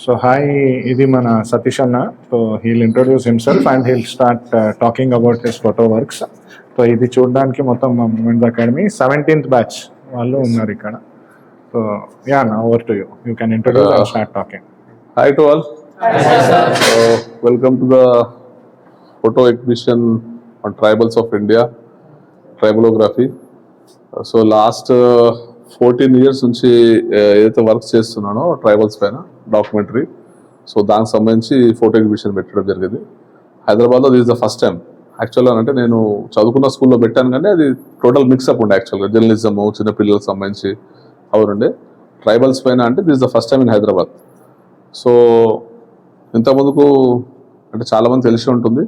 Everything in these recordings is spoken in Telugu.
So hi, ఇది మన సతీష్ అన్న. So he'll introduce himself and he'll start talking about his photo works. So ఇది చూడడానికి మొత్తం మా మూమెంట్స్ అకాడమీ 17th బ్యాచ్ వాళ్ళు ఉన్నారు ఇక్కడ. సో యా నా over to you. You can introduce and start talking. Hi to all. Welcome to the photo exhibition on tribals of India, tribalography. So last 14 years నుంచి ఏదైతే వర్క్ చేస్తున్నానో ట్రైబల్స్ పైన డాక్యుమెంటరీ, సో దానికి సంబంధించి ఫోటో ఎగ్జిబిషన్ పెట్టడం జరిగింది హైదరాబాద్లో. This is the first time యాక్చువల్గా. అంటే నేను చదువుకున్న స్కూల్లో పెట్టాను కానీ అది టోటల్ మిక్సప్ ఉండే యాక్చువల్గా. జర్నలిజము, చిన్నపిల్లలకు సంబంధించి అవునండి. ట్రైబల్స్ పైన అంటే this is the first time in Hyderabad. So ఇంతకుముందుకు అంటే చాలామంది తెలిసి ఉంటుంది.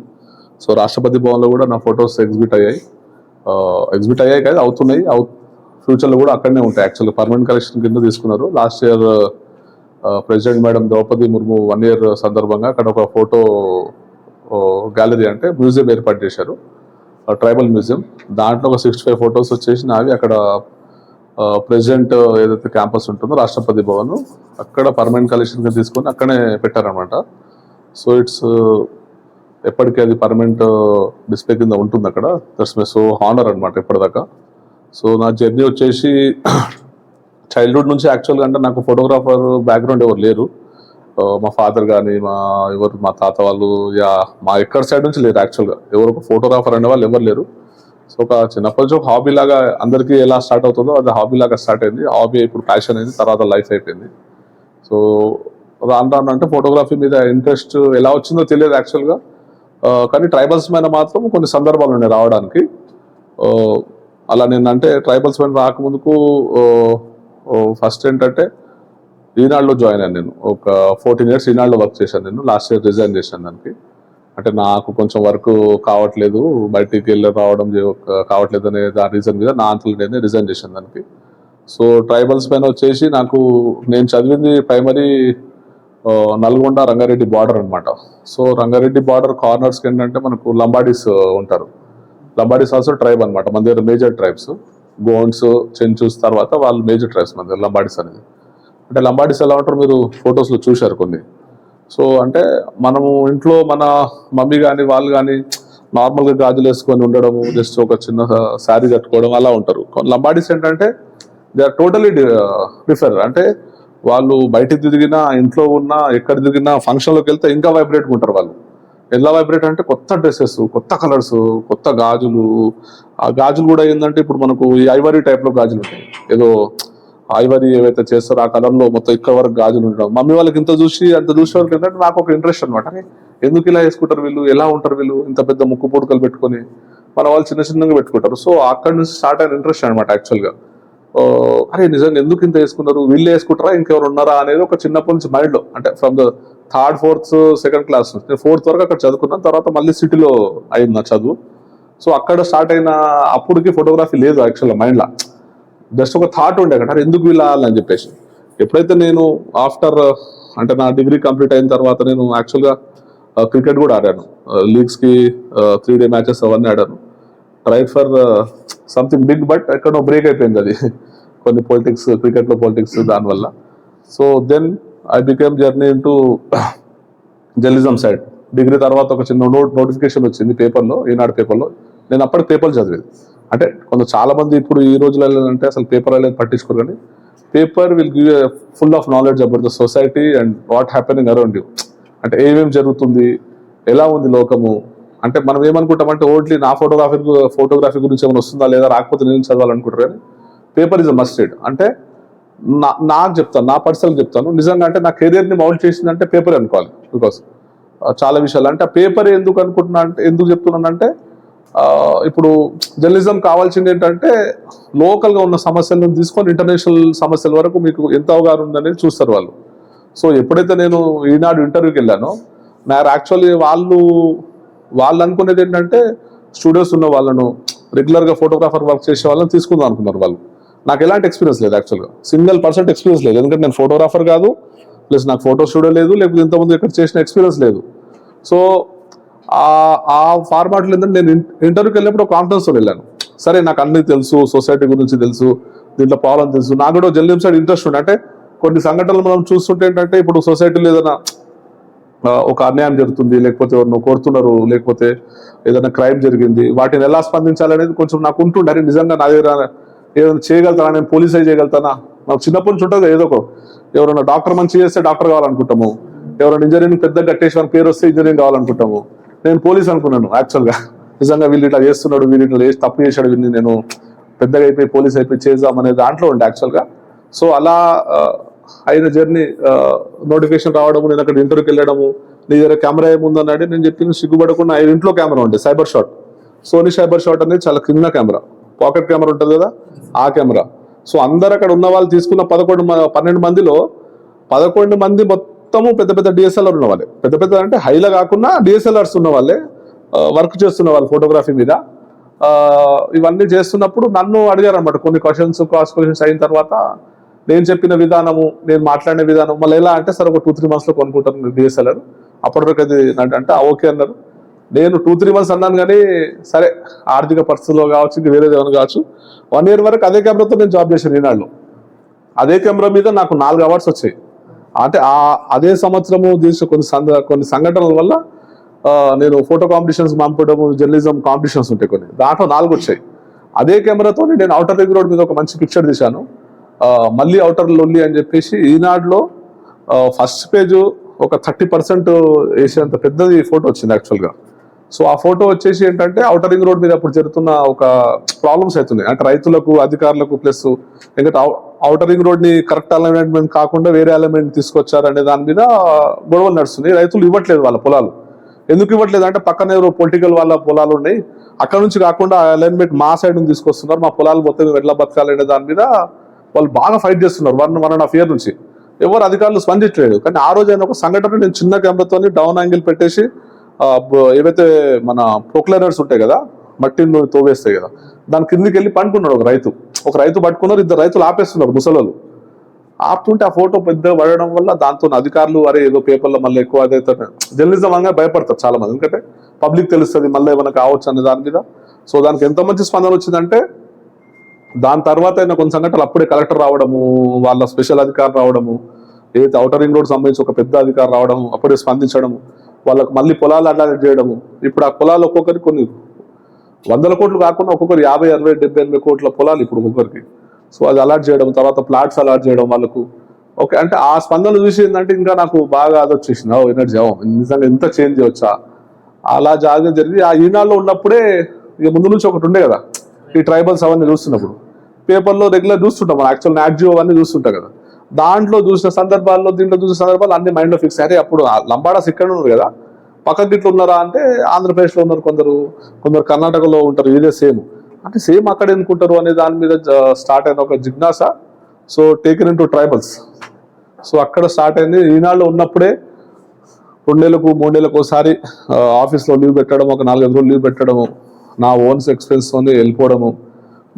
సో రాష్ట్రపతి భవన్లో కూడా నా ఫొటోస్ ఎగ్జిబిట్ అయ్యాయి కాదు, అవుతున్నాయి. ఫ్యూచర్లో కూడా అక్కడనే ఉంటాయి. యాక్చువల్గా పర్మనెంట్ కలెక్షన్ కింద తీసుకున్నారు. Last year president madam Draupadi Murmu 1 year సందర్భంగా అక్కడ ఒక ఫోటో గ్యాలరీ అంటే మ్యూజియం ఏర్పాటు చేశారు, ట్రైబల్ మ్యూజియం. దాంట్లో ఒక 65 ఫొటోస్ వచ్చేసి నావి అక్కడ ప్రెసిడెంట్ ఏదైతే క్యాంపస్ ఉంటుందో రాష్ట్రపతి భవన్, అక్కడ పర్మనెంట్ కలెక్షన్ కింద తీసుకొని అక్కడే పెట్టారనమాట. సో ఇట్స్ ఎప్పటికీ అది పర్మనెంట్ డిస్ప్లే కింద ఉంటుంది అక్కడ. దట్స్ మై సో హానర్ అనమాట ఇప్పటిదాకా. సో నా జర్నీ వచ్చేసి చైల్డ్హుడ్ నుంచి యాక్చువల్గా అంటే నాకు ఫోటోగ్రాఫర్ బ్యాక్గ్రౌండ్ ఎవరు లేరు. మా ఫాదర్ కానీ మా తాత వాళ్ళు మా ఎక్కడ సైడ్ నుంచి లేరు యాక్చువల్గా. ఎవరు ఒక ఫోటోగ్రాఫర్ అనే వాళ్ళు ఎవరు లేరు. సో ఒక చిన్నప్పటి నుంచి ఒక హాబీ లాగా అందరికీ ఎలా స్టార్ట్ అవుతుందో అది హాబీ లాగా స్టార్ట్ అయింది. హాబీ ఇప్పుడు ప్యాషన్ అయింది, తర్వాత లైఫ్ అయిపోయింది. సో రాను అంటే ఫోటోగ్రఫీ మీద ఇంట్రెస్ట్ ఎలా వచ్చిందో తెలియదు యాక్చువల్గా. కానీ ట్రైబల్స్ మీద మాత్రం కొన్ని సందర్భాలు ఉన్నాయి రావడానికి. అలా నేను అంటే ట్రైబల్స్ మీద రాకముందుకు ఫస్ట్ ఏంటంటే ఈనాడులో జాయిన్ అయ్యాను. నేను ఒక 14 years ఈనాడులో వర్క్ చేశాను. నేను లాస్ట్ ఇయర్ రిజైన్ చేశాను దానికి. అంటే నాకు కొంచెం వర్క్ కావట్లేదు, బయటికి వెళ్ళి రావడం కావట్లేదు అనే దాని రీజన్ మీద నా అంతలో నేనే రిజైన్ చేశాను దానికి. సో ట్రైబల్స్ పైన వచ్చేసి నేను చదివింది ప్రైమరీ నల్గొండ రంగారెడ్డి బార్డర్ అనమాట. సో రంగారెడ్డి బార్డర్ కార్నర్స్కి ఏంటంటే మనకు లంబాడీస్ ఉంటారు. లంబాడీస్ ఆల్సో ట్రైబ్ అనమాట. మన దగ్గర మేజర్ ట్రైబ్స్ గోండ్స్, చెంచూస్ తర్వాత వాళ్ళు మేజర్ ట్రైబ్స్ మన దగ్గర లంబాడీస్ అనేది. అంటే లంబాడీస్ ఎలా ఉంటారు మీరు ఫొటోస్లో చూశారు కొన్ని. సో అంటే మనము ఇంట్లో మన మమ్మీ కానీ వాళ్ళు కానీ నార్మల్గా గాజులు వేసుకొని ఉండడము, జస్ట్ ఒక చిన్న శారీ కట్టుకోవడం అలా ఉంటారు. లంబాడీస్ ఏంటంటే దే ఆర్ టోటలీ డిఫరెంట్. అంటే వాళ్ళు బయటికి తిరిగినా, ఇంట్లో ఉన్నా, ఎక్కడ తిరిగినా, ఫంక్షన్లోకి వెళ్తే ఇంకా వైబ్రేట్గా ఉంటారు వాళ్ళు. ఎలా వైబ్రేట్ అంటే కొత్త డ్రెస్సెస్, కొత్త కలర్స్, కొత్త గాజులు. ఆ గాజులు కూడా ఏంటంటే ఇప్పుడు మనకు ఈ ఐవరీ టైప్లో గాజులు ఉంటాయి. ఏదో ఐవరీ ఏవైతే చేస్తారో ఆ కలర్లో మొత్తం ఇక్కడ వరకు గాజులు ఉండడం. మమ్మీ వాళ్ళకి అంత చూసే వరకు ఏంటంటే నాకు ఒక ఇంట్రెస్ట్ అనమాట. ఎందుకు ఇలా వేసుకుంటారు వీళ్ళు, ఎలా ఉంటారు వీళ్ళు, ఇంత పెద్ద ముక్కు పొడుకలు పెట్టుకొని. మన వాళ్ళు చిన్నగా పెట్టుకుంటారు. సో అక్కడి నుంచి స్టార్ట్ అయిన ఇంట్రెస్ట్ అనమాట యాక్చువల్గా. అరే నిజంగా ఎందుకు ఇంత వేసుకున్నారు, వీళ్ళు వేసుకుంటారా ఇంకెవరు ఉన్నారా అనేది ఒక చిన్నప్పటి నుంచి మైండ్లో. అంటే from the 3rd, 4th, 2nd class నుంచి నేను 4th వరకు అక్కడ చదువుకున్నాను. తర్వాత మళ్ళీ సిటీలో అయింది నా చదువు. సో అక్కడ స్టార్ట్ అయిన అప్పటికి ఫోటోగ్రఫీ లేదు యాక్చువల్గా మైండ్లో. జస్ట్ ఒక థాట్ ఉండే అక్కడ ఎందుకు వెళ్ళాలని చెప్పేసి. ఎప్పుడైతే నేను ఆఫ్టర్ అంటే నా డిగ్రీ కంప్లీట్ అయిన తర్వాత నేను యాక్చువల్గా క్రికెట్ కూడా ఆడాను. లీగ్స్కి 3-day మ్యాచెస్ అవన్నీ ఆడాను. Tried for something big, but ఎక్కడో బ్రేక్ అయిపోయింది అది కొన్ని పొలిటిక్స్, క్రికెట్లో పొలిటిక్స్ దానివల్ల. So then I became journey into journalism side. Degree తర్వాత ఒక చిన్న నోటిఫికేషన్ వచ్చింది పేపర్లో, ఈనాడు పేపర్లో. నేను అప్పటికి పేపర్లు చదివేది. అంటే చాలా మంది ఇప్పుడు ఈ రోజులలో అంటే అసలు పేపర్ అనేది పట్టించుకోరు, కానీ paper will give you full of knowledge about the society and what happening around you. అంటే ఏమేమి జరుగుతుంది, ఎలా ఉంది లోకము. అంటే మనం ఏమనుకుంటామంటే ఓన్లీ నా ఫోటోగ్రఫీ గురించి ఏమైనా వస్తుందా లేదా, రాకపోతే నేను చదవాలనుకుంటారు. కానీ paper is a must read. అంటే నాకు చెప్తాను, నా పర్సనల్ చెప్తాను నిజంగా. అంటే నా కెరియర్ని మౌల్డ్ చేసిందంటే పేపర్ అనుకోవాలి. బికాస్ చాలా విషయాలు అంటే ఆ పేపర్ ఎందుకు చెప్తున్నానంటే ఇప్పుడు జర్నలిజం కావాల్సింది ఏంటంటే లోకల్గా ఉన్న సమస్యలను తీసుకొని ఇంటర్నేషనల్ సమస్యల వరకు మీకు ఎంత అవగాహన ఉందనేది చూస్తారు వాళ్ళు. సో ఎప్పుడైతే నేను ఈనాడు ఇంటర్వ్యూకి వెళ్ళానో నాకు యాక్చువల్లీ వాళ్ళు అనుకునేది ఏంటంటే స్టూడియోస్ ఉన్న వాళ్ళను, రెగ్యులర్గా ఫోటోగ్రాఫర్ వర్క్ చేసే వాళ్ళని తీసుకుందాం అనుకున్నారు వాళ్ళు. నాకు ఎలాంటి ఎక్స్పీరియన్స్ లేదు యాక్చువల్గా, 1% ఎక్స్పీరియన్స్ లేదు. ఎందుకంటే నేను ఫోటోగ్రాఫర్ కాదు, ప్లస్ నాకు ఫోటో స్టూడియో లేదు, లేకపోతే ఇంతకుముందు ఇక్కడ చేసిన ఎక్స్పీరియన్స్ లేదు. సో ఆ ఫార్మాట్లో ఏంటంటే నేను ఇంటర్వ్యూకి వెళ్ళినప్పుడు కాన్ఫిడెన్స్తో వెళ్ళాను. సరే నాకు అన్నీ తెలుసు, సొసైటీ గురించి తెలుసు, దీంట్లో ప్రాబ్లం తెలుసు, నాకు కూడా జర్నలిజం సైడ్ ఇంట్రెస్ట్ ఉండే. అంటే కొన్ని సంఘటనలు మనం చూస్తుంటే ఏంటంటే ఇప్పుడు సొసైటీలో ఏదైనా ఒక అన్యాయం జరుగుతుంది, లేకపోతే ఎవరినో కోరుతున్నారు, లేకపోతే ఏదైనా క్రైమ్ జరిగింది, వాటిని ఎలా స్పందించాలనేది కొంచెం నాకు ఉంటుండే. అరే నిజంగా నా దగ్గర ఏదైనా చేయగలుగుతానా, నేను పోలీస్ అయి చేయగలుగుతానా. నాకు చిన్నప్పటి నుంచి ఉంటుంది ఏదో ఒక, ఎవరైనా డాక్టర్ మంచి చేస్తే డాక్టర్ కావాలనుకుంటాము, ఎవరైనా ఇంజనీరింగ్ పెద్ద కట్టేసి వాళ్ళ పేరు వస్తే ఇంజనీరింగ్ కావాలనుకుంటాము. నేను పోలీస్ అనుకున్నాను యాక్చువల్గా. నిజంగా వీళ్ళు ఇట్లా చేస్తున్నాడు, వీళ్ళు ఇట్లా చేసి తప్పు చేశాడు, వీళ్ళని నేను పెద్దగా అయిపోయి పోలీస్ అయిపోయి చేద్దాం అనే దాంట్లో ఉండే యాక్చువల్గా. సో అలా అయిన జర్నీ, నోటిఫికేషన్ రావడము, నేను అక్కడ ఇంటర్వ్యూకి వెళ్ళడము, నీ దగ్గర కెమెరా ఏముందన్నాడు. నేను చెప్పింది సిగ్గుపడకుండా ఇంట్లో కెమెరా ఉండే cyber shot, Sony cyber shot అనేది చాలా చిన్న కెమెరా, పాకెట్ కెమెరా ఉంటుంది కదా ఆ కెమెరా. సో అందరు అక్కడ ఉన్న వాళ్ళు తీసుకున్న 12 మందిలో 11 మంది మొత్తము పెద్ద పెద్ద డిఎస్ఎల్ఆర్ ఉన్న వాళ్ళే, పెద్ద పెద్ద అంటే హైలా కాకుండా డిఎస్ఎల్ఆర్స్ ఉన్న వాళ్ళే, వర్క్ చేస్తున్న వాళ్ళు ఫోటోగ్రఫీ మీద. ఇవన్నీ చేస్తున్నప్పుడు నన్ను అడిగారు అనమాట కొన్ని క్వశ్చన్స్, క్రాస్ క్వశ్చన్స్ అయిన తర్వాత నేను చెప్పిన విధానము, నేను మాట్లాడిన విధానం మళ్ళీ ఎలా అంటే, సార్ ఒక 2-3 monthsలో కొనుక్కుంటాను డిఎస్ఎల్ఆర్, అప్పటివరకు అది అంటే ఓకే అన్నారు. నేను 2-3 months అన్నాను కానీ సరే ఆర్థిక పరిస్థితుల్లో కావచ్చు, ఇంక వేరేది ఏమైనా కావచ్చు, 1 year వరకు అదే కెమెరాతో నేను జాబ్ చేశాను ఈనాడులో. అదే కెమెరా మీద నాకు 4 awards వచ్చాయి. అంటే అదే సంవత్సరము తీసిన కొన్ని సంఘటనల వల్ల నేను ఫోటో కాంపిటీషన్స్ పంపడము, జర్నలిజం కాంపిటీషన్స్ ఉంటాయి కొన్ని, దాంట్లో 4 వచ్చాయి. అదే కెమెరాతో నేను అవుటర్ రింగ్ రోడ్ మీద ఒక మంచి పిక్చర్ తీశాను, మళ్ళీ అవుటర్ లొల్లి అని చెప్పేసి. ఈనాడులో ఫస్ట్ పేజ్ ఒక 30% వేసేంత పెద్దది ఫోటో వచ్చింది యాక్చువల్గా. సో ఆ ఫోటో వచ్చేసి ఏంటంటే అవుటర్ రింగ్ రోడ్ మీద అప్పుడు జరుగుతున్న ఒక ప్రాబ్లమ్స్ అవుతున్నాయి, అంటే రైతులకు, అధికారులకు, ప్లస్ ఎందుకంటే అవుటర్ రింగ్ రోడ్ ని కరెక్ట్ అలైన్మెంట్ కాకుండా వేరే అలైన్మెంట్ తీసుకొచ్చారు అనే దాని మీద గొడవలు నడుస్తున్నాయి. రైతులు ఇవ్వట్లేదు వాళ్ళ పొలాలు. ఎందుకు ఇవ్వట్లేదు అంటే పక్కన ఎవరో పొలిటికల్ వాళ్ళ పొలాలు ఉన్నాయి, అక్కడ నుంచి కాకుండా అలైన్మెంట్ మా సైడ్ నుంచి తీసుకొస్తున్నారు, మా పొలాలు మొత్తం ఎట్లా బతకాలి అనే దాని మీద వాళ్ళు బాగా ఫైట్ చేస్తున్నారు 1.5 year నుంచి. ఎవరు అధికారులు స్పందించలేదు. కానీ ఆ రోజు అయిన ఒక సంఘటన, నేను చిన్న కెమెరాతో డౌన్ యాంగిల్ పెట్టేసి ఏవైతే మన ప్రొక్లైనర్స్ ఉంటాయి కదా, మట్టిని తోవేస్తాయి కదా, దాని కిందికి వెళ్ళి పండుకున్నాడు ఒక రైతు పట్టుకున్నారు, 2 రైతులు ఆపేస్తున్నారు ముసలోళ్ళు. ఆపుతుంటే ఆ ఫోటో పెద్దగా పడడం వల్ల దాంతో అధికారులు అరే ఏదో పేపర్లో మళ్ళీ ఎక్కువ అదైతే జర్నలిజం అనగా భయపడతారు చాలా మంది, ఎందుకంటే పబ్లిక్ తెలుస్తుంది మళ్ళీ ఏమైనా కావచ్చు అనే దాని మీద. సో దానికి ఎంత మంచి స్పందన వచ్చిందంటే, దాని తర్వాత అయినా కొన్ని సంఘటనలు అప్పుడే కలెక్టర్ రావడము, వాళ్ళ స్పెషల్ అధికారులు రావడము, ఏదైతే అవుటర్ రింగ్ రోడ్ సంబంధించి ఒక పెద్ద అధికారి రావడము, అప్పుడే స్పందించడము, వాళ్ళకు మళ్ళీ పొలాలు అలాట్ చేయడము. ఇప్పుడు ఆ పొలాలు ఒక్కొక్కరికి కొన్ని 100 కోట్లు కాకుండా ఒక్కొక్కరు 50, 60, 70, 80 కోట్ల పొలాలు ఇప్పుడు ఒక్కొక్కరికి. సో అది అలాట్ చేయడం, తర్వాత ప్లాట్స్ అలాట్ చేయడం వాళ్ళకు. ఓకే అంటే ఆ స్పందన చూసి ఏంటంటే ఇంకా నాకు బాగా అది వచ్చేసింది, ఎనర్జీ నిజంగా ఎంత చేంజ్ చేయవచ్చా అలా జరిగి. ఆ ఈనాడులో ఉన్నప్పుడే ఇక ముందు నుంచి ఒకటి ఉండే కదా, ఈ ట్రైబల్స్ అవన్నీ చూస్తున్నప్పుడు పేపర్లో రెగ్యులర్ చూస్తుంటాం మనం, యాక్చువల్ నాట్జియో అవన్నీ చూస్తుంటాం కదా, దాంట్లో చూసిన సందర్భాల్లో దీంట్లో చూసిన సందర్భాలు అన్ని మైండ్లో ఫిక్స్ అయ్యాయి. అప్పుడు లంబాడాస్ ఇక్కడ ఉన్నారు కదా, పక్కకి ఇట్లా ఉన్నారా అంటే ఆంధ్రప్రదేశ్లో ఉన్నారు, కొందరు కర్ణాటకలో ఉంటారు, ఇదే సేమ్ అంటే సేమ్ అక్కడ ఎందుకుంటారు అనే దాని మీద స్టార్ట్ అయిన ఒక జిజ్ఞాస. So taken in to tribals. So అక్కడ స్టార్ట్ అయింది. ఈనాడులో ఉన్నప్పుడే 2 నెలలకు 3 నెలలకు ఒకసారి ఆఫీస్లో లీవ్ పెట్టడం, ఒక 4-5 రోజులు లీవ్ పెట్టడము, నా ఓన్స్ ఎక్స్పెన్స్తో వెళ్ళిపోవడము,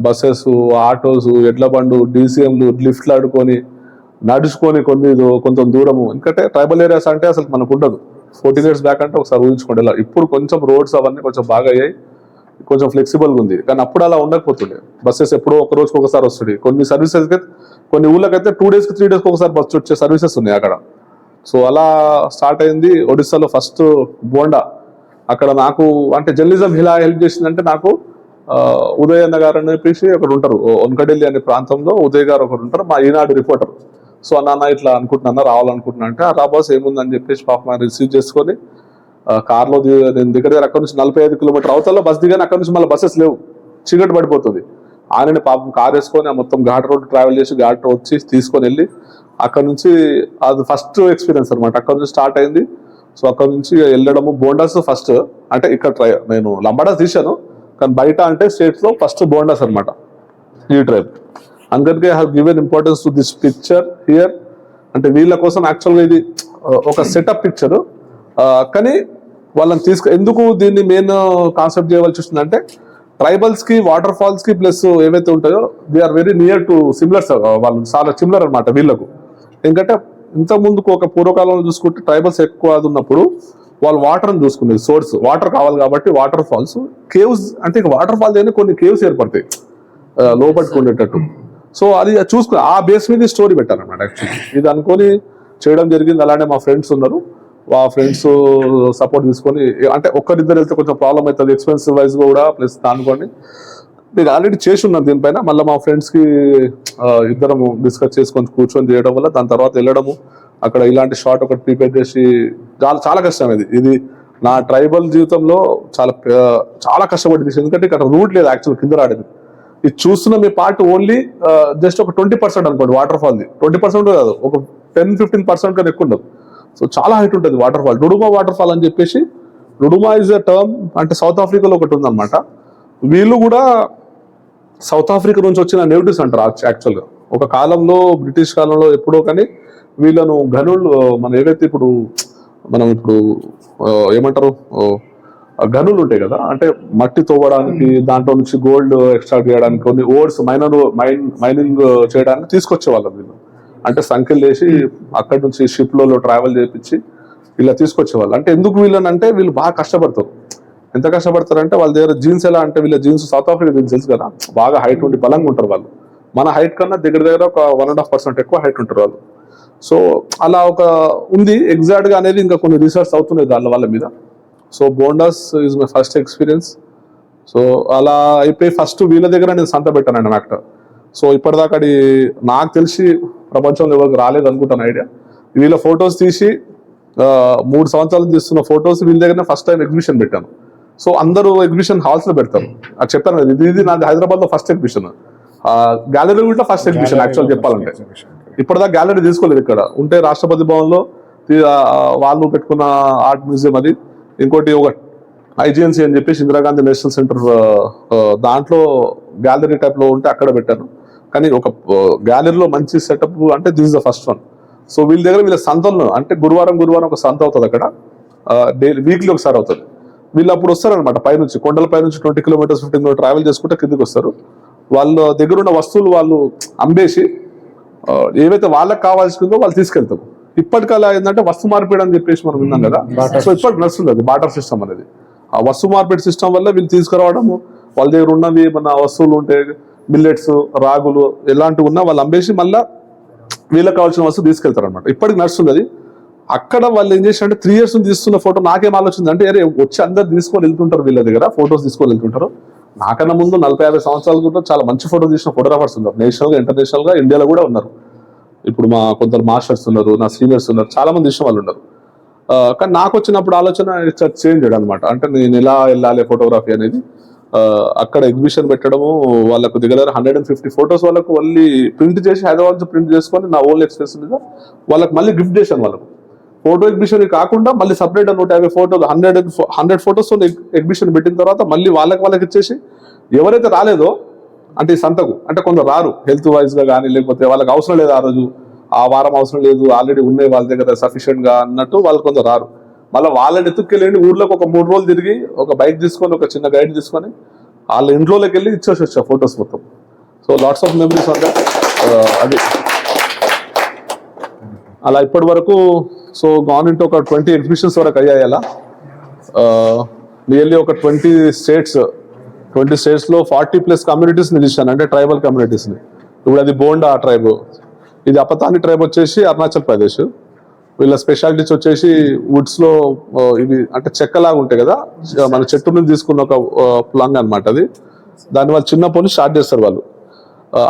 బస్సెస్, ఆటోస్, ఎడ్ల బండు, డీసీఎంలు, లిఫ్ట్లు ఆడుకొని నడుచుకొని కొంత దూరము. ఎందుకంటే ట్రైబల్ ఏరియాస్ అంటే అసలు మనకు ఉండదు. 14 years బ్యాక్ అంటే ఒకసారి ఊహించుకోండి. ఇలా ఇప్పుడు కొంచెం రోడ్స్ అవన్నీ కొంచెం బాగా అయ్యాయి, కొంచెం ఫ్లెక్సిబుల్గా ఉంది. కానీ అప్పుడు అలా ఉండకపోతుండే. బస్సెస్ ఎప్పుడో ఒక రోజుకి ఒకసారి వస్తుంది. కొన్ని సర్వీసెస్కి, కొన్ని ఊళ్ళకైతే 2 days, 3 days ఒకసారి బస్సు వచ్చే సర్వీసెస్ ఉన్నాయి అక్కడ. సో అలా స్టార్ట్ అయింది. ఒడిస్సాలో ఫస్ట్ బోండా. అక్కడ నాకు అంటే జర్నలిజం ఇలా హెల్ప్ చేసిందంటే, నాకు ఉదయ్ అన్న గారు అని చెప్పేసి ఒకరు ఉంటారు, ఒన్కడెల్లి అనే ప్రాంతంలో ఉదయ్ గారు ఒకరు ఉంటారు, మా ఈనాడు రిపోర్టర్. సో అన్న ఇట్లా అనుకుంటున్నా, రావాలనుకుంటున్నా అంటే, రా బాస్ ఏముందని చెప్పేసి పాపం రిసీవ్ చేసుకొని కార్లో నేను దగ్గర అక్కడ నుంచి 45 kilometers అవతల బస్ దిగాను. అక్కడ నుంచి మళ్ళీ బస్సెస్ లేవు, చీకటి పడిపోతుంది. ఆయనని పాపం కార్ వేసుకొని మొత్తం ఘాట్ రోడ్ ట్రావెల్ చేసి ఘాట్ వచ్చి తీసుకొని వెళ్ళి అక్కడ నుంచి, అది ఫస్ట్ ఎక్స్పీరియన్స్ అనమాట. అక్కడ నుంచి స్టార్ట్ అయింది. సో అక్కడ నుంచి వెళ్ళడము బోండాస్ ఫస్ట్. అంటే ఇక్కడ నేను లంబాడాస్ తీశాను, కానీ బయట అంటే స్టేట్స్లో ఫస్ట్ బోండాస్ అనమాట ఈ ట్రైబ్. అందుకే I have given importance to this picture here. అంటే వీళ్ళ కోసం యాక్చువల్గా ఇది ఒక సెటప్ పిక్చర్. కానీ వాళ్ళని ఎందుకు దీన్ని మెయిన్ కాన్సెప్ట్ చేయవలసి వస్తుందంటే, ట్రైబల్స్ కి, వాటర్ ఫాల్స్ కి ప్లస్ ఏవైతే ఉంటాయో they are very near to similar. వాళ్ళు చాలా సిమిలర్ అనమాట వీళ్ళకు. ఎందుకంటే ఇంత ముందుకు ఒక పూర్వకాలంలో చూసుకుంటే ట్రైబల్స్ ఎక్కువ అది ఉన్నప్పుడు వాళ్ళు వాటర్ని చూసుకునేది, సోర్స్ వాటర్ కావాలి కాబట్టి వాటర్ ఫాల్స్, కేవ్స్. అంటే వాటర్ ఫాల్స్ అయినా కొన్ని కేవ్స్ ఏర్పడతాయి లోపట్టుకునేటట్టు. సో అది చూసుకుని ఆ బేస్ మీద స్టోరీ పెట్టాను అనమాట యాక్చువల్లీ. ఇది అనుకొని చేయడం జరిగింది. అలానే మా ఫ్రెండ్స్ ఉన్నారు, ఆ ఫ్రెండ్స్ సపోర్ట్ తీసుకొని, అంటే ఒక్కరిద్దరు వెళ్తే కొంచెం ప్రాబ్లం అవుతుంది ఎక్స్పెన్సివ్ వైజ్ కూడా, ప్లస్ దానికోండి నేను ఆల్రెడీ చేసి ఉన్నాను దీనిపైన. మళ్ళీ మా ఫ్రెండ్స్కి ఇద్దరము డిస్కస్ చేసుకొని కూర్చొని చేయడం వల్ల దాని తర్వాత వెళ్ళడము అక్కడ ఇలాంటి షాట్ ఒకటి ప్రిపేర్ చేసి చాలా కష్టం ఇది నా ట్రైబల్ జీవితంలో చాలా కష్టపడింది. ఎందుకంటే ఇక్కడ రూట్ లేదు యాక్చువల్ కింద రావడానికి. ఇది చూస్తున్న మీ పార్ట్ ఓన్లీ జస్ట్ ఒక 20% అనుకోండి వాటర్ ఫాల్ది. 20% కాదు, ఒక 10-15% కన్నా ఎక్కువ ఉండదు. సో చాలా హైట్ ఉంటుంది water fall. Duduma water fall అని చెప్పేసి, డుడుమా ఇస్ అ టర్మ్, అంటే సౌత్ ఆఫ్రికాలో ఒకటి ఉందన్నమాట. వీళ్ళు కూడా సౌత్ ఆఫ్రికా నుంచి వచ్చిన నేటివ్స్ అంటారు యాక్చువల్గా. ఒక కాలంలో బ్రిటిష్ కాలంలో ఎప్పుడో కానీ వీళ్ళను గనులు, మనం ఏవైతే ఇప్పుడు ఏమంటారు గనులు ఉంటాయి కదా, అంటే మట్టి తవ్వడానికి, దాంట్లో నుంచి గోల్డ్ ఎక్స్ట్రాక్ట్ చేయడానికి, కొన్ని ఓర్స్ మైనింగ్ చేయడానికి తీసుకొచ్చేవాళ్ళం వీళ్ళు. అంటే సంఖ్యలు వేసి అక్కడి నుంచి షిప్లలో ట్రావెల్ చేయించి ఇలా తీసుకొచ్చేవాళ్ళు. అంటే ఎందుకు వీళ్ళని అంటే వీళ్ళు బాగా కష్టపడతారు. ఎంత కష్టపడతారంటే వాళ్ళ దగ్గర జీన్స్ ఎలా అంటే, వీళ్ళ జీన్స్ సౌత్ ఆఫ్రికా జీన్స్ తెలుసు కదా, బాగా హైట్ ఉండి బలంగా ఉంటారు వాళ్ళు. మన హైట్ కన్నా దగ్గర ఒక 1.5% ఎక్కువ హైట్ ఉంటారు వాళ్ళు. సో అలా ఒక ఉంది ఎగ్జాక్ట్ గా అనేది. ఇంకా కొన్ని రీసెర్చ్ అవుతున్నాయి వాళ్ళ మీద. So bondas is my first experience. So అలా అయిపోయి ఫస్ట్ వీళ్ళ దగ్గర నేను సంత పెట్టాను అన్నమాట. సో ఇప్పటిదాకా అది నాకు తెలిసి ప్రపంచంలో ఎవరికి రాలేదు అనుకుంటాను ఐడియా. వీళ్ళ ఫొటోస్ తీసి 3 సంవత్సరాలు తీస్తున్న ఫొటోస్ వీళ్ళ దగ్గర ఫస్ట్ టైం ఎగ్జిబిషన్ పెట్టాను. సో అందరూ ఎగ్జిబిషన్ హాల్స్ లో పెడతారు. అది చెప్పాను కదా, ఇది నాది హైదరాబాద్ లో ఫస్ట్ ఎగ్జిబిషన్, గ్యాలరీ కూడా ఫస్ట్ ఎగ్జిబిషన్ యాక్చువల్ చెప్పాలంటే. ఇప్పటిదాకా గ్యాలరీ తీసుకోలేదు. ఇక్కడ ఉంటే రాష్ట్రపతి భవన్ లో వాళ్ళు పెట్టుకున్న ఆర్ట్ మ్యూజియం అది. ఇంకోటి ఒక ఐజిఎన్సీ అని చెప్పేసి ఇందిరాగాంధీ నేషనల్ సెంటర్, దాంట్లో గ్యాలరీ టైప్ లో ఉంటే అక్కడ పెట్టాను. కానీ ఒక గ్యాలరీలో మంచి సెటప్ అంటే this is the first one. So వీళ్ళ దగ్గర వీళ్ళ సంతలో, అంటే గురువారం ఒక సంత అవుతుంది అక్కడ, డైలీ వీక్లీ ఒకసారి అవుతుంది. వీళ్ళు అప్పుడు వస్తారనమాట పైనుంచి, కొండల పైనుంచి 20 కిలోమీటర్స్ 15 కిలోమీటర్ ట్రావెల్ చేసుకుంటే కిందకి వస్తారు. వాళ్ళ దగ్గర ఉన్న వస్తువులు వాళ్ళు అమ్మేసి ఏవైతే వాళ్ళకి కావాల్సిందో వాళ్ళు తీసుకెళ్తారు. ఇప్పటికలా ఏంటంటే వస్తు మార్పిడి అని చెప్పేసి మనం విన్నాం కదా, సో ఇప్పటికి నడుస్తుంది అది బాటర్ సిస్టమ్ అనేది. ఆ వస్తు మార్పిడి సిస్టమ్ వల్ల వీళ్ళు తీసుకురావడము, వాళ్ళ దగ్గర ఉన్నవి మన వస్తువులు ఉంటే మిల్లెట్స్, రాగులు ఇలాంటివి ఉన్నా వాళ్ళు అమ్మేసి మళ్ళీ వీళ్ళకి కావాల్సిన వస్తువు తీసుకెళ్తారు అనమాట. ఇప్పటికి నడుస్తుంది అది. అక్కడ వాళ్ళు ఏం చేశారంటే 3 years తీస్తున్న ఫోటో నాకేం ఆలోచన అంటే, అరే వచ్చి అందరు తీసుకొని వెళ్తుంటారు వీళ్ళ దగ్గర, ఫొటోస్ తీసుకొని వెళ్తుంటారు. నాకన్నా ముందు 40-50 సంవత్సరాలు కూడా చాలా మంచి ఫోటో తీసిన ఫోటోగ్రాఫర్స్ ఉన్నారు, నేషనల్ గా ఇంటర్నేషనల్ గా ఇండియాలో కూడా ఉన్నారు. ఇప్పుడు మా కొందరు మాస్టర్స్ ఉన్నారు, నా సీనియర్స్ ఉన్నారు, చాలా మంది తీసిన వాళ్ళు ఉన్నారు. కానీ నాకు వచ్చినప్పుడు ఆలోచన చేంజ్ చేయడం అనమాట. అంటే నేను ఎలా వెళ్ళాలి ఫోటోగ్రఫీ అనేది. అక్కడ ఎగ్జిబిషన్ పెట్టడము, వాళ్ళకు దగ్గర 150 ఫొటోస్ వాళ్ళకు మళ్ళీ ప్రింట్ చేసి హైదరాబాద్ నుంచి ప్రింట్ చేసుకొని నా ఓన్ ఎక్స్ప్రెస్ మీద వాళ్ళకి మళ్ళీ గిఫ్ట్ చేశాను. వాళ్ళకు ఫోటో ఎగ్జిబిషన్ కాకుండా మళ్ళీ సపరేట్ 150 ఫోటోలు 100 ఫొటోస్ ఎగ్జిబిషన్ పెట్టిన తర్వాత మళ్ళీ వాళ్ళకి ఇచ్చేసి, ఎవరైతే రాలేదో అంటే ఈ సంతకు, అంటే కొందరు రారు హెల్త్ వైజ్ గా కానీ, లేకపోతే వాళ్ళకి అవసరం లేదు, ఆ రోజు ఆ వారం అవసరం లేదు, ఆల్రెడీ ఉన్నాయి వాళ్ళ దగ్గర సఫిషియెంట్ గా అన్నట్టు వాళ్ళు కొందరు రారు. మళ్ళీ వాళ్ళని ఎత్తుకెళ్ళండి ఊర్లోకి ఒక 3 రోజులు తిరిగి ఒక బైక్ తీసుకొని, ఒక చిన్న గైడ్ తీసుకొని వాళ్ళ ఇంట్లోకి వెళ్ళి ఇచ్చేసి వచ్చా ఫొటోస్ మొత్తం. సో లాట్స్ ఆఫ్ మెమరీస్ అంటే అది అలా ఇప్పటి వరకు. సో గవర్నమెంట్ ఒక 20 ఎగ్జిబిషన్స్ వరకు అయ్యాయి అలా. నియర్లీ ఒక 20 స్టేట్స్ లో 40+ కమ్యూనిటీస్ ని తీశాను, అంటే ట్రైబల్ కమ్యూనిటీస్ ని. ఇప్పుడు అది బోండా ట్రైబ్, ఇది అపతాని ట్రైబ్ వచ్చేసి అరుణాచల్ ప్రదేశ్. వీళ్ళ స్పెషాలిటీస్ వచ్చేసి వుడ్స్ లో ఇవి అంటే చెక్కలాగా ఉంటాయి కదా, మన చెట్టు నుంచి తీసుకున్న ఒక ప్లంగ్ అనమాట అది. దాని వాళ్ళు చిన్నప్పటి నుంచి స్టార్ట్ చేస్తారు వాళ్ళు.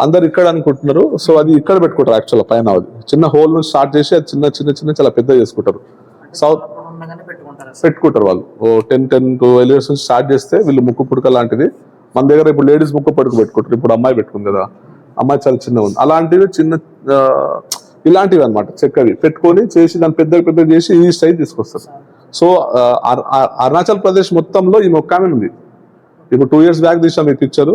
అందరు ఇక్కడ అనుకుంటున్నారు, సో అది ఇక్కడ పెట్టుకుంటారు యాక్చువల్ పైన. అది చిన్న హోల్ నుంచి స్టార్ట్ చేసి అది చిన్న చాలా పెద్ద చేసుకుంటారు. సౌత్ పెట్టుకుంటారు వాళ్ళు 10-12 years నుంచి స్టార్ట్ చేస్తే వీళ్ళు ముక్కు పుడక లాంటిది. మన దగ్గర ఇప్పుడు లేడీస్ ముక్కు పడుకు పెట్టుకుంటారు, ఇప్పుడు అమ్మాయి పెట్టుకుంది కదా, అమ్మాయి చాలా చిన్న ఉంది. అలాంటివి ఇలాంటివి అనమాట చెక్కవి పెట్టుకొని చేసి దాన్ని పెద్ద చేసి ఈ స్టైల్ తీసుకొస్తారు. సో అరుణాచల్ ప్రదేశ్ మొత్తంలో ఈ మొక్కామే ఉంది. ఇప్పుడు 2 years బ్యాక్ తీసాం ఈ పిక్చర్,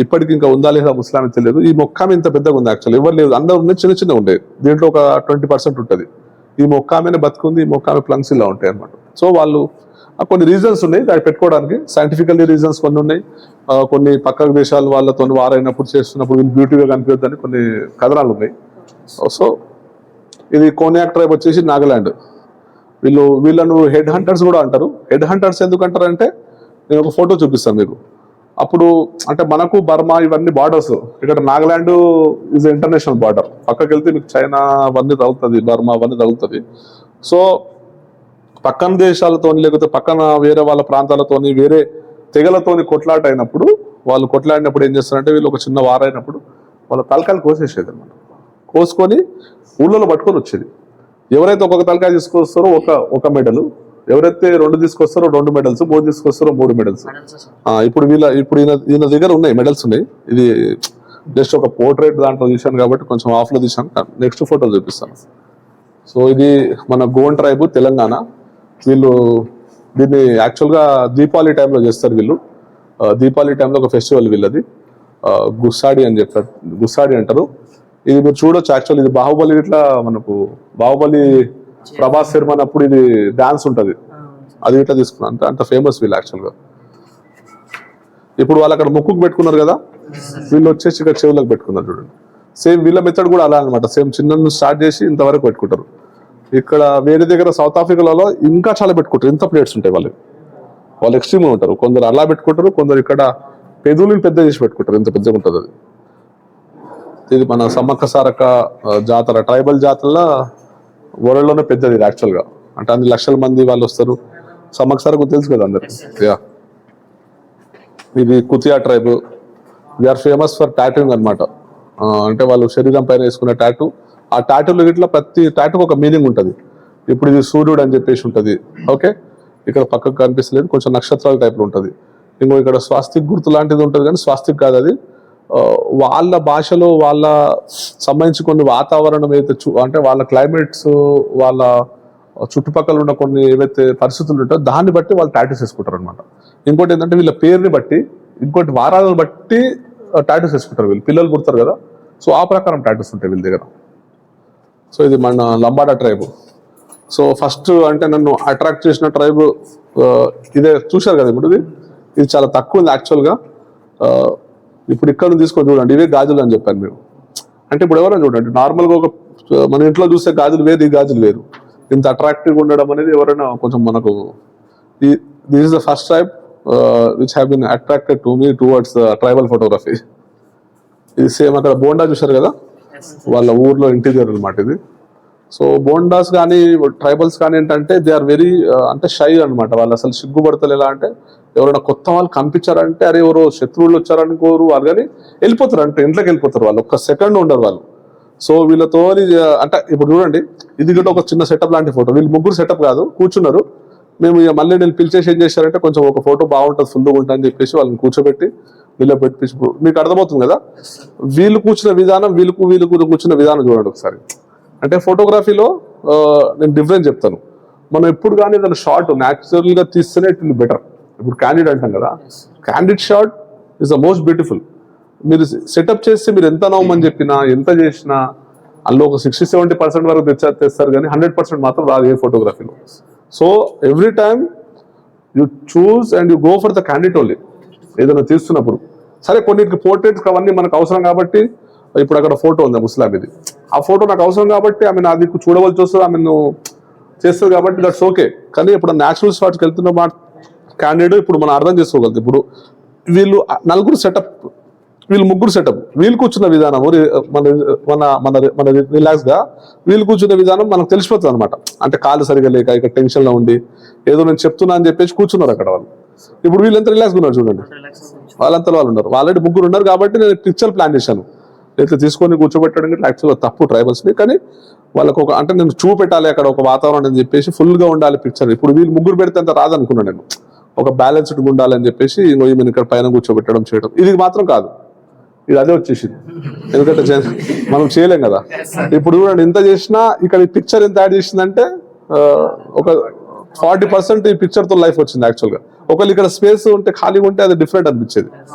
ఇప్పటికి ఇంకా ఉందా లేదా ముస్లాం తెలియదు. ఈ మొక్కామె ఇంత పెద్దగా ఉంది యాక్చువల్, ఎవరు లేదు, అందరూ ఉన్నాయి, చిన్న ఉండేది. దీంట్లో ఒక 20% ఉంటుంది. ఈ మొక్కామెనే బతుకుంది, ఈ మొక్కామె ప్లంగ్స్ ఇలా ఉంటాయి అనమాట. సో వాళ్ళు కొన్ని రీజన్స్ ఉన్నాయి దాన్ని పెట్టుకోవడానికి, సైంటిఫికల్లీ రీజన్స్ కొన్ని ఉన్నాయి. కొన్ని పక్క దేశాల వాళ్ళతో వారైనప్పుడు చేస్తున్నప్పుడు వీళ్ళు బ్యూటీగా కనిపించద్దని కొన్ని కథనాలు ఉన్నాయి. సో ఇది కోన్యాక్ ట్రైబ్ వచ్చేసి నాగాలాండ్. వీళ్ళను హెడ్ హంటర్స్ కూడా అంటారు. హెడ్ హంటర్స్ ఎందుకు అంటారంటే, నేను ఒక ఫోటో చూపిస్తాను మీకు. అప్పుడు అంటే మనకు బర్మా ఇవన్నీ బార్డర్స్, ఇక్కడ నాగాలాండ్ ఈజ్ ఇంటర్నేషనల్ బార్డర్, పక్కకి వెళ్తే మీకు చైనా అవన్నీ తగులుతుంది, బర్మా అవన్నీ తగులుతుంది. సో పక్కన దేశాలతోని లేకపోతే పక్కన వేరే వాళ్ళ ప్రాంతాలతోని వేరే తెగలతోని కొట్లాట అయినప్పుడు, వాళ్ళు కొట్లాడినప్పుడు ఏం చేస్తారంటే వీళ్ళు ఒక చిన్న వారైనప్పుడు వాళ్ళ తలకాయలు కోసేసేది అనమాట. కోసుకొని ఊళ్ళో పట్టుకొని వచ్చేది. ఎవరైతే ఒక్కొక్క తలకాయ తీసుకొస్తారో ఒక మెడల్, ఎవరైతే 2 తీసుకొస్తారో 2 మెడల్స్, 3 తీసుకొస్తారో 3 మెడల్స్. ఇప్పుడు ఈయన దగ్గర ఉన్నాయి మెడల్స్ ఉన్నాయి. ఇది జస్ట్ ఒక పోర్ట్రేట్ దాంట్లో తీశాను కాబట్టి కొంచెం ఆఫ్ లో తీశాను, నెక్స్ట్ ఫోటో చూపిస్తాను. సో ఇది మన గోండ్ ట్రైబ్, తెలంగాణ. వీళ్ళు దీన్ని యాక్చువల్గా దీపావళి టైంలో చేస్తారు. వీళ్ళు దీపావళి టైంలో ఒక ఫెస్టివల్ వీళ్ళది, గుస్సాడి అని చెప్తారు, గుస్సాడి అంటారు. ఇది మీరు చూడొచ్చు. యాక్చువల్ ఇది బాహుబలి, ఇట్లా మనకు బాహుబలి ప్రభాస్ శర్మ అప్పుడు ఇది డాన్స్ ఉంటుంది, అది ఇట్లా తీసుకున్నాను. అంత ఫేమస్ వీళ్ళు యాక్చువల్గా. ఇప్పుడు వాళ్ళు అక్కడ ముక్కుకు పెట్టుకున్నారు కదా, వీళ్ళు వచ్చేసి ఇక్కడ చెవులకు పెట్టుకున్నారు చూడండి. సేమ్ వీళ్ళ మెథడ్ కూడా అలా అనమాట. సేమ్ చిన్న స్టార్ట్ చేసి ఇంతవరకు పెట్టుకుంటారు. ఇక్కడ వేరే దగ్గర సౌత్ ఆఫ్రికాలో ఇంకా చాలా పెట్టుకుంటారు. ఇంత ప్లేట్స్ ఉంటాయి వాళ్ళు ఎక్స్ట్రీమ్గా ఉంటారు. కొందరు అలా పెట్టుకుంటారు, కొందరు ఇక్కడ పెదవులను పెద్ద చేసి పెట్టుకుంటారు. ఇంత పెద్దగా ఉంటుంది అది. ఇది మన సమ్మక్క సారక్క జాతర, ట్రైబల్ జాతరలో వరల్డ్లోనే పెద్దది ఇది యాక్చువల్గా. అంటే అన్ని లక్షల మంది వాళ్ళు వస్తారు. సమ్మక్క సారక్క తెలుసు కదా అందరికి. యా, ఇది Kutia tribe. They are famous for tattooing అనమాట. అంటే వాళ్ళు శరీరం పైన వేసుకున్న టాటూ, ఆ టాటూలో ఇట్లా ప్రతి టాటూకి ఒక మీనింగ్ ఉంటుంది. ఇప్పుడు ఇది సూర్యుడు అని చెప్పేసి ఉంటుంది. ఓకే, ఇక్కడ పక్కకు కనిపిస్తలేదు, కొంచెం నక్షత్రాల టైప్లో ఉంటుంది. ఇంకో ఇక్కడ స్వాస్తిక్ గుర్తు లాంటిది ఉంటుంది, కానీ స్వాస్తిక్ కాదు అది. వాళ్ళ భాషలో వాళ్ళ సంబంధించి కొన్ని వాతావరణం అయితే అంటే వాళ్ళ క్లైమేట్స్, వాళ్ళ చుట్టుపక్కల ఉన్న కొన్ని ఏవైతే పరిస్థితులు ఉంటాయో దాన్ని బట్టి వాళ్ళు టాటూస్ వేసుకుంటారు అనమాట. ఇంకోటి ఏంటంటే వీళ్ళ పేరుని బట్టి, ఇంకోటి వారాలను బట్టి టాటూస్ వేసుకుంటారు. వీళ్ళు పిల్లలు పుడతారు కదా, సో ఆ ప్రకారం టాటూస్ ఉంటాయి వీళ్ళ దగ్గర. సో ఇది మన లంబాడా ట్రైబ్. సో ఫస్ట్ అంటే నన్ను అట్రాక్ట్ చేసిన ట్రైబ్ ఇదే చూశారు కదా. ఇప్పుడు ఇది చాలా తక్కువ ఉంది యాక్చువల్గా. ఇప్పుడు ఇక్కడ తీసుకొని చూడండి, ఇవే గాజులు అని చెప్పాను మీరు. అంటే ఇప్పుడు ఎవరైనా చూడండి, నార్మల్గా ఒక మన ఇంట్లో చూస్తే గాజులు వేరు, ఈ గాజులు వేరు. ఇంత అట్రాక్టివ్గా ఉండడం అనేది ఎవరైనా కొంచెం మనకు. This is the first tribe which have been attracted to me towards tribal photography. ఇది సేమ్ అక్కడ బోండా చూశారు కదా, వాళ్ళ ఊర్లో ఇంటీరియర్ అనమాట ఇది. సో బోండాస్ కానీ ట్రైబల్స్ కానీ ఏంటంటే దే ఆర్ వెరీ అంటే షై అనమాట. వాళ్ళు అసలు సిగ్గుపడతలు. ఎలా అంటే ఎవరైనా కొత్త వాళ్ళు కనిపించారంటే అరే ఎవరో శత్రువులు వచ్చారనుకోరు వాళ్ళు, కానీ వెళ్ళిపోతారు. అంటే ఇంట్లోకి వెళ్ళిపోతారు వాళ్ళు, ఒక్క సెకండ్ ఉండరు వాళ్ళు. సో వీళ్ళతో అంటే ఇప్పుడు చూడండి, ఇది కూడా ఒక చిన్న సెటప్ లాంటి ఫోటో. వీళ్ళు ముగ్గురు సెటప్ కాదు, కూర్చున్నారు. మేము ఇక మళ్ళీ నేను పిలిచేసి ఏం చేశారంటే కొంచెం ఒక ఫోటో బాగుంటుంది, ఫుల్గా ఉంటుంది అని చెప్పేసి వాళ్ళని కూర్చోబెట్టి వీళ్ళు పెట్టించి, మీకు అర్థమవుతుంది కదా వీళ్ళు కూర్చున్న విధానం, వీళ్ళు కూర్చున్న విధానం చూడండి ఒకసారి. అంటే ఫోటోగ్రఫీలో నేను డిఫరెన్స్ చెప్తాను. మనం ఎప్పుడు కానీ దాని షార్ట్ న్యాచురల్గా తీస్తేనే ఇట్ విల్ బెటర్. ఇప్పుడు క్యాండిడ్ అంటాం కదా, candid shot is the most beautiful. మీరు సెటప్ చేస్తే మీరు ఎంత నవ్వమని చెప్పినా, ఎంత చేసినా అందులో ఒక 60-70% వరకు తెస్తారు, కానీ 100% మాత్రం రాదు ఏ ఫోటోగ్రఫీలో. So every time you choose and you go for the candid only. ఏదైనా తీస్తున్నప్పుడు సరే కొన్నిటికి పోర్ట్రేట్స్ అవన్నీ మనకు అవసరం కాబట్టి, ఇప్పుడు అక్కడ ఫోటో ఉంది ముస్లాం, ఇది ఆ ఫోటో నాకు అవసరం కాబట్టి ఆమె నా దిక్కు చూడవలసి వస్తుంది, ఆమె చేస్తుంది కాబట్టి దట్స్ ఓకే. కానీ ఇప్పుడు న్యాచురల్ షాట్స్కి వెళ్తున్న మా క్యాండిడేట్ ఇప్పుడు మనం అర్థం చేసుకోగలుగుతాం. ఇప్పుడు వీళ్ళు నలుగురు సెటప్, వీళ్ళు ముగ్గురు సెటప్, వీళ్ళు కూర్చున్న విధానం మన మన మన మన రిలాక్స్ గా వీళ్ళు కూర్చున్న విధానం మనకు తెలిసిపోతుంది అనమాట. అంటే కాళ్ళు సరిగా లేక ఇక్కడ టెన్షన్ లో ఉండి ఏదో నేను చెప్తున్నా అని చెప్పేసి కూర్చున్నారు అక్కడ వాళ్ళు. ఇప్పుడు వీళ్ళు ఎంత రిలాక్స్గా ఉన్నారు చూడండి, వాళ్ళంతా వాళ్ళు ఉన్నారు. ఆల్రెడీ ముగ్గురు ఉన్నారు కాబట్టి నేను పిక్చర్ ప్లాన్ చేశాను. అయితే తీసుకొని కూర్చోబెట్టడం యాక్చువల్గా తప్పు ట్రైబల్స్ని, కానీ వాళ్ళకు ఒక అంటే నేను చూపెట్టాలి అక్కడ ఒక వాతావరణం అని చెప్పేసి ఫుల్గా ఉండాలి పిక్చర్. ఇప్పుడు వీళ్ళు ముగ్గురు పెడితే అంత రాదనుకున్నాను నేను, ఒక బ్యాలెన్స్డ్ ఉండాలని చెప్పేసి ఈమెను ఇక్కడ పైన కూర్చోబెట్టడం చేయడం ఇది మాత్రం కాదు, ఇది అదే వచ్చేసింది. ఎందుకంటే మనం చేయలేం కదా. ఇప్పుడు చూడండి ఎంత చేసినా ఇక్కడ ఈ పిక్చర్ ఎంత యాడ్ చేసిందంటే ఒక 40% ఈ పిక్చర్తో లైఫ్ వచ్చింది యాక్చువల్గా. ఒకళ్ళు ఇక్కడ స్పేస్ ఉంటే ఖాళీగా ఉంటే అది డిఫరెంట్ అనిపించేది,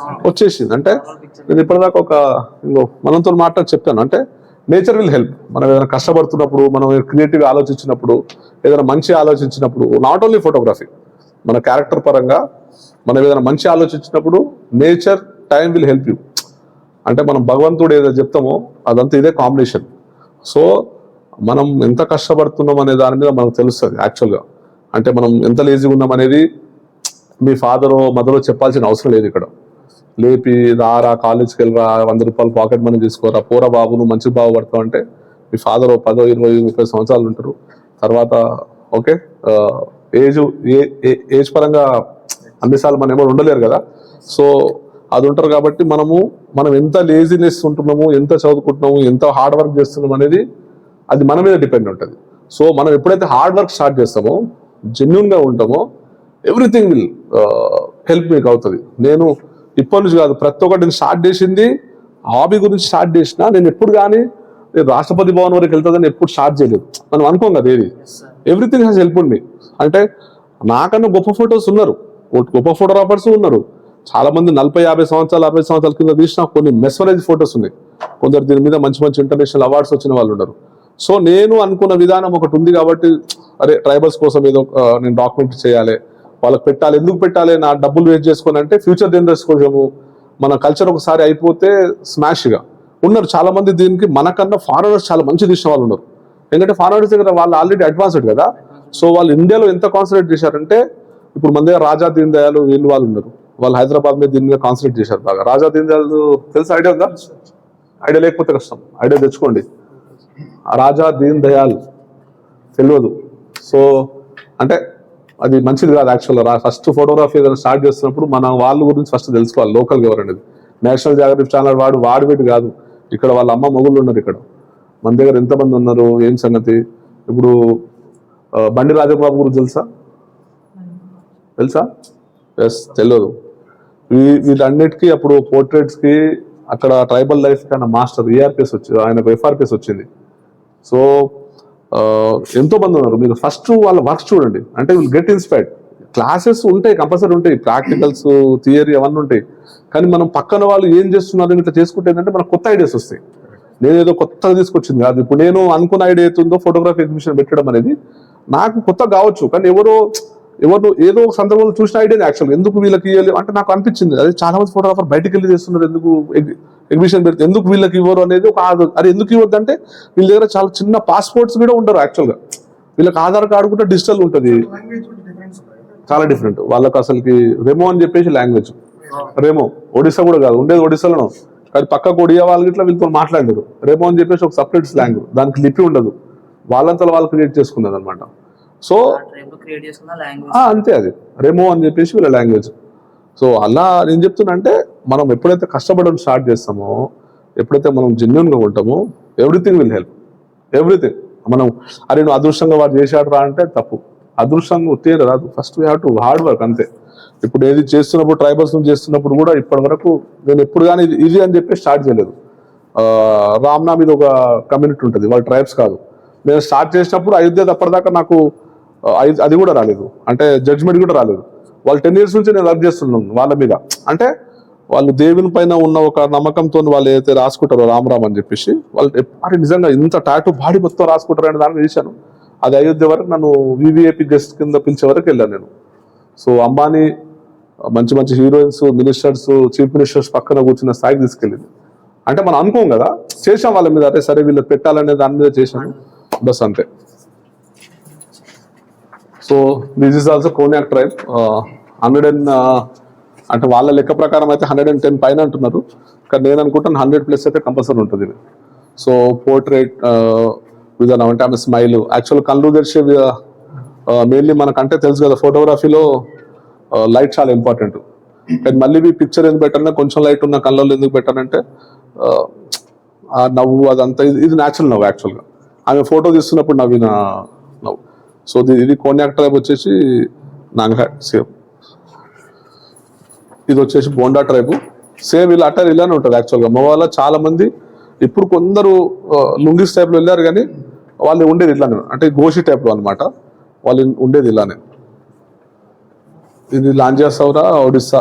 వచ్చేసింది. అంటే నేను ఇప్పటిదాకా మనతో మాట్లాడి చెప్పాను, అంటే నేచర్ విల్ హెల్ప్. మనం ఏదైనా కష్టపడుతున్నప్పుడు, మనం క్రియేటివ్ ఆలోచించినప్పుడు, ఏదైనా మంచి ఆలోచించినప్పుడు, నాట్ ఓన్లీ ఫోటోగ్రఫీ, మన క్యారెక్టర్ పరంగా మనం ఏదైనా మంచి ఆలోచించినప్పుడు nature time will help you. అంటే మనం భగవంతుడు ఏదో చెప్తామో అదంతా ఇదే కాంబినేషన్. సో మనం ఎంత కష్టపడుతున్నాం అనే దాని మీద మనకు తెలుస్తుంది యాక్చువల్గా. అంటే మనం ఎంత లేజీగా ఉన్నాం అనేది మీ ఫాదరో మదరో చెప్పాల్సిన అవసరం లేదు ఇక్కడ. లేపి రారా కాలేజ్కి వెళ్ళరా, 100 రూపాయలు పాకెట్ మనీ తీసుకోరా, పోరా బాబు నువ్వు మంచి బాగుపడతావు అంటే మీ ఫాదర్ 10, 20, 30 సంవత్సరాలు ఉంటారు. తర్వాత ఓకే ఏజ్ పరంగా అన్నిసార్లు మనం ఏమో ఉండలేరు కదా. సో అది ఉంటారు కాబట్టి మనం ఎంత లేజినెస్ ఉంటున్నాము, ఎంత చదువుకుంటున్నాము, ఎంత హార్డ్ వర్క్ చేస్తున్నాము అనేది అది మన మీద డిపెండ్ ఉంటుంది. సో మనం ఎప్పుడైతే హార్డ్ వర్క్ స్టార్ట్ చేస్తామో, జెన్యున్గా ఉంటామో, ఎవ్రీథింగ్ విల్ హెల్ప్ మీకు అవుతుంది. నేను ఇప్పటి నుంచి కాదు, ప్రతి ఒక్కటి నేను స్టార్ట్ చేసింది హాబీ గురించి స్టార్ట్ చేసిన. నేను ఎప్పుడు కానీ రాష్ట్రపతి భవన్ వరకు వెళ్తుందని ఎప్పుడు స్టార్ట్ చేయలేదు. మనం అనుకోం కదా ఏది. Everything has help me. అంటే నాకన్నా గొప్ప ఫొటోస్ ఉన్నారు, గొప్ప ఫోటోగ్రాఫర్స్ ఉన్నారు. చాలా మంది 40, 50 సంవత్సరాలు, 60 సంవత్సరాల కింద తీసిన కొన్ని మెస్మరైజ్ ఫొటోస్ ఉన్నాయి. కొందరు దీని మీద మంచి మంచి ఇంటర్నేషనల్ అవార్డ్స్ వచ్చిన వాళ్ళు ఉన్నారు. సో నేను అనుకున్న విధానం ఒకటి ఉంది కాబట్టి, అరే ట్రైబల్స్ కోసం ఏదో నేను డాక్యుమెంట్ చేయాలి, వాళ్ళకి పెట్టాలి. ఎందుకు పెట్టాలి, నా డబ్బులు వేస్ట్ చేసుకొని అంటే ఫ్యూచర్ జనరేషన్ కోసము. మన కల్చర్ ఒకసారి అయిపోతే స్మాష్గా ఉన్నారు చాలా మంది. దీనికి మనకన్నా ఫారినర్స్ చాలా మంచి తీసిన వాళ్ళు ఉన్నారు. ఎందుకంటే ఫారినర్స్ దగ్గర వాళ్ళు ఆల్రెడీ అడ్వాన్స్డ్ కదా. సో వాళ్ళు ఇండియాలో ఎంత కాన్సన్ట్రేట్ చేశారంటే, ఇప్పుడు మన దగ్గర రాజా దీన్ దయాలు వీళ్ళు వాళ్ళు ఉన్నారు. వాళ్ళు హైదరాబాద్ మీద దీని మీద కాన్సన్ట్రేట్ చేశారు బాగా. రాజా దీన్ దయాల్ తెలుసు, ఐడియా ఉందా? ఐడియా లేకపోతే కష్టం, ఐడియా తెచ్చుకోండి. రాజా దీన్ దయాల్ తెలియదు. సో అంటే అది మంచిది కాదు యాక్చువల్గా. ఫస్ట్ ఫోటోగ్రఫీ ఏదైనా స్టార్ట్ చేస్తున్నప్పుడు మన వాళ్ళ గురించి ఫస్ట్ తెలుసుకోవాలి, లోకల్గా ఎవరనేది. నేషనల్ జాగ్రఫీ ఛానల్ వాడు వీటి కాదు. ఇక్కడ వాళ్ళ అమ్మ మొగుళ్ళు ఉన్నారు. ఇక్కడ మన దగ్గర ఎంతమంది ఉన్నారు, ఏం సంగతి. ఇప్పుడు బండి రాజబాబు గురించి తెలుసా? ఎస్, తెలియదు. వీటన్నిటికీ అప్పుడు పోర్ట్రేట్స్కి అక్కడ ట్రైబల్ లైఫ్ కన్నా మాస్టర్ ఈఆర్పిఎస్ వచ్చింది, ఆయనకు ఎఫ్ఆర్పిఎస్ వచ్చింది. సో ఎంతో మంది ఉన్నారు. మీరు ఫస్ట్ వాళ్ళ వర్క్స్ చూడండి, అంటే విల్ గెట్ ఇన్స్పైర్డ్. క్లాసెస్ ఉంటాయి, కంపల్సరీ ఉంటాయి, ప్రాక్టికల్స్, థియరీ అవన్నీ ఉంటాయి. కానీ మనం పక్కన వాళ్ళు ఏం చేస్తున్నారు ఇట్లా చేసుకుంటే ఏంటంటే మనకు కొత్త ఐడియాస్ వస్తాయి. నేను ఏదో కొత్తగా తీసుకొచ్చింది కాదు. ఇప్పుడు నేను అనుకున్న ఐడియా అవుతుందో ఫోటోగ్రఫీ ఎగ్జిబిషన్ పెట్టడం అనేది నాకు కొత్త కావచ్చు, కానీ ఎవరు ఏదో ఒక సందర్భంలో చూసిన ఐడియా యాక్చువల్గా ఎందుకు వీళ్ళకి ఇవ్వాలి అంటే నాకు అనిపించింది. అదే చాలా మంది ఫోటోగ్రాఫర్ బయటకు వెళ్ళి చేస్తున్నారు, ఎందుకు ఎగ్జిబిషన్ పెడితే ఎందుకు వీళ్ళకి ఇవ్వరు అనేది ఒక అది ఎందుకు ఇవ్వద్దు అంటే, వీళ్ళ దగ్గర చాలా చిన్న పాస్పోర్ట్స్ కూడా ఉండరు యాక్చువల్గా. వీళ్ళకి ఆధార్ కార్డు కూడా డిజిటల్ ఉంటుంది, చాలా డిఫరెంట్. వాళ్ళకి అసలుకి రెమో అని చెప్పేసి లాంగ్వేజ్, రెమో ఒడిస్సా కూడా కాదు, ఉండేది ఒడిస్సాలో, కానీ పక్కకు ఒడియా వాళ్ళు ఇట్లా వీళ్ళతో మాట్లాడారు. రెమో అని చెప్పేసి ఒక సపరేట్ స్లాంగ్, దానికి లిపి ఉండదు, వాళ్ళంతా వాళ్ళు క్రియేట్ చేసుకున్నది అనమాట. సో అంతే, అది రెమో అని చెప్పేసి వీళ్ళ లాంగ్వేజ్. సో అలా నేను చెప్తున్నా అంటే, మనం ఎప్పుడైతే కష్టపడడం స్టార్ట్ చేస్తామో, ఎప్పుడైతే మనం జెన్యున్గా ఉంటామో, ఎవ్రీథింగ్ విల్ హెల్ప్, ఎవ్రీథింగ్. మనం అరే నువ్వు అదృష్టంగా వాడు చేశాడు రా అంటే తప్పు. అదృష్టంగా ఉత్తేజ రాదు, first we have to hard work అంతే. ఇప్పుడు ఏది చేస్తున్నప్పుడు, ట్రైబల్స్ నుంచి చేస్తున్నప్పుడు కూడా ఇప్పటి వరకు నేను ఎప్పుడు కానీ ఇది అని చెప్పి స్టార్ట్ చేయలేదు. రామ్నా మీద ఒక కమ్యూనిటీ ఉంటుంది, వాళ్ళు ట్రైబ్స్ కాదు. నేను స్టార్ట్ చేసినప్పుడు అయోధ్య తప్పటిదాకా నాకు అది కూడా రాలేదు, అంటే జడ్జ్మెంట్ కూడా రాలేదు. వాళ్ళు 10 years నుంచి నేను వర్క్ చేస్తున్నాను వాళ్ళ మీద. అంటే వాళ్ళు దేవుని పైన ఉన్న ఒక నమ్మకంతో వాళ్ళు ఏదైతే రాసుకుంటారో రామ్ అని చెప్పేసి, వాళ్ళు అరే నిజంగా ఇంత టాటూ బాడీ మొత్తం రాసుకుంటారు అని దాన్ని చేశాను. అది అయోధ్య వరకు నన్ను వివిఐపి గెస్ట్ కింద పిలిచే వరకు వెళ్ళాను నేను. సో అంబానీ మంచి మంచి హీరోయిన్స్, మినిస్టర్స్, చీఫ్ మినిస్టర్స్ పక్కన కూర్చున్న స్థాయికి తీసుకెళ్ళింది. అంటే మనం అనుకోం కదా, చేసాం వాళ్ళ మీద, అంటే సరే వీళ్ళు పెట్టాలనే దాని మీద చేశాను, బస్ అంతే. So this is also Konyak tribe. 100 అంటే వాళ్ళ లెక్క ప్రకారం అయితే 110 పైన అంటున్నారు, కానీ నేను అనుకుంటాను 100+ అయితే కంపల్సరీ ఉంటుంది. సో పోర్ట్రేట్ విధానం అంటే ఆమె స్మైల్, యాక్చువల్ కళ్ళు తెరిచే మెయిన్లీ మనకంటే తెలుసు కదా, ఫోటోగ్రఫీలో లైట్ చాలా ఇంపార్టెంట్. కానీ మళ్ళీ పిక్చర్ ఎందుకు పెట్టాలంటే, కొంచెం లైట్ ఉన్న కళ్ళల్లో ఎందుకు పెట్టానంటే, ఆ నవ్వు అదంతా ఇది న్యాచురల్ నవ్వు యాక్చువల్గా. ఆమె ఫోటో తీస్తున్నప్పుడు నవ్విన నవ్వు. సో ఇది కోన్యాక్ ట్రైబ్ వచ్చేసి నాంగ్హాట్ సేమ్. ఇది వచ్చేసి బోండా ట్రైబ్, సేమ్ ఇలా అట్టారు ఇలానే ఉంటుంది యాక్చువల్గా. మా వాళ్ళ చాలా మంది ఇప్పుడు కొందరు లుంగిస్ టైప్లో వెళ్ళారు, కానీ వాళ్ళు ఉండేది ఇట్లానే, అంటే గోషి టైప్లో అనమాట, వాళ్ళు ఉండేది ఇలానే. ఇది లాంజియా సౌరా, ఒడిస్సా.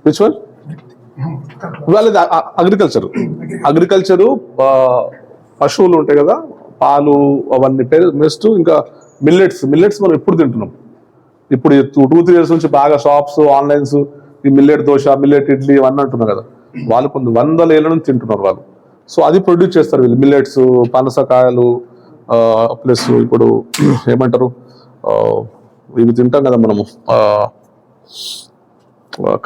Which one? వాళ్ళది అగ్రికల్చరు, పశువులు ఉంటాయి కదా, పాలు అవన్నీ మెస్ట్. ఇంకా మిల్లెట్స్ మనం ఎప్పుడు తింటున్నాం, ఇప్పుడు 2-3 years నుంచి బాగా షాప్స్, ఆన్లైన్స్ ఈ మిల్లెట్ దోశ, మిల్లెట్ ఇడ్లీ ఇవన్నీ అంటున్నారు కదా, వాళ్ళు కొన్ని 100 ఏళ్ళ నుంచి తింటున్నారు వాళ్ళు. సో అది ప్రొడ్యూస్ చేస్తారు వీళ్ళు, మిల్లెట్స్, పనసకాయలు, ప్లస్ ఇప్పుడు ఏమంటారు ఇవి తింటాం కదా మనము,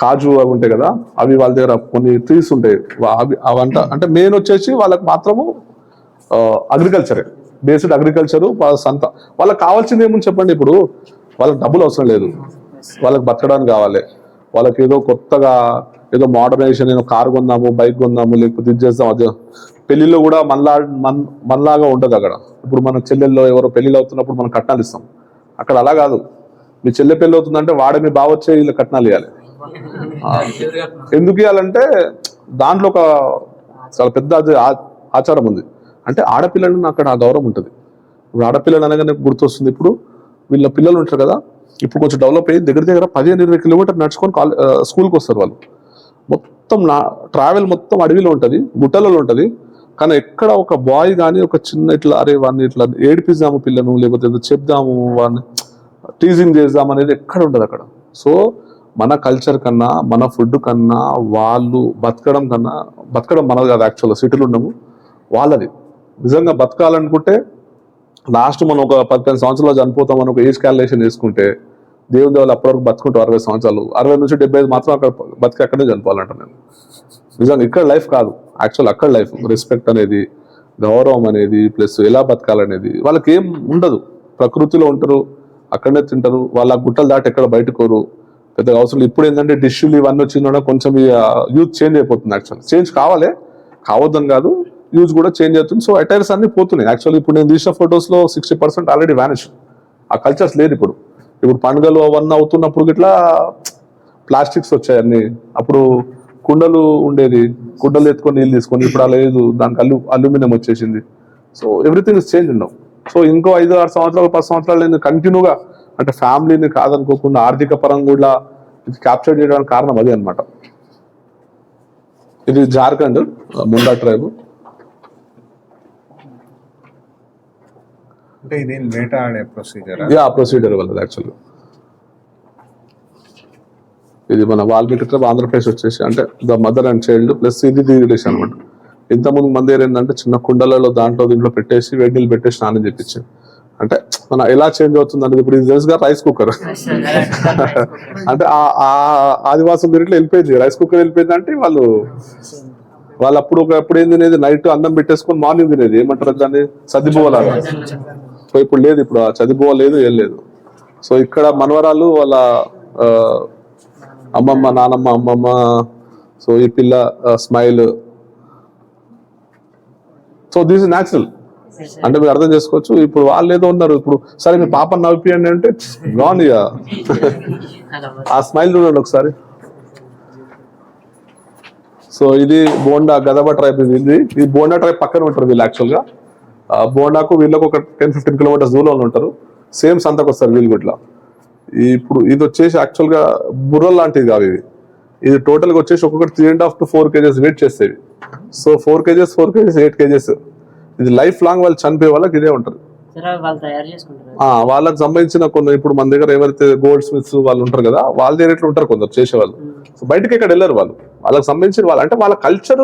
కాజు అవి ఉంటాయి కదా, అవి వాళ్ళ దగ్గర కొన్ని ట్రీస్ ఉంటాయి. అవి అవంట అంటే మెయిన్ వచ్చేసి వాళ్ళకి మాత్రము అగ్రికల్చరే, బేస్డ్ అగ్రికల్చరు సంత. వాళ్ళకి కావాల్సింది ఏముంది చెప్పండి. ఇప్పుడు వాళ్ళకి డబ్బులు అవసరం లేదు, వాళ్ళకి బతకడానికి కావాలి. వాళ్ళకి ఏదో కొత్తగా ఏదో మోడర్నైజేషన్, నేను కారు కొందాము, బైక్ కొందాము, లేకపోతే ఇది చేద్దాం. అదే పెళ్లిలో కూడా మనలాగా ఉండదు అక్కడ. ఇప్పుడు మన చెల్లెల్లో ఎవరో పెళ్లిలో అవుతున్నప్పుడు మనం కట్నాలు ఇస్తాం, అక్కడ అలా కాదు. మీ చెల్లె పెళ్లి అవుతుందంటే వాడే మీ బావ వచ్చే వీళ్ళు కట్నాలు ఇవ్వాలి. ఎందుకు ఇవ్వాలంటే దాంట్లో ఒక చాలా పెద్ద ఆచారం ఉంది. అంటే ఆడపిల్లలను అక్కడ ఆ గౌరవం ఉంటుంది. ఇప్పుడు ఆడపిల్లలు అనగానే గుర్తొస్తుంది. ఇప్పుడు వీళ్ళ పిల్లలు ఉంటారు కదా, ఇప్పుడు కొంచెం డెవలప్ అయ్యి దగ్గర 15-20 కిలోమీటర్ నడుచుకొని స్కూల్కి వస్తారు వాళ్ళు. మొత్తం ట్రావెల్ మొత్తం అడవిలో ఉంటుంది, గుట్టలలో ఉంటుంది. కానీ ఎక్కడ ఒక బాయ్ కానీ ఒక చిన్న ఇట్లా అరే వాడిని ఇట్లా ఏడిపిద్దాము పిల్లను, లేకపోతే ఏదో చెప్దాము, వాడిని టీజింగ్ చేద్దాం అనేది ఎక్కడ ఉండదు అక్కడ. సో మన కల్చర్ కన్నా, మన ఫుడ్ కన్నా, వాళ్ళు బతకడం మనది కాదు. యాక్చువల్గా సిటీలో ఉన్నాము, వాళ్ళది. నిజంగా బతకాలనుకుంటే లాస్ట్ మనం ఒక 15 సంవత్సరాలు చనిపోతామని ఒక ఏజ్ క్యాలిక్యులేషన్ చేసుకుంటే దేవుని దేవుళ్ళు అప్పటివరకు బతుకుంటాం 60 సంవత్సరాలు, 60 నుంచి 75 మాత్రం అక్కడ బతికి అక్కడే చనిపోవాలంట. నేను నిజంగా ఇక్కడ లైఫ్ కాదు, యాక్చువల్ అక్కడ లైఫ్. రెస్పెక్ట్ అనేది, గౌరవం అనేది, ప్లస్ ఎలా బతకాలనేది వాళ్ళకి ఏం ఉండదు. ప్రకృతిలో ఉంటారు, అక్కడనే తింటారు. వాళ్ళ గుట్టలు దాటి ఎక్కడ బయటకోరు, పెద్దగా అవసరం. ఇప్పుడు ఏంటంటే డిష్యూలు ఇవన్నీ వచ్చిందో కొంచెం యూత్ చేంజ్ అయిపోతుంది. యాక్చువల్ చేంజ్ కావద్దని కాదు, యూజ్ కూడా చేంజ్ అవుతుంది. సో అటైర్స్ అన్ని పోతున్నాయి. యాక్చువల్లీ ఇప్పుడు నేను తీసిన ఫొటోస్లో 60% ఆల్రెడీ వ్యానిష్. ఆ కల్చర్స్ లేదు ఇప్పుడు. పండుగలు అవన్నీ అవుతున్నప్పుడు ఇట్లా ప్లాస్టిక్స్ వచ్చాయి అన్ని. అప్పుడు కుండలు ఉండేది, కుండలు ఎత్తుకొని నీళ్ళు తీసుకొని, ఇప్పుడు అలా లేదు, దానికి అల్యూమినియం వచ్చేసింది. సో ఎవ్రీథింగ్ ఇస్ చేంజ్ ఉన్నాం. సో ఇంకో 5-6 సంవత్సరాలు 10 సంవత్సరాలు నేను కంటిన్యూగా అంటే ఫ్యామిలీని కాదనుకోకుండా ఆర్థిక పరంగా కూడా ఇది క్యాప్చర్ చేయడానికి కారణం అదే అనమాట. ఇది జార్ఖండ్ ముండా ట్రైబ్. అంటే ఇది వేటాడే ప్రొసీజర్, ప్రొసీజర్ వల్ల యాక్చువల్గా. ఇది మన వాల్మీకి ట్రైబ్ ఆంధ్రప్రదేశ్ వచ్చేసి అంటే the mother and child plus ఇది రిలేషన్ అనమాట. ఇంతకుముందు మంది ఏంటంటే చిన్న కుండలలో దీంట్లో పెట్టేసి వేడి నీళ్ళు పెట్టేసి స్నానం చేపించారు. అంటే మన ఎలా చేంజ్ అవుతుంది అనేది ఇప్పుడు ఇది తెలుసుగా రైస్ కుక్కర్. అంటే ఆ ఆదివాసం పీరియడ్లో వెళ్ళిపోయింది రైస్ కుక్కర్. వెళ్ళిపోయింది అంటే వాళ్ళు అప్పుడు ఏం తినేది, నైట్ అన్నం పెట్టేసుకొని మార్నింగ్ తినేది. ఏమంటారు దాన్ని, సద్దిబువ్వలాగా. సో ఇప్పుడు లేదు, ఇప్పుడు ఆ చదిబువ్వ లేదు, ఏం లేదు. సో ఇక్కడ మనవరాలు వాళ్ళ అమ్మమ్మ, నానమ్మ, అమ్మమ్మ. సో ఈ పిల్ల smile. So this is natural. అంటే మీరు అర్థం చేసుకోవచ్చు. ఇప్పుడు వాళ్ళు ఏదో ఉన్నారు, ఇప్పుడు సరే మీ పాపను నవ్విపియండి అంటే గాన్. ఇక ఆ స్మైల్ చూడండి ఒకసారి. సో ఇది బోండా గదబ ట్రైబ్. ఇది బోండా ట్రైబ్ పక్కన ఉంటారు వీళ్ళు. యాక్చువల్గా బోండాకు వీళ్ళకు ఒక 10-15 కిలోమీటర్స్ దూరంలో ఉంటారు. సేమ్ సంతకు వస్తారు వీళ్ళు ఇట్లా. ఇప్పుడు ఇది వచ్చేసి యాక్చువల్గా బుర్రలు లాంటివి కావు ఇవి. ఇది టోటల్గా వచ్చేసి ఒక్కొక్కటి 3.5 to 4 kgs వెయిట్ చేసేవి. So 4 kgs 8 kgs. ఇది లైఫ్ లాంగ్ వాళ్ళు చనిపోయే వాళ్ళకి ఇదే ఉంటారు. వాళ్ళకి సంబంధించిన కొన్ని ఇప్పుడు మన దగ్గర ఎవరైతే గోల్డ్ స్మిత్స్ వాళ్ళు ఉంటారు కదా, వాళ్ళ దగ్గర ఎట్లా ఉంటారు కొందరు చేసేవాళ్ళు. సో బయటకి ఎక్కడ వెళ్ళారు వాళ్ళు. వాళ్ళకి సంబంధించిన వాళ్ళు అంటే వాళ్ళ కల్చర్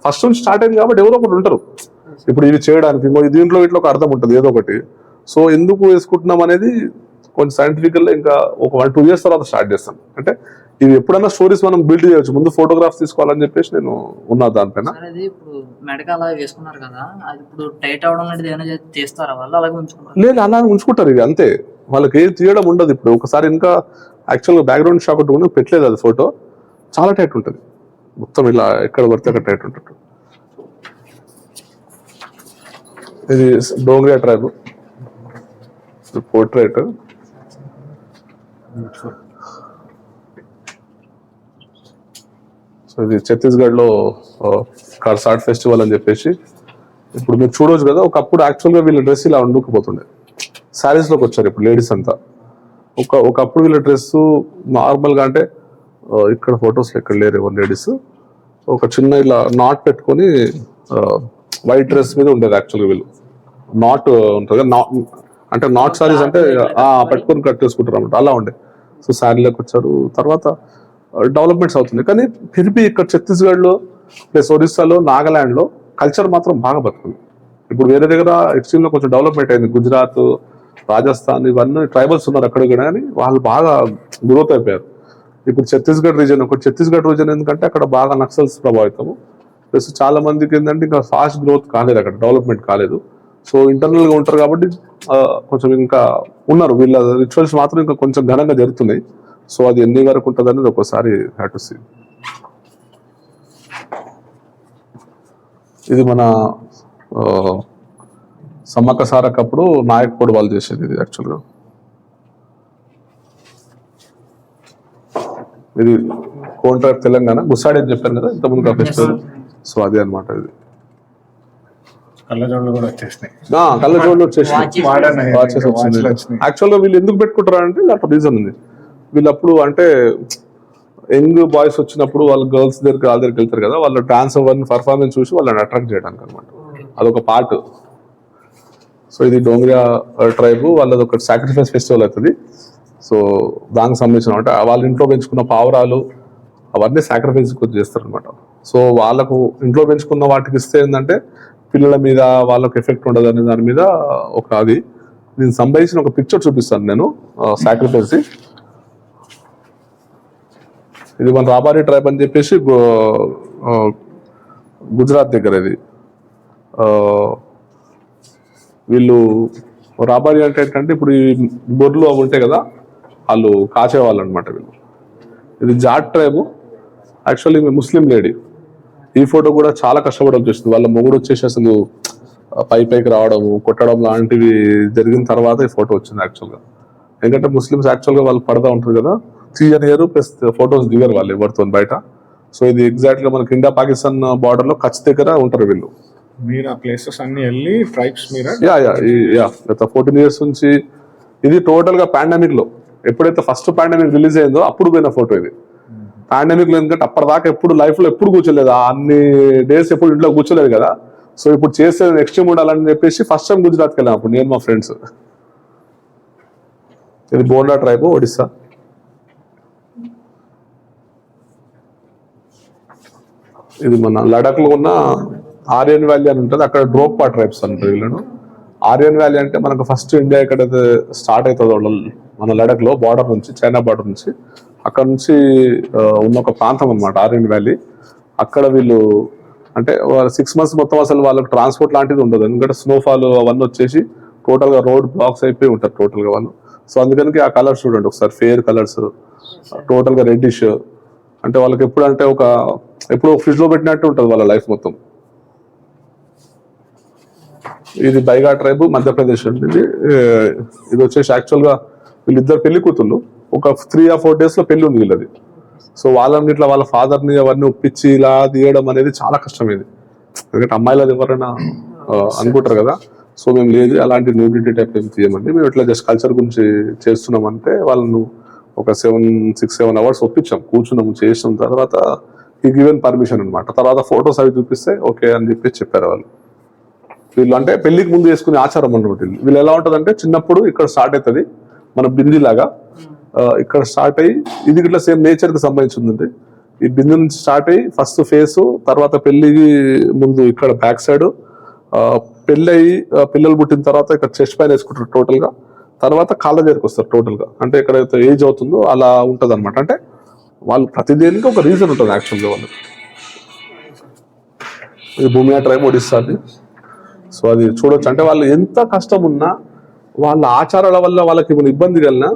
ఫస్ట్ నుంచి స్టార్ట్ అయింది కాబట్టి ఎవరో ఒకటి ఉంటారు. ఇప్పుడు ఇవి చేయడానికి దీంట్లో ఇట్లా ఒక అర్థం ఉంటుంది ఏదో ఒకటి. సో ఎందుకు వేసుకుంటున్నాం అనేది కొంచెం సైంటిఫికల్గా ఇంకా ఒక 1-2 years తర్వాత స్టార్ట్ చేస్తాను. అంటే ఇవి ఎప్పుడైనా స్టోరీస్ మనం బిల్డ్ చేయొచ్చు. ముందు ఫోటోగ్రాఫ్స్ తీసుకోవాలని చెప్పేసి నేను ఉన్నా దానిపైన. లేదు, అలా ఉంచుకుంటారు ఇవి అంతే. వాళ్ళకి ఏది తీయడం ఉండదు. ఇప్పుడు ఒకసారి ఇంకా యాక్చువల్గా బ్యాక్గ్రౌండ్ షాట్ ఒకటి పెట్టలేదు, అది ఫోటో చాలా టైట్ ఉంటుంది. మొత్తం ఇలా ఎక్కడ పడితే అక్కడ టైట్ ఉంటుంది. ఇది డోంగ్రియా ట్రైబ్ పోర్ట్రేట్. సో ఇది ఛత్తీస్గఢ్లో కర్సాట్ ఫెస్టివల్ అని చెప్పేసి ఇప్పుడు మీరు చూడవచ్చు కదా. ఒకప్పుడు యాక్చువల్గా వీళ్ళ డ్రెస్ ఇలా వండుకుపోతుండే, శారీస్లోకి వచ్చారు ఇప్పుడు లేడీస్ అంతా. ఒకప్పుడు వీళ్ళ డ్రెస్ నార్మల్గా అంటే ఇక్కడ ఫొటోస్లో ఎక్కడ లేరు ఎవరు లేడీస్. ఒక చిన్న ఇలా నాట్ పెట్టుకొని వైట్ డ్రెస్ మీద ఉండేది యాక్చువల్గా. వీళ్ళు నాట్ ఉంటుంది కదా, అంటే నాట్ శారీస్ అంటే పెట్టుకొని కట్ చేసుకుంటారు అన్నమాట, అలా ఉండే. సో శారీలోకి వచ్చారు. తర్వాత డెవలప్మెంట్స్ అవుతుంది. కానీ తిరిగి ఇక్కడ ఛత్తీస్గఢ్లో ప్లస్ ఒరిస్సాలో నాగాలాండ్లో కల్చర్ మాత్రం బాగా బతుకుంది. ఇప్పుడు వేరే దగ్గర ఎక్స్ట్రీమ్లో కొంచెం డెవలప్మెంట్ అయింది. గుజరాత్ రాజస్థాన్ ఇవన్నీ ట్రైబల్స్ ఉన్నారు అక్కడ కూడా, కానీ వాళ్ళు బాగా గ్రోత్ అయిపోయారు. ఇప్పుడు ఛత్తీస్గఢ్ రీజన్ ఎందుకంటే అక్కడ బాగా నక్సల్స్ ప్రభావితము, ప్లస్ చాలా మందికి ఏంటంటే ఇంకా ఫాస్ట్ గ్రోత్ కాలేదు, అక్కడ డెవలప్మెంట్ కాలేదు. సో ఇంటర్నల్ గా ఉంటారు కాబట్టి కొంచెం ఇంకా ఉన్నారు, వీళ్ళ రిచువల్స్ మాత్రం ఇంకా కొంచెం ఘనంగా జరుగుతున్నాయి. సో అది ఎన్ని వరకు ఉంటుంది అనేది ఒకసారి హ్యావ్ టు సీ. ఇది మన సమ్మక్క సారకప్పుడు నాయక్ వాళ్ళు చేసేది ఇది యాక్చువల్గా. ఇది కోన్ ట్రైబ్ తెలంగాణ, గుస్సాడి అని చెప్పాను కదా ఇంతకుముందు ఫెస్టివల్. సో అదే అనమాట ఇది. కళ్ళజోళ్ళు కూడా వచ్చేసినాయి, కళ్ళజోళ్ళు వచ్చేసినాయి, వాచెస్ వచ్చింది. యాక్చువల్గా వీళ్ళు ఎందుకు పెట్టుకుంటారు అంటే దాంట్లో రీజన్ ఉంది. వీళ్ళప్పుడు అంటే యంగ్ బాయ్స్ వచ్చినప్పుడు వాళ్ళు గర్ల్స్ దగ్గరికి వాళ్ళ దగ్గరికి వెళ్తారు కదా, వాళ్ళ డాన్స్ అవన్నీ పర్ఫార్మెన్స్ చూసి వాళ్ళని అట్రాక్ట్ చేయడానికి అనమాట, అదొక పార్ట్. సో ఇది డోంగ్రియా ట్రైబ్ వాళ్ళది ఒక సాక్రిఫైస్ ఫెస్టివల్ అవుతుంది. సో దానికి సంబంధించిన అంటే వాళ్ళ ఇంట్లో పెంచుకున్న పావురాలు అవన్నీ సాక్రిఫైస్ చేస్తారు అనమాట. సో వాళ్ళకు ఇంట్లో పెంచుకున్న వాటికి ఇస్తే ఏంటంటే పిల్లల మీద వాళ్ళకు ఎఫెక్ట్ ఉండదు అనే దాని మీద ఒక అది నేను సంబంధించిన ఒక పిక్చర్ చూపిస్తాను నేను సాక్రిఫైస్. ఇది మన రాబారీ ట్రైబ్ అని చెప్పేసి గుజరాత్ దగ్గర ఇది. వీళ్ళు రాబారీ అంటే ఏంటంటే ఇప్పుడు ఈ బొర్లు అవి ఉంటాయి కదా, వాళ్ళు కాచేవాళ్ళు అనమాట వీళ్ళు. ఇది జాట్ ట్రైబ్, యాక్చువల్లీ ముస్లిం లేడీ. ఈ ఫోటో కూడా చాలా కష్టపడాల్సి వస్తుంది, వాళ్ళ మొగుడు వచ్చేసి అసలు పైకి రావడం కొట్టడం లాంటివి జరిగిన తర్వాత ఈ ఫోటో వచ్చింది యాక్చువల్గా. ఎందుకంటే ముస్లిమ్స్ యాక్చువల్గా వాళ్ళు పడతా ఉంటారు కదా, తీయనియరు ప్లస్ ఫొటోస్ దిగరు వాళ్ళు ఎవరితో బయట. సో ఇది ఎగ్జాక్ట్ గా మనకి ఇండియా పాకిస్తాన్ బార్డర్ లో కచ్ దగ్గర ఉంటారు వీళ్ళు. మీరు ఆ ప్లేసెస్ అన్ని వెళ్ళి ట్రైబ్స్ మీద గత 14 years నుంచి. ఇది టోటల్ గా పాండమిక్ లో ఎప్పుడైతే ఫస్ట్ పాండమిక్ రిలీజ్ అయిందో అప్పుడు పోయిన ఫోటో ఇది. పాండమిక్ లో ఎందుకంటే అప్పటిదాకా ఎప్పుడు లైఫ్ లో ఎప్పుడు కూర్చోలేదు, అన్ని డేస్ ఎప్పుడు ఇంట్లో కూర్చోలేదు కదా. సో ఇప్పుడు చేసే ఎక్స్ట్రీమ్ ఉండాలని చెప్పేసి ఫస్ట్ టైం గుజరాత్కి వెళ్ళాం అప్పుడు నేను మా ఫ్రెండ్స్. ఇది బోండా ట్రైబ్, ఒడిస్సా. ఇది మన లడాక్ లో ఉన్న ఆర్యన్ వ్యాలీ అని ఉంటుంది, అక్కడ డ్రోపా ట్రైబ్స్ అంటారు వీళ్ళను. ఆర్యన్ వ్యాలీ అంటే మనకు ఫస్ట్ ఇండియా ఎక్కడైతే స్టార్ట్ అవుతుందో మన లడాక్ లో బార్డర్ నుంచి, చైనా బార్డర్ నుంచి, అక్కడ నుంచి ఉన్న ఒక ప్రాంతం అనమాట ఆర్యన్ వ్యాలీ. అక్కడ వీళ్ళు అంటే 6 months మొత్తం అసలు వాళ్ళకి ట్రాన్స్పోర్ట్ లాంటిది ఉండదు, ఎందుకంటే స్నోఫాల్ అవన్నీ వచ్చేసి టోటల్ గా రోడ్ బ్లాక్స్ అయిపోయి ఉంటారు టోటల్ గా వాళ్ళు. సో అందుకని ఆ కలర్స్ చూడండి ఒకసారి, ఫేర్ కలర్స్, టోటల్ గా రెడ్డిష్. అంటే వాళ్ళకి ఎప్పుడు అంటే ఎప్పుడు ఫ్రిడ్జ్ లో పెట్టినట్టు ఉంటుంది వాళ్ళ లైఫ్ మొత్తం. ఇది బైగా ట్రైబ్, మధ్యప్రదేశ్ ఉంటుంది. ఇది వచ్చేసి యాక్చువల్ గా వీళ్ళిద్దరు పెళ్లి కూతుళ్ళు, ఒక 3 or 4 days లో పెళ్లి ఉంది వీళ్ళది. సో వాళ్ళని ఇట్లా వాళ్ళ ఫాదర్ని అవన్నీ ఒప్పించి ఇలా తీయడం అనేది చాలా కష్టమైంది, ఎందుకంటే అమ్మాయిలది ఎవరైనా అనుకుంటారు కదా. సో మేము లేదు అలాంటి న్యూడిటీ టైప్ ఏం తీయమండి, మేము ఇట్లా జస్ట్ కల్చర్ గురించి చేస్తున్నామంటే వాళ్ళను ఒక 6-7 hours ఒప్పించాం, కూర్చున్నాము, చేసిన తర్వాత ఈ గివెన్ పర్మిషన్ అనమాట. తర్వాత ఫొటోస్ అవి చూపిస్తే ఓకే అని చెప్పేసి చెప్పారు వాళ్ళు. వీళ్ళు అంటే పెళ్లికి ముందు వేసుకునే ఆచారం అన్నమాట. వీళ్ళు ఎలా ఉంటుంది అంటే చిన్నప్పుడు ఇక్కడ స్టార్ట్ అవుతుంది మన బింది లాగా, ఇక్కడ స్టార్ట్ అయ్యి ఇది ఇట్లా సేమ్ నేచర్ కి సంబంధించింది. ఈ బిందు నుంచి స్టార్ట్ అయ్యి ఫస్ట్ ఫేస్, తర్వాత పెళ్లికి ముందు ఇక్కడ బ్యాక్ సైడ్, పెళ్ళి అయ్యి పిల్లలు పుట్టిన తర్వాత ఇక్కడ చెస్ట్ పైన వేసుకుంటారు టోటల్ గా, తర్వాత కాళ్ళ దగ్గరికి వస్తారు టోటల్ గా. అంటే ఎక్కడైతే ఏజ్ అవుతుందో అలా ఉంటది అనమాట. అంటే వాళ్ళు ప్రతిదేనికి ఒక రీజన్ ఉంటుంది యాక్చువల్గా వాళ్ళు. ఇది భూమియా ట్రైబ్, ఒడిస్సాది. సో అది చూడొచ్చు, అంటే వాళ్ళు ఎంత కష్టం ఉన్నా వాళ్ళ ఆచారాల వల్ల వాళ్ళకి ఏమైనా ఇబ్బంది కలిగినా,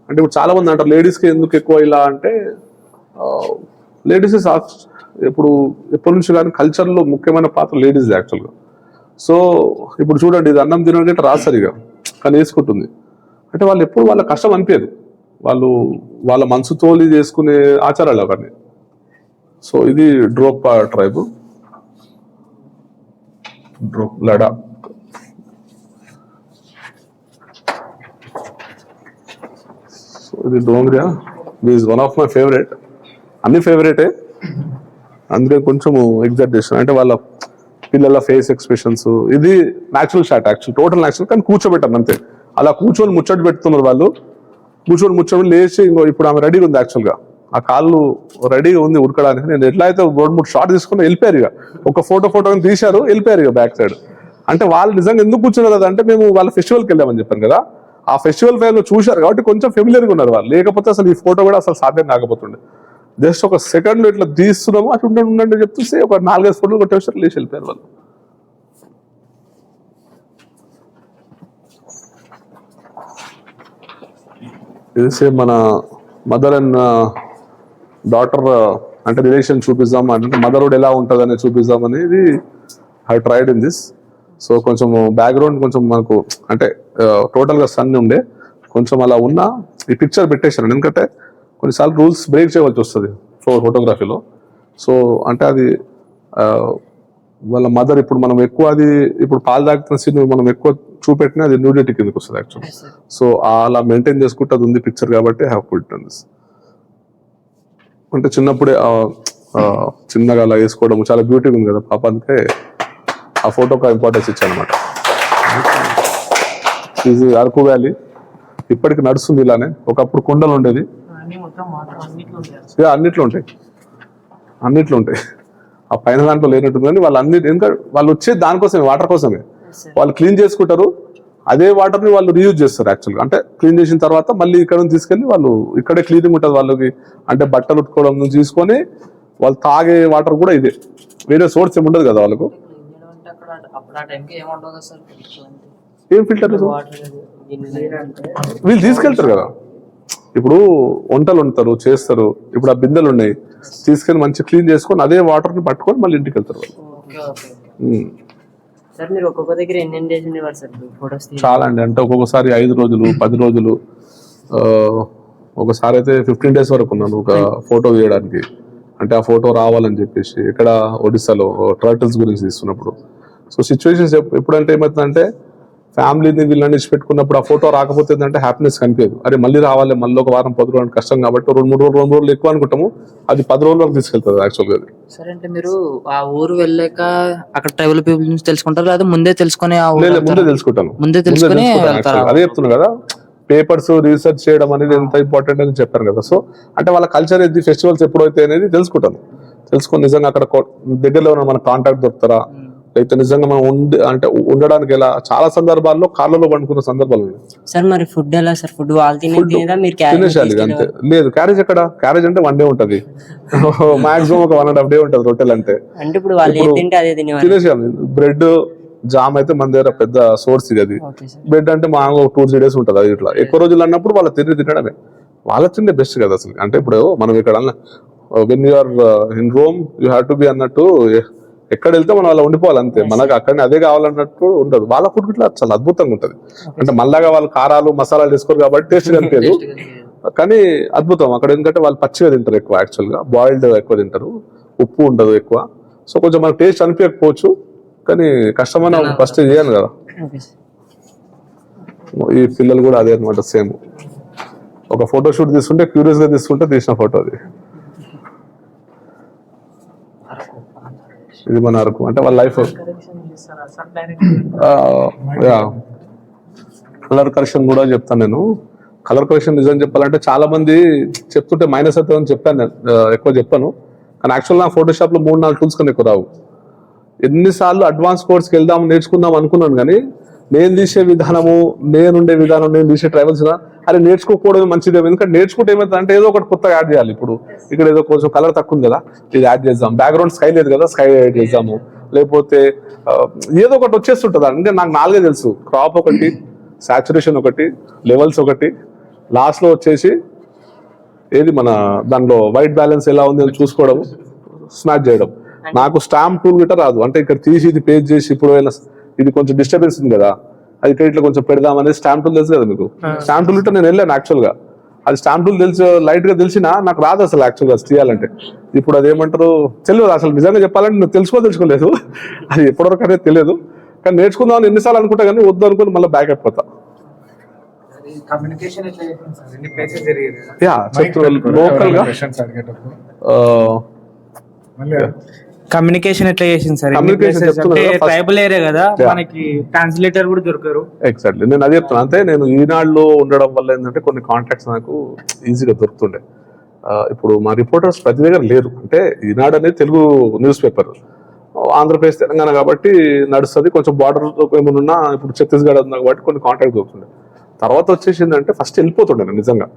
అంటే ఇప్పుడు చాలా మంది అంటారు లేడీస్కి ఎందుకు ఎక్కువ ఇలా అంటే, లేడీస్ ఎప్పటి నుంచి కానీ కల్చర్లో ముఖ్యమైన పాత్ర లేడీస్ యాక్చువల్గా. సో ఇప్పుడు చూడండి, ఇది అన్నం తినడం రాసరిగా కానీ వేసుకుంటుంది, అంటే వాళ్ళు ఎప్పుడు వాళ్ళ కష్టం అనిపించదు, వాళ్ళు వాళ్ళ మనసు తోలి చేసుకునే ఆచారాలు అవన్నీ. సో ఇది డ్రోపా ట్రైబ్, లడాక్. సో ఇది Dongria, is one of my favourite. అన్ని ఫేవరెటే, అందుకే కొంచెం ఎగ్జాక్ట్ చేస్తాను, అంటే వాళ్ళ పిల్లల ఫేస్ ఎక్స్ప్రెషన్స్. ఇది natural shot actual, total natural, కానీ కూర్చోబెట్టాను అంతే. అలా కూర్చొని ముచ్చట పెడుతున్నారు వాళ్ళు, కూర్చొని ముచ్చట లేచి ఇప్పుడు ఆమె రెడీగా ఉంది యాక్చువల్గా, ఆ కాళ్ళు రెడీగా ఉంది ఉడకడానికి. నేను ఎట్లా అయితే 2-3 షాట్ తీసుకుని వెళ్ళిపోయారు, ఇక ఒక ఫోటో తీశారు వెళ్ళిపోయారు ఇక బ్యాక్ సైడ్. అంటే వాళ్ళు నిజంగా ఎందుకు కూర్చున్నారు అంటే మేము వాళ్ళ ఫెస్టివల్కి వెళ్ళామని చెప్పాను కదా, ఆ ఫెస్టివల్ ఫైర్ చూశారు కాబట్టి కొంచెం ఫెమిలియర్గా ఉన్నారు వాళ్ళు, లేకపోతే అసలు ఈ ఫోటో కూడా అసలు సాధ్యం కాకపోతుండే. జస్ట్ ఒక సెకండ్ ఇట్లా తీస్తున్నాము అటు ఉండండి చెప్తే ఒక 4-5 ఫోటోలు కొట్టేసారు, లేచి వెళ్ళిపోయారు వాళ్ళు. ఇది సేమ్ మన మదర్ అండ్ డాటర్ అంటే రిలేషన్ చూపిద్దాం, అంటే మదర్హుడ్ ఎలా ఉంటుంది అనేది చూపిద్దాం అనేది I tried in this. So కొంచెం బ్యాక్గ్రౌండ్ కొంచెం మనకు అంటే టోటల్గా సన్ ఉండే కొంచెం అలా ఉన్న ఈ పిక్చర్ పెట్టేశాను, ఎందుకంటే కొన్నిసార్లు రూల్స్ బ్రేక్ చేయవలసి వస్తుంది ఫోటోగ్రఫీలో. సో అంటే అది వాళ్ళ మదర్ ఇప్పుడు మనం ఎక్కువ అది ఇప్పుడు పాలు తాగుతున్న సీన్ మనం ఎక్కువ చూపెట్టినా అది న్యూడిటీ కిందకి వస్తుంది యాక్చువల్లీ. సో అలా మెయింటైన్ చేసుకుంటే అది ఉంది పిక్చర్ కాబట్టి హ్యావ్ పుట్ ఆన్ దిస్. అంటే చిన్నప్పుడే చిన్నగా అలా వేసుకోవడం చాలా బ్యూటీగా ఉంది కదా పాప, అందుకే ఆ ఫోటోకి ఇంపార్టెన్స్ ఇచ్చాను అనమాట. ఇది అరకు వ్యాలీ ఇప్పటికి నడుస్తుంది ఇలానే, ఒకప్పుడు కొండలు ఉండేది, అన్నిట్లో ఉంటాయి. ఆ పైన దాంట్లో లేనట్టుంది కానీ వాళ్ళు అన్ని, ఎందుకంటే వాళ్ళు వచ్చేది దానికోసమే, వాటర్ కోసమే. వాళ్ళు క్లీన్ చేసుకుంటారు, అదే వాటర్ని వాళ్ళు రీయూజ్ చేస్తారు యాక్చువల్గా. అంటే క్లీన్ చేసిన తర్వాత మళ్ళీ ఇక్కడ నుంచి తీసుకెళ్ళి వాళ్ళు ఇక్కడే క్లీనింగ్ ఉంటుంది వాళ్ళకి, అంటే బట్టలు ఉట్టుకోవడం నుంచి తీసుకొని వాళ్ళు తాగే వాటర్ కూడా ఇదే, వేరే సోర్స్ ఏమి ఉండదు కదా వాళ్ళకు. ఏం ఫిల్టర్ వీళ్ళు తీసుకెళ్తారు కదా, ఇప్పుడు వంటలు వండుతారు చేస్తారు, ఇప్పుడు ఆ బిందెలు ఉన్నాయి తీసుకెళ్ళి మంచి క్లీన్ చేసుకొని అదే వాటర్ని పట్టుకొని మళ్ళీ ఇంటికి వెళ్తారు వాళ్ళు. చాలా అండి, అంటే ఒక్కొక్కసారి 5 రోజులు 10 రోజులు, ఒకసారి అయితే 15 days వరకు ఉన్నాను ఒక ఫోటో తీయడానికి. అంటే ఆ ఫోటో రావాలని చెప్పేసి ఇక్కడ ఒడిస్సాలో టర్టిల్స్ గురించి తీస్తున్నప్పుడు. సో సిచ్యువేషన్స్ ఎప్పుడంటే ఏమవుతుందంటే ఫ్యామిలీని వీళ్ళని పెట్టుకున్నప్పుడు ఆ ఫోటో రాకపోతే ఏంటంటే హ్యాపీనెస్ కనిపించదు. అరే మళ్ళీ రావాలి, మళ్ళీ ఒక వారం 10 రోజులు కష్టం కాబట్టి 2-3 రోజులు ఎక్కువ అనుకుంటాము, అది 10 రోజుల వరకు తీసుకెళ్తుంది యాక్చువల్గా. సరే, అంటే మీరు ఆ ఊరు వెళ్ళాక అక్కడ ట్రైబల్ పీపుల్ నుంచి తెలుసుకుంటారు లేదా ముందే తెలుసుకుని? ముందే తెలుసుకుంటాను, అదే చెప్తున్నా కదా, పేపర్స్ రీసెర్చ్ చేయడం అనేది ఎంత ఇంపార్టెంట్ అని చెప్పాను కదా. సో అంటే వాళ్ళ కల్చర్ ఏది, ఫెస్టివల్స్ ఎప్పుడైతే అనేది తెలుసుకుంటాను. తెలుసుకొని నిజంగా అక్కడ దగ్గరలో ఉన్న మన కాంటాక్ట్ దొరుకుతారా, అయితే నిజంగా మనం అంటే ఉండడానికి ఎలా, చాలా సందర్భాల్లో కార్లలో పండుకున్న సందర్భాలు ఉన్నాయి. సార్ మరి ఫుడ్ ఎలా సార్? ఫుడ్ వాళ్ళు తినేసేయాలి అంతే, లేదు క్యారేజ్ ఎక్కడ, క్యారేజ్ అంటే 1 day ఉంటుంది, మాక్సిమం ఒక 1.5 day ఉంటుంది రొట్టెలు అంటే. తినేసేయాలి. బ్రెడ్ జామ్ అయితే మన దగ్గర పెద్ద సోర్స్ ఇది, అది బ్రెడ్ అంటే మా 2-3 days ఉంటుంది. అది ఇట్లా ఎక్కువ రోజులు అన్నప్పుడు వాళ్ళ తినడమే, వాళ్ళ తిండే బెస్ట్ కదా అసలు. అంటే ఇప్పుడు మనం ఇక్కడ when you're in Rome you have to be అన్నట్టు, ఎక్కడ వెళ్తే మనం అలా ఉండిపోవాలి అంతే, మనకు అక్కడనే అదే కావాలన్నట్టు ఉండదు. వాళ్ళ ఫుడ్ ఇట్లా చాలా అద్భుతంగా ఉంటుంది. అంటే మళ్ళాగా వాళ్ళు కారాలు మసాలాలు వేసుకోరు కాబట్టి టేస్ట్ కనిపించదు, కానీ అద్భుతం అక్కడ. ఎందుకంటే వాళ్ళు పచ్చిగా తింటారు ఎక్కువ, యాక్చువల్గా బాయిల్డ్ ఎక్కువ తింటారు, ఉప్పు ఉండదు ఎక్కువ. సో కొంచెం మనకు టేస్ట్ అనిపించకపోవచ్చు, కానీ కష్టమైన ఫస్ట్ చేయాలి కదా. ఈ పిల్లలు కూడా అదే అనమాట, సేమ్ ఒక ఫోటో షూట్ తీసుకుంటే క్యూరియస్ గా తీసుకుంటే తీసిన ఫోటో అది. ఇది మన అరకు, అంటే వాళ్ళ లైఫ్ కలర్ కరెక్షన్ కూడా చెప్తాను నేను. కలర్ కరెక్షన్ నిజం చెప్పాలంటే చాలా మంది చెప్తుంటే మైనస్ అవుతుందని చెప్పాను, ఎక్కువ చెప్పాను. కానీ యాక్చువల్ నా ఫోటోషాప్ లో 3-4 టూల్స్ కన్నా ఎక్కువ రావు. ఎన్నిసార్లు అడ్వాన్స్ కోర్స్కి వెళ్దాం నేర్చుకుందాం అనుకున్నాను, కానీ నేను తీసే విధానము, నేనుండే విధానం, నేను తీసే ట్రైబల్స్ అరే నేర్చుకోకపోవడం మంచిదే. ఎందుకంటే నేర్చుకుంటే ఏమైతే అంటే ఏదో ఒకటి కొత్తగా యాడ్ చేయాలి. ఇప్పుడు ఇక్కడ ఏదో కొంచెం కలర్ తక్కువ ఉంది కదా, ఇది యాడ్ చేద్దాం. బ్యాక్గ్రౌండ్ స్కై లేదు కదా, స్కై యాడ్ చేద్దాము. లేకపోతే ఏదో ఒకటి వచ్చేస్తుంటుంది. అంటే నాకు 4 తెలుసు, క్రాప్ ఒకటి, సాచురేషన్ ఒకటి, లెవెల్స్ ఒకటి, లాస్ట్లో వచ్చేసి ఏది మన దానిలో వైట్ బ్యాలెన్స్ ఎలా ఉంది అని చూసుకోవడం, స్మాచ్ చేయడం. నాకు స్టాంప్ టూల్ గిట్ట రాదు. అంటే ఇక్కడ తీసి ఇది పేజ్ చేసి ఇప్పుడు ఇది కొంచెం డిస్టర్బెన్స్ ఉంది కదా, అది ఇక్కడ ఇట్లా కొంచెం పెడదాం అనేది స్టాంప్ టూల్ తెలుసు కదా మీకు. స్టాంప్ టూల్ ఇట్లా నేను వెళ్ళాను యాక్చువల్గా, అది స్టాంప్ టూల్ తెలుసు లైట్ గా తెలిసినా నాకు రాదు అసలు యాక్చువల్గా తీయాలంటే. ఇప్పుడు అదేమంటారు తెలియదు అసలు, నిజంగా చెప్పాలంటే నేను తెలుసుకోలేదు, అది ఎప్పటివరకు అనేది తెలియదు. కానీ నేర్చుకుందామని ఎన్నిసార్లు అనుకుంటా కానీ వద్దు అనుకుని మళ్ళీ బ్యాక్ అయిపోతా. లోకల్ గా కమ్యూనికేషన్ ఎట్లా చేసింది సార్? ట్రైబల్ ఏరియా కదా, మనకి ట్రాన్స్లేటర్ కూడా దొరకరు. ఎగ్జాక్ట్లీ, నేను అదే చెప్తాను. అంటే నేను ఈనాడులో ఉండడం వల్ల ఏంటంటే కొన్ని కాంటాక్ట్స్ నాకు ఈజీగా దొరుకుతుండే. ఇప్పుడు మా రిపోర్టర్స్ ప్రతి దగ్గర లేరు. అంటే ఈనాడు అనేది తెలుగు న్యూస్ పేపర్, ఆంధ్రప్రదేశ్ తెలంగాణ కాబట్టి నడుస్తుంది. కొంచెం బార్డర్ ఏమైనా ఉన్నా ఇప్పుడు ఛత్తీస్గఢ్ ఉంది కాబట్టి కొన్ని కాంటాక్ట్ దొరుకుతుండే. తర్వాత వచ్చేసిందంటే ఫస్ట్ వెళ్ళిపోతుండే నిజంగా,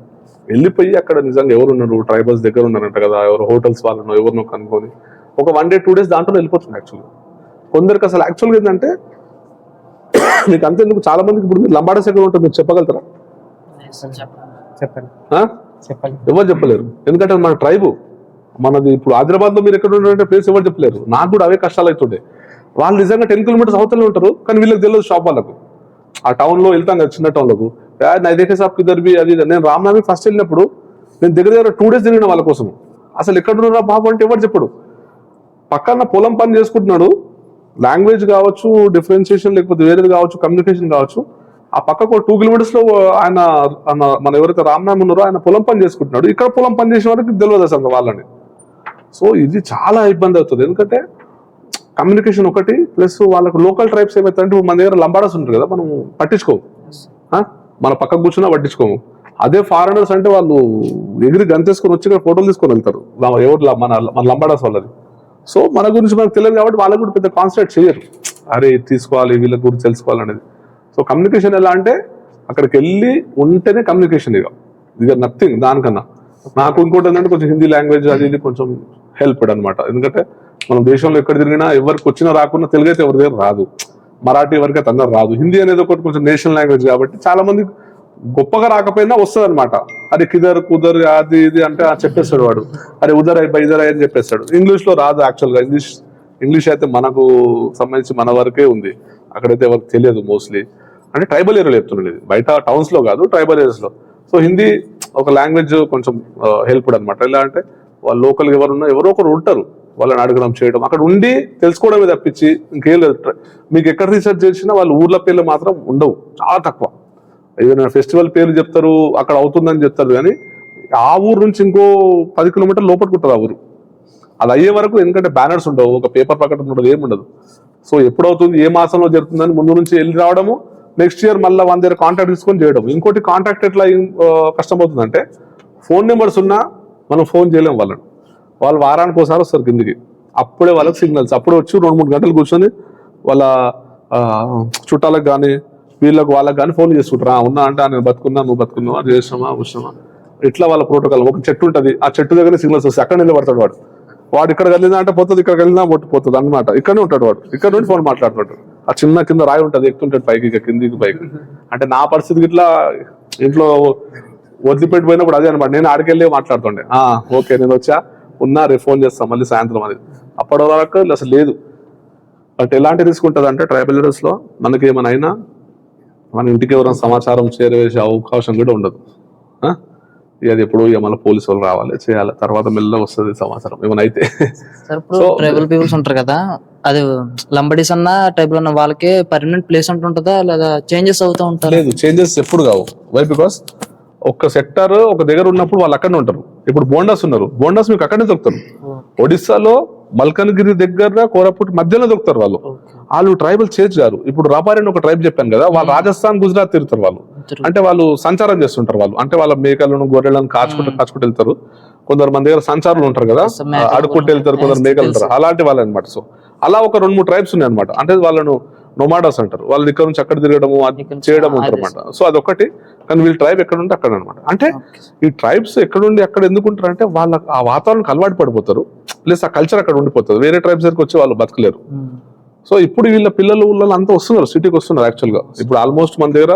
వెళ్ళిపోయి అక్కడ నిజంగా ఎవరు ఉన్నారు, ట్రైబల్స్ దగ్గర ఉన్నారంట కదా, ఎవరు హోటల్స్ వాళ్ళను ఎవరినో కనుక్కొని ఒక 1 day 2 days దాంట్లో వెళ్ళిపోతుంది యాక్చువల్గా. కొందరికి అసలు యాక్చువల్గా ఏంటంటే మీకు అంతేందుకు చాలా మందికి ఇప్పుడు మీరు లంబాడాస్ ఎక్కడ ఉంటుంది మీరు చెప్పగలుగుతారా? చెప్పండి ఆ? చెప్పండి. ఎవరు చెప్పలేరు, ఎందుకంటే మన ట్రైబు మనది. ఇప్పుడు హైదరాబాద్ లో మీరు ఎక్కడ ఉండే ప్లేస్ ఎవరు చెప్పలేరు. నాకు కూడా అవే కష్టాలు అవుతుండే. వాళ్ళు నిజంగా 10 kilometers అవతలే ఉంటారు, కానీ వీళ్ళకి తెలియదు షాప్ వాళ్ళకు. ఆ టౌన్ లో వెళ్తాం కదా చిన్న టౌన్ లకు, నైదేకే షాప్ ఇద్దరు అది. నేను రామ్నగర్ ఫస్ట్ వెళ్ళినప్పుడు నేను దగ్గర 2 days తిరిగిన వాళ్ళ కోసం. అసలు ఎక్కడ ఉన్నారా బాబు అంటే ఎవరు చెప్పడు. పక్కన పొలం పని చేసుకుంటున్నాడు, లాంగ్వేజ్ కావచ్చు, డిఫరెన్షియేషన్ లేకపోతే వేరేది కావచ్చు, కమ్యూనికేషన్ కావచ్చు. ఆ పక్కకు 2 kilometers లో ఆయన మన ఎవరైతే రామ్నామ్ ఉన్నారో ఆయన పొలం పని చేసుకుంటున్నాడు. ఇక్కడ పొలం పని చేసే వారికి తెలియదు అసలు వాళ్ళని. సో ఇది చాలా ఇబ్బంది అవుతుంది, ఎందుకంటే కమ్యూనికేషన్ ఒకటి, ప్లస్ వాళ్ళకు లోకల్ ట్రైబ్స్ ఏమైతే అంటే మన దగ్గర లంబాడాస్ ఉంటారు కదా, మనం పట్టించుకోము, మన పక్కకు కూర్చున్నా పట్టించుకోము. అదే ఫారినర్స్ అంటే వాళ్ళు ఎగిరి గంతేసుకొని వచ్చి ఇక్కడ ఫోటోలు తీసుకొని వెళ్తారు, ఎవరు మన లంబాడాస్ వాళ్ళది. సో మన గురించి మనకు తెలియదు కాబట్టి వాళ్ళకు కూడా పెద్ద కాన్సన్ట్రేట్ చేయరు, అరే తీసుకోవాలి వీళ్ళ గురించి తెలుసుకోవాలనేది. సో కమ్యూనికేషన్ ఎలా అంటే అక్కడికి వెళ్ళి ఉంటేనే కమ్యూనికేషన్, ఇక నథింగ్ దానికన్నా. నాకు ఇంకోటి ఏంటంటే కొంచెం హిందీ లాంగ్వేజ్ అది ఇది కొంచెం హెల్ప్డ్ అనమాట, ఎందుకంటే మనం దేశంలో ఎక్కడ తిరిగినా ఎవరికి వచ్చినా రాకున్నా తెలుగు అయితే ఎవరి దగ్గర రాదు, మరాఠీ ఎవరికి అయితే అందరూ రాదు. హిందీ అనేది ఒకటి కొంచెం నేషనల్ లాంగ్వేజ్ కాబట్టి చాలా మంది గొప్పగా రాకపోయినా వస్తుంది అనమాట. అరే కిదర్ కుదర్ అది ఇది అంటే చెప్పేస్తాడు వాడు, అరే ఉదర్ అయి బైదర్ అయి అని చెప్పేస్తాడు. ఇంగ్లీష్ లో రాదు యాక్చువల్గా, ఇంగ్లీష్ అయితే మనకు సంబంధించి మన వరకే ఉంది, అక్కడైతే ఎవరికి తెలియదు మోస్ట్లీ. అంటే ట్రైబల్ ఏరియాలో చెప్తున్నాడు, ఇది బయట టౌన్స్ లో కాదు, ట్రైబల్ ఏరియాస్ లో. సో హిందీ ఒక లాంగ్వేజ్ కొంచెం హెల్ప్డ్ అనమాట. ఎలా అంటే వాళ్ళు లోకల్గా ఎవరో ఒకరు ఉంటారు, వాళ్ళని అడగడం చేయడం, అక్కడ ఉండి తెలుసుకోవడమే తప్పించి ఇంకేం లేదు. మీకు ఎక్కడ రీసెర్చ్ చేసినా వాళ్ళు ఊర్ల పేర్లు మాత్రం ఉండవు, చాలా తక్కువ. ఏదైనా ఫెస్టివల్ పేర్లు చెప్తారు, అక్కడ అవుతుందని చెప్తారు, కానీ ఆ ఊరు నుంచి ఇంకో 10 kilometers లోపలికి ఉంటుంది ఆ ఊరు. అది అయ్యే వరకు ఎందుకంటే బ్యానర్స్ ఉండవు, ఒక పేపర్ ప్రకటన ఉండదు, ఏముండదు. సో ఎప్పుడవుతుంది, ఏ మాసంలో జరుగుతుందని ముందు నుంచి వెళ్ళి రావడము, నెక్స్ట్ ఇయర్ మళ్ళీ వాళ్ళ దగ్గర కాంటాక్ట్ తీసుకొని చేయడం. ఇంకోటి కాంటాక్ట్ ఎట్లా కష్టం అవుతుందంటే ఫోన్ నెంబర్స్ ఉన్నా మనం ఫోన్ చేయలేం వాళ్ళని. వాళ్ళు వారానికి ఒకసారి వస్తారు కిందికి, అప్పుడే వాళ్ళకి సిగ్నల్స్, అప్పుడే వచ్చి 2-3 గంటలు కూర్చొని వాళ్ళ చుట్టాలకు కానీ వీళ్ళకి వాళ్ళకి కానీ ఫోన్ చేసుకుంటారా, ఉన్నా అంటే నేను బతుకున్నా, నువ్వు బతుకున్నావా, చేసినామా వచ్చినామా, ఇట్లా వాళ్ళ ప్రోటోకాల్. ఒక చెట్టు ఉంటుంది, ఆ చెట్టు దగ్గర సిగ్నల్స్ వస్తాయి, అక్కడ నిలబడతాడు వాడు ఇక్కడ వెళ్ళిందా అంటే పోతుంది, ఇక్కడ వెళ్ళినా పోతుంది అనమాట. ఇక్కడనే ఉంటాడు వాడు, ఇక్కడ నుండి ఫోన్ మాట్లాడుతాడు. ఆ చిన్న కింద రాయి ఉంటుంది, ఎక్కుతుంటాడు పైకి, ఇక కిందికి పైకి. అంటే నా పరిస్థితికి ఇట్లా ఇంట్లో వదిలిపెట్టిపోయినప్పుడు అదే అనమాట, నేను ఆడికెళ్ళి మాట్లాడుతుండే, ఓకే నేను వచ్చా ఉన్నా, రేపు ఫోన్ చేస్తాను మళ్ళీ సాయంత్రం అనేది. అప్పటి వరకు అసలు లేదు. బట్ ఎలాంటి రిస్క్ ఉంటుంది అంటే ట్రైబల్ ఏరియాస్ లో మనకి ఏమైనా అయినా మన ఇంటికి ఎవరైనా సమాచారం చేరవేసే అవకాశం కూడా ఉండదు. అది ఎప్పుడు ఇక మళ్ళీ పోలీసు వాళ్ళు రావాలి, చేయాలి, తర్వాత మెల్లగా వస్తుంది సమాచారం ఏమైనా అయితే. ఇప్పుడు ట్రైబల్ పీపుల్స్ ఉంటారు కదా, అది లంబడీస్ అన్న ట్రైబల్ అన్న వాళ్ళకి పర్మనెంట్ ప్లేస్ ఉంటుందా లేదా చేంజెస్ అవుతూ ఉంటారు? లేదు, చేంజెస్ ఎప్పుడు కావు. వై? బికాస్ ఒక సెక్టర్ ఒక దగ్గర ఉన్నప్పుడు వాళ్ళు అక్కడనే ఉంటారు. ఇప్పుడు బోండాస్ ఉన్నారు, బోండాస్ మీకు అక్కడనే దొరుకుతారు. ఒడిస్సాలో మల్కన్గిరి దగ్గర కోరాపుట్ మధ్యలో దొరుకుతారు వాళ్ళు. వాళ్ళు ట్రైబల్ చేంజ్ గారు. ఇప్పుడు రాపారి అని ఒక ట్రైబ్ చెప్పాను కదా, వాళ్ళు రాజస్థాన్ గుజరాత్ తిరుగుతారు వాళ్ళు. అంటే వాళ్ళు సంచారం చేస్తుంటారు వాళ్ళు, అంటే వాళ్ళ మేకలను గొర్రెలను కాచుకుంటూ వెళ్తారు. కొందరు మన దగ్గర సంచారులు ఉంటారు కదా, అడుక్కుంటూ వెళ్తారు, కొందరు మేకలు ఉంటారు, అలాంటి వాళ్ళు అనమాట. సో అలా ఒక 2-3 ట్రైబ్స్ ఉన్నాయి అనమాట. అంటే వాళ్ళను నొమాడాస్ అంటారు, వాళ్ళు ఇక్కడ నుంచి అక్కడ తిరగడము చేయడం ఉంటారు అనమాట. సో అదొకటి. కానీ వీళ్ళ ట్రైబ్ ఎక్కడ ఉంటే అక్కడ అనమాట. అంటే ఈ ట్రైబ్స్ ఎక్కడుండి అక్కడ ఎందుకు ఉంటారు అంటే వాళ్ళ ఆ వాతావరణానికి అలవాటు పడిపోతారు, ప్లస్ ఆ కల్చర్ అక్కడ ఉండిపోతుంది. వేరే ట్రైబ్స్ దగ్గరికి వచ్చి వాళ్ళు బతకలేరు. సో ఇప్పుడు వీళ్ళ పిల్లలు అంతా వస్తున్నారు, సిటీకి వస్తున్నారు. యాక్చువల్గా ఇప్పుడు ఆల్మోస్ట్ మన దగ్గర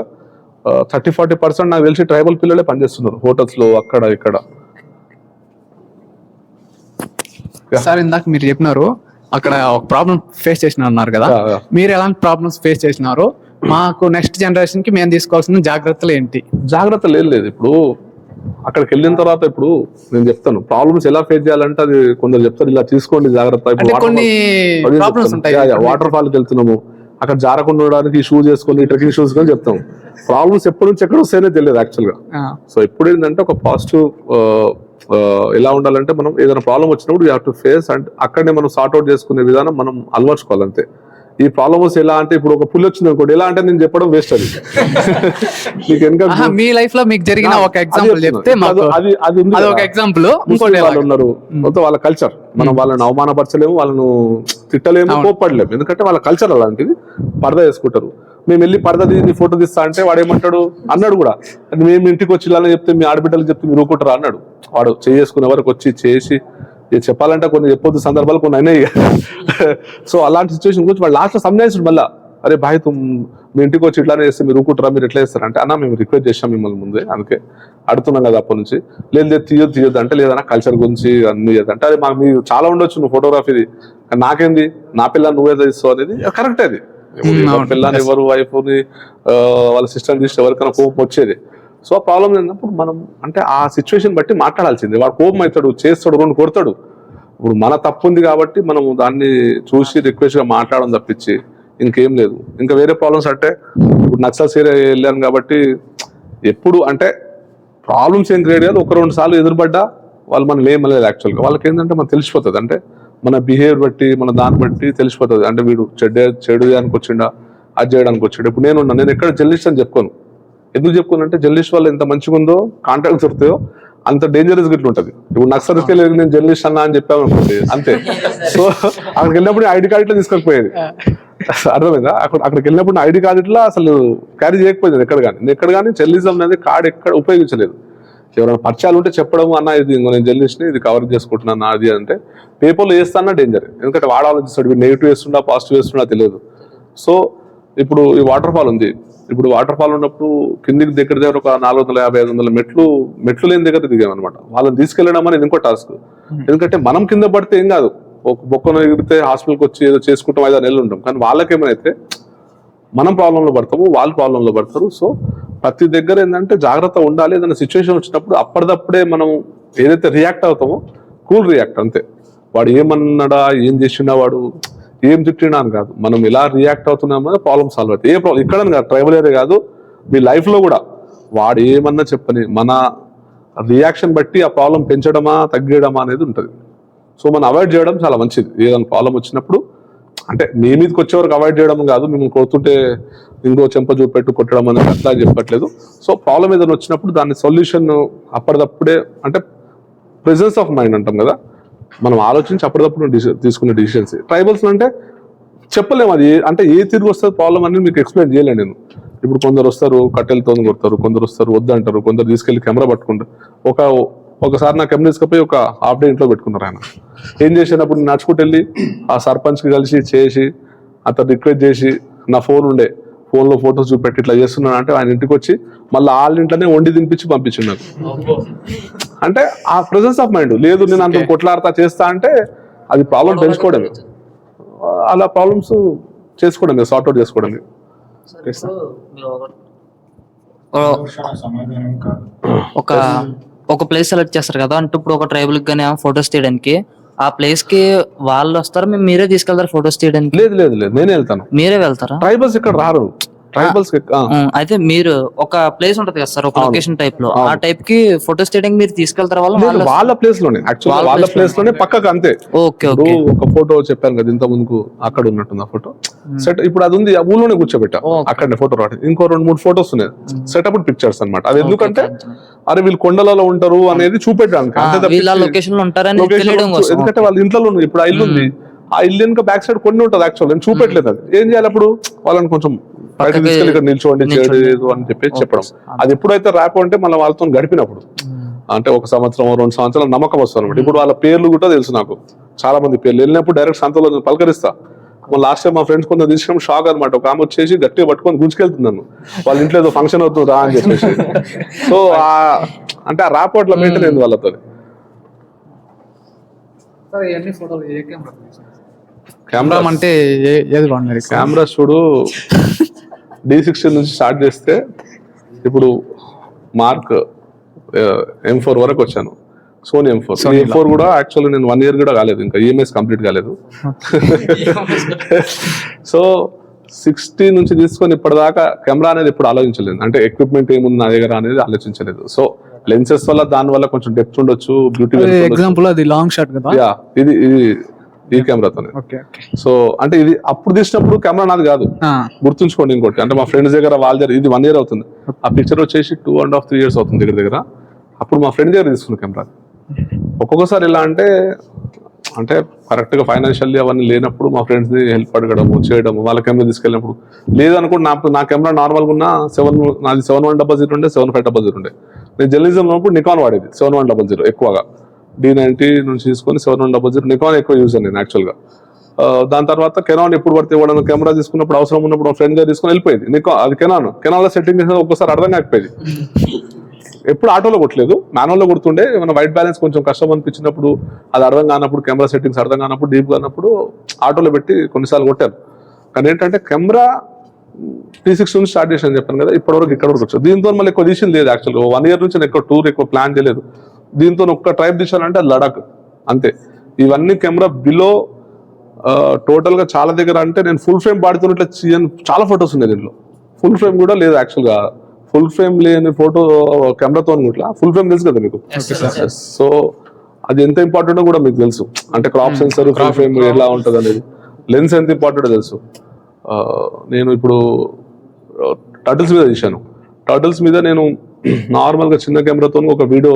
30-40% నాకు తెలిసి ట్రైబల్ పిల్లలే పనిచేస్తున్నారు హోటల్స్ లో, అక్కడ ఇక్కడ. సార్ ఇందాక మీరు చెప్పినారు అక్కడ ఒక ప్రాబ్లం ఫేస్ చేసిన అన్నారు కదా, మీరు ఎలాంటి ప్రాబ్లమ్స్ ఫేస్ చేసినారు, మాకు నెక్స్ట్ జనరేషన్ కి మేము తీసుకోవాల్సిన జాగ్రత్తలు ఏంటి? జాగ్రత్తలు లేదు. ఇప్పుడు అక్కడికి వెళ్ళిన తర్వాత ఇప్పుడు నేను చెప్తాను ప్రాబ్లమ్స్ ఎలా ఫేస్ చేయాలంటే అది కొందరు చెప్తారు, ఇలా తీసుకోండి జాగ్రత్త. వాటర్ ఫాల్కి వెళ్తున్నాము, అక్కడ జారకుండా ఉండడానికి షూస్ వేసుకొని ట్రెక్కింగ్ షూస్ కొని చెప్తాం. ప్రాబ్లమ్స్ ఎప్పటి నుంచి ఎక్కడ వస్తాయనే తెలియదు యాక్చువల్గా. సో ఎప్పుడు ఏంటంటే ఒక పాజిటివ్ ఎలా ఉండాలంటే మనం ఏదైనా ప్రాబ్లం వచ్చినప్పుడు you have to face and అక్కడనే మనం సార్ట్అవుట్ చేసుకునే విధానం మనం అలవర్చుకోవాలి అంతే. ఈ ప్రాబ్లమ్స్ ఎలా అంటే ఇప్పుడు ఒక పుల్ వచ్చింది అనుకోండి, ఎలా అంటే నేను చెప్పడం వేస్ట్. అది మీ లైఫ్ లో మీకు జరిగిన ఒక ఎగ్జాంపుల్ చెప్తే అది ఒక ఎగ్జాంపుల్. వాళ్ళు ఉన్నారు, మొత్తం వాళ్ళ కల్చర్, మనం వాళ్ళని అవమానపరచలేము, వాళ్ళను తిట్టలేము, కోప్పడలేము, ఎందుకంటే వాళ్ళ కల్చర్ అలాంటిది. పరదా వేసుకుంటారు. మేము వెళ్ళి పరద తీసి ఫోటో తీస్తా అంటే వాడు ఏమంటాడు అన్నాడు కూడా, మేము ఇంటికి వచ్చి ఇలా చెప్తే మీ ఆడబిడ్డలు చెప్తే మీరు ఊరుకుంటారా అన్నాడు. వాడు చేసుకునే వరకు వచ్చి చేసి చెప్పాలంటే కొన్ని చెప్పొద్దు సందర్భాలు కొన్ని అయినాయి. సో అలాంటి సిచ్యువేషన్ గురించి వాడు లాస్ట్లో సంజాయిస్తాడు మళ్ళీ, అరే భాయ్ మీ ఇంటికి వచ్చి ఇట్లానే చేస్తే మీరు ఊరుకుంటారా, మీరు ఎట్లా చేస్తారంటే అన్న మేము రిక్వెస్ట్ చేసాం మిమ్మల్ని ముందే, అందుకే అడుగుతున్నాం కదా అప్పటి నుంచి. లేదు తీయొద్దు అంటే లేదన్నా కల్చర్ గురించి అన్ని అంటే అది మాకు మీరు చాలా ఉండొచ్చు నువ్వు ఫోటోగ్రఫీది, నాకేంది నా పిల్లని నువ్వే తీస్తావు అనేది కరెక్ట్. అది పిల్లని ఎవరు వైఫ్ని వాళ్ళ సిస్టర్ని తీస్తే ఎవరికైనా కోపం వచ్చేది. సో ఆ ప్రాబ్లం ఏంటప్పుడు మనం అంటే ఆ సిచ్యువేషన్ బట్టి మాట్లాడాల్సిందే. వాడు కోపం అవుతాడు, చేస్తాడు, రెండు కొడతాడు. ఇప్పుడు మన తప్పు ఉంది కాబట్టి మనం దాన్ని చూసి రిక్వెస్ట్గా మాట్లాడడం తప్పించి ఇంకేం లేదు. ఇంకా వేరే ప్రాబ్లమ్స్ అంటే ఇప్పుడు నక్సల్స్ ఏరియా వెళ్ళాను కాబట్టి ఎప్పుడు అంటే ప్రాబ్లమ్స్ ఏం క్రియేట్ కాదు, 1-2 సార్లు ఎదురుపడ్డా వాళ్ళు మనం ఏమలేదు. యాక్చువల్గా వాళ్ళకి ఏంటంటే మనకు తెలిసిపోతుంది, అంటే మన బిహేవియర్ బట్టి మన దాన్ని బట్టి తెలిసిపోతుంది. అంటే వీడు చెడు చేయడానికి వచ్చిండా, అది చేయడానికి వచ్చాడు. ఇప్పుడు నేను ఎక్కడ జర్నలిస్ట్ అని చెప్పుకోను. ఎందుకు చెప్పుకోనంటే జర్నలిస్ట్ వాళ్ళు ఎంత మంచిగా ఉందో కాంటాక్ట్ దొరుకుతాయో అంత డేంజరస్ గిట్లు ఉంటుంది. ఇప్పుడు నక్సల్స్కి వెళ్ళి నేను జర్నలిస్ట్ అన్నా అని చెప్పాను అనుకోండి అంతే. సో అక్కడికి వెళ్ళినప్పుడు ఐడి కార్డు ఇట్లా తీసుకోకపోయేది, అర్థమైందా? అక్కడికి వెళ్ళినప్పుడు ఐడి కార్డు ఇట్లా అసలు క్యారీ చేయకపోయింది ఎక్కడ కానీ జర్నలిజం అనేది కార్డు ఎక్కడ ఉపయోగించలేదు. ఎవరైనా పరిచయాలు ఉంటే చెప్పడం అన్న ఇది నేను జర్నలిస్ట్ని ఇది కవర్ చేసుకుంటున్నాను అది అంటే పేపర్లో వేస్తానా డేంజర్, ఎందుకంటే వాడు ఆలోచిస్తాడు నెగిటివ్ వేస్తుండా పాజిటివ్ వేస్తుండా తెలియదు. సో ఇప్పుడు ఈ వాటర్ ఫాల్ ఉంది, ఇప్పుడు వాటర్ ఫాల్ ఉన్నప్పుడు కిందికి దగ్గర ఒక 450-500 మెట్లు లేని దగ్గర దిగామన్నమాట. వాళ్ళని తీసుకెళ్ళడం అనేది ఇంకో టాస్క్. ఎందుకంటే మనం కింద పడితే ఏం కాదు, ఒక బొక్కను ఎగిరితే హాస్పిటల్కి వచ్చి ఏదో చేసుకుంటాం 5-6 నెలలు ఉంటాం. కానీ వాళ్ళకేమైతే మనం ప్రాబ్లంలో పడతాము, వాళ్ళు ప్రాబ్లంలో పడతారు. సో ప్రతి దగ్గర ఏంటంటే జాగ్రత్త ఉండాలి. ఏదైనా సిచ్యువేషన్ వచ్చినప్పుడు అప్పటిదప్పుడే మనం ఏదైతే రియాక్ట్ అవుతామో కూల్ రియాక్ట్ అంతే. వాడు ఏమన్నాడా ఏం చేసినా వాడు ఏం తిట్టినా అని కాదు, మనం ఎలా రియాక్ట్ అవుతున్నామో ప్రాబ్లమ్ సాల్వ్ అవుతుంది. ఏ ప్రాబ్లం ఇక్కడ కాదు, ట్రైబల్ ఏరియా కాదు, మీ లైఫ్లో కూడా వాడు ఏమన్నా చెప్పని మన రియాక్షన్ బట్టి ఆ ప్రాబ్లం పెంచడమా తగ్గడమా అనేది ఉంటుంది. సో మనం అవాయిడ్ చేయడం చాలా మంచిది. ఏదైనా ప్రాబ్లం వచ్చినప్పుడు అంటే మీ మీదకి వచ్చే వరకు అవాయిడ్ చేయడం కాదు, మిమ్మల్ని కొడుతుంటే ఇంకో చెంప చూపెట్టు కొట్టడం అనేది అట్లా చెప్పట్లేదు. సో ప్రాబ్లం ఏదైనా వచ్చినప్పుడు దాని సొల్యూషన్ అప్పటిదప్పుడే అంటే ప్రెజెన్స్ ఆఫ్ మైండ్ అంటాం కదా, మనం ఆలోచించి అప్పటిదప్పుడు తీసుకునే డిసిషన్స్. ట్రైబల్స్ అంటే చెప్పలేము అది అంటే ఏ తిరిగి వస్తుంది ప్రాబ్లం అనేది మీకు ఎక్స్ప్లెయిన్ చేయలేను నేను. ఇప్పుడు కొందరు వస్తారు కట్టెలతో కొడతారు, కొందరు వస్తారు వద్దంటారు, కొందరు తీసుకెళ్లి కెమెరా పట్టుకుంటారు. ఒకసారి నా కెమెరా తీసుకుపోయి ఒక హాఫ్ డే ఇంట్లో పెట్టుకున్నారు. ఆయన ఏం చేసినప్పుడు నడుచుకుంటూ వెళ్ళి ఆ సర్పంచ్కి కలిసి చేసి అతను రిక్వెస్ట్ చేసి నా ఫోన్లో ఫోటోస్ చూపెట్టి ఇట్లా చేస్తున్నాను అంటే ఆయన ఇంటికి వచ్చి మళ్ళీ వాళ్ళ ఇంట్లోనే వండి తినిపించి పంపించింది నాకు. అంటే ఆ ప్రెజెన్స్ ఆఫ్ మైండ్ లేదు, నేను అంత కొట్లాడతా చేస్తా అంటే అది ప్రాబ్లం పెంచుకోవడమే. అలా ప్రాబ్లమ్స్ చేసుకోవడమే, సార్ట్అవుట్ చేసుకోవడమే. ఒక ప్లేస్ సెలెక్ట్ చేస్తారు కదా, అంటే ఇప్పుడు ఒక ట్రైబల్ గానీ ఫొటోస్ తీయడానికి ఆ ప్లేస్ కి వాళ్ళు వస్తారు, మీరే తీసుకెళ్తారు ఫొటోస్ తీయడానికి? లేదు నేనే వెళ్తాను. మీరే వెళ్తారా? ట్రైబల్స్ ఇక్కడ రారు. ట్రైబల్స్ అయితే మీరు ఒక ప్లేస్ ఉంటది కదా సార్, ఒక లొకేషన్ టైప్ లో, ఆ టైప్ కి ఫోటోస్ తీయడానికి మీరు తీసుకెళ్తారా? వాళ్ళ ప్లేస్ లోనే యాక్చువల్లీ వాళ్ళ ప్లేస్ లోనే పక్కకు అంతే. ఓకే ఒక ఫోటో చెప్పాను కదా ఇంత ముందుకు, అక్కడ ఉన్నట్టుంది ఆ ఫోటో సెట్. ఇప్పుడు అది ఉంది, ఆ ఊళ్ళోనే కూర్చోబెట్టా, అక్కడనే ఫోటో రావడం. ఇంకో 2-3 ఫోటోస్ ఉన్నాయి సెటప్ పిక్చర్స్ అన్నమాట. అది ఎందుకంటే అరే వీళ్ళు కొండలలో ఉంటారు అనేది చూపెట్టడానికి, ఎందుకంటే వాళ్ళ ఇంట్లో ఇప్పుడు ఆ ఇల్లు ఉంది, ఆ ఇల్లు ఇంకా బ్యాక్ సైడ్ కొన్ని ఉంటుంది యాక్చువల్, నేను చూపెట్టలేదు. అది ఏం చేయాలి అప్పుడు వాళ్ళని కొంచెం బయట తీసుకెళ్ళి ఇక్కడ నిల్చోండి చేయలేదు అని చెప్పేసి చెప్పడం. అది ఎప్పుడైతే ర్యాప్ అంటే మళ్ళీ వాళ్ళతో గడిపినప్పుడు అంటే 1 సంవత్సరం 2 సంవత్సరాలు నమ్మకం వస్తుంది అనమాట. ఇప్పుడు వాళ్ళ పేర్లు కూడా తెలుసు నాకు, చాలా మంది పేర్లు. వెళ్ళినప్పుడు డైరెక్ట్ సంతలో పలకరిస్తా. లాస్ట్ టైం మా ఫ్రెండ్స్ కొంత తీసుకుని షాక్ అనమాట. ఒక ఆమె వచ్చేసి గట్టిగా పట్టుకొని గుంజుకెళ్తుంది నన్ను, వాళ్ళ ఇంట్లో ఏదో ఫంక్షన్ అవుతుందా అని చెప్పేసి. సో అంటే ఆ ర్యాప్ అట్లా మెయింటైన్ అయింది వాళ్ళతో. కెమెరా అంటే కెమెరా చూడు D60 నుంచి స్టార్ట్ చేస్తే ఇప్పుడు మార్క్ M4 వరకు వచ్చాను. సోనీ M4 కూడా యాక్చువల్లీ నేను 1 year కూడా కాలేదు, ఇంకా EMS కంప్లీట్ కాలేదు. సో 60 నుంచి తీసుకొని ఇప్పటిదాకా కెమెరా అనేది ఎప్పుడు ఆలోచించలేదు, అంటే ఎక్విప్మెంట్ ఏముంది నా దగ్గర అనేది ఆలోచించలేదు. సో లెన్సెస్ వల్ల దాని వల్ల కొంచెం డెప్త్ ఉండొచ్చు, బ్యూటీ. ఎగ్జాంపుల్ అది లాంగ్ షాట్ కదా, ఇది ఈ కెమెరాతోనే. సో అంటే ఇది అప్పుడు తీసినప్పుడు కెమెరా నాది కాదు, గుర్తుంచుకోండి. ఇంకోటి అంటే మా ఫ్రెండ్స్ దగ్గర వాళ్ళ దగ్గర ఇది 1 year అవుతుంది, ఆ పిక్చర్ వచ్చేసి 2.5-3 years అవుతుంది దగ్గర. అప్పుడు మా ఫ్రెండ్ దగ్గర తీసుకున్న కెమెరా. ఒక్కొక్కసారి ఎలా అంటే అంటే కరెక్ట్గా ఫైనాన్షియల్లీ అవన్నీ లేనప్పుడు మా ఫ్రెండ్స్ని హెల్ప్ అడగడము చేయడము, వాళ్ళ కెమెరా తీసుకెళ్ళినప్పుడు లేదనుకోండి నా కెమెరా నార్మల్గా ఉన్న నాది 7100 ఉండే 7500 ఉండే. నేను జర్నలిజం ఉన్నప్పుడు నికాన్ వాడేది 7100 ఎక్కువగా, D90 నుంచి తీసుకొని 7100 నికాన్ ఎక్కువ యూజ్ అయ్యాను నేను యాక్చువల్గా. దాని తర్వాత కెనాన్ ఎప్పుడు పడితే ఇవ్వడం, కెమెరా తీసుకున్నప్పుడు అవసరం ఉన్నప్పుడు ఫ్రెండ్ దగ్గర తీసుకొని వెళ్ళిపోయింది. అది కెనాన్లో సెట్టింగ్ చేసిన ఒక్కసారి అర్థం కాకపోయేది. ఎప్పుడు ఆటోలో కొట్టలేదు, మాన్యువల్లో కొడుతుండే. ఏమైనా వైట్ బ్యాలెన్స్ కొంచెం కష్టం అనిపించినప్పుడు, అది అర్థం కానప్పుడు, కెమెరా సెట్టింగ్స్ అర్థం కానప్పుడు, డీప్ కానప్పుడు ఆటోలో పెట్టి కొన్నిసార్లు కొట్టాను. కానీ ఏంటంటే కెమెరా 360 నుంచి స్టార్ట్ చేసాను చెప్పాను కదా, ఇప్పటివరకు ఇక్కడ వరకు వచ్చాను. దీంతో మళ్ళీ ఎక్కువ తీసింది లేదు యాక్చువల్గా. 1 year నుంచి నేను ఎక్కువ టూర్ ఎక్కువ ప్లాన్ చేయలేదు. దీంతో ఒక్క ట్రైబ్ తీసానంటే అది లడాక్ అంతే. ఇవన్నీ కెమెరా బిలో టోటల్గా చాలా దగ్గర అంటే నేను ఫుల్ ఫ్రేమ్ వాడుతున్నట్లు చాలా ఫొటోస్ ఉన్నాయి దీంట్లో. ఫుల్ ఫ్రేమ్ కూడా లేదు యాక్చువల్గా. ఫుల్ ఫ్రేమ్ లేని ఫోటో కెమెరాతో ఇట్లా ఫుల్ ఫ్రేమ్ తెలుసు కదా మీకు. సో అది ఎంత ఇంపార్టెంటో కూడా మీకు తెలుసు. అంటే క్రాప్ సెన్సర్ ఫుల్ ఫ్రేమ్ ఎలా ఉంటుంది అనేది, లెన్స్ ఎంత ఇంపార్టెంటో తెలుసు. నేను ఇప్పుడు టర్టిల్స్ మీద తీశాను. టర్టిల్స్ మీద నేను నార్మల్గా చిన్న కెమెరాతో ఒక వీడియో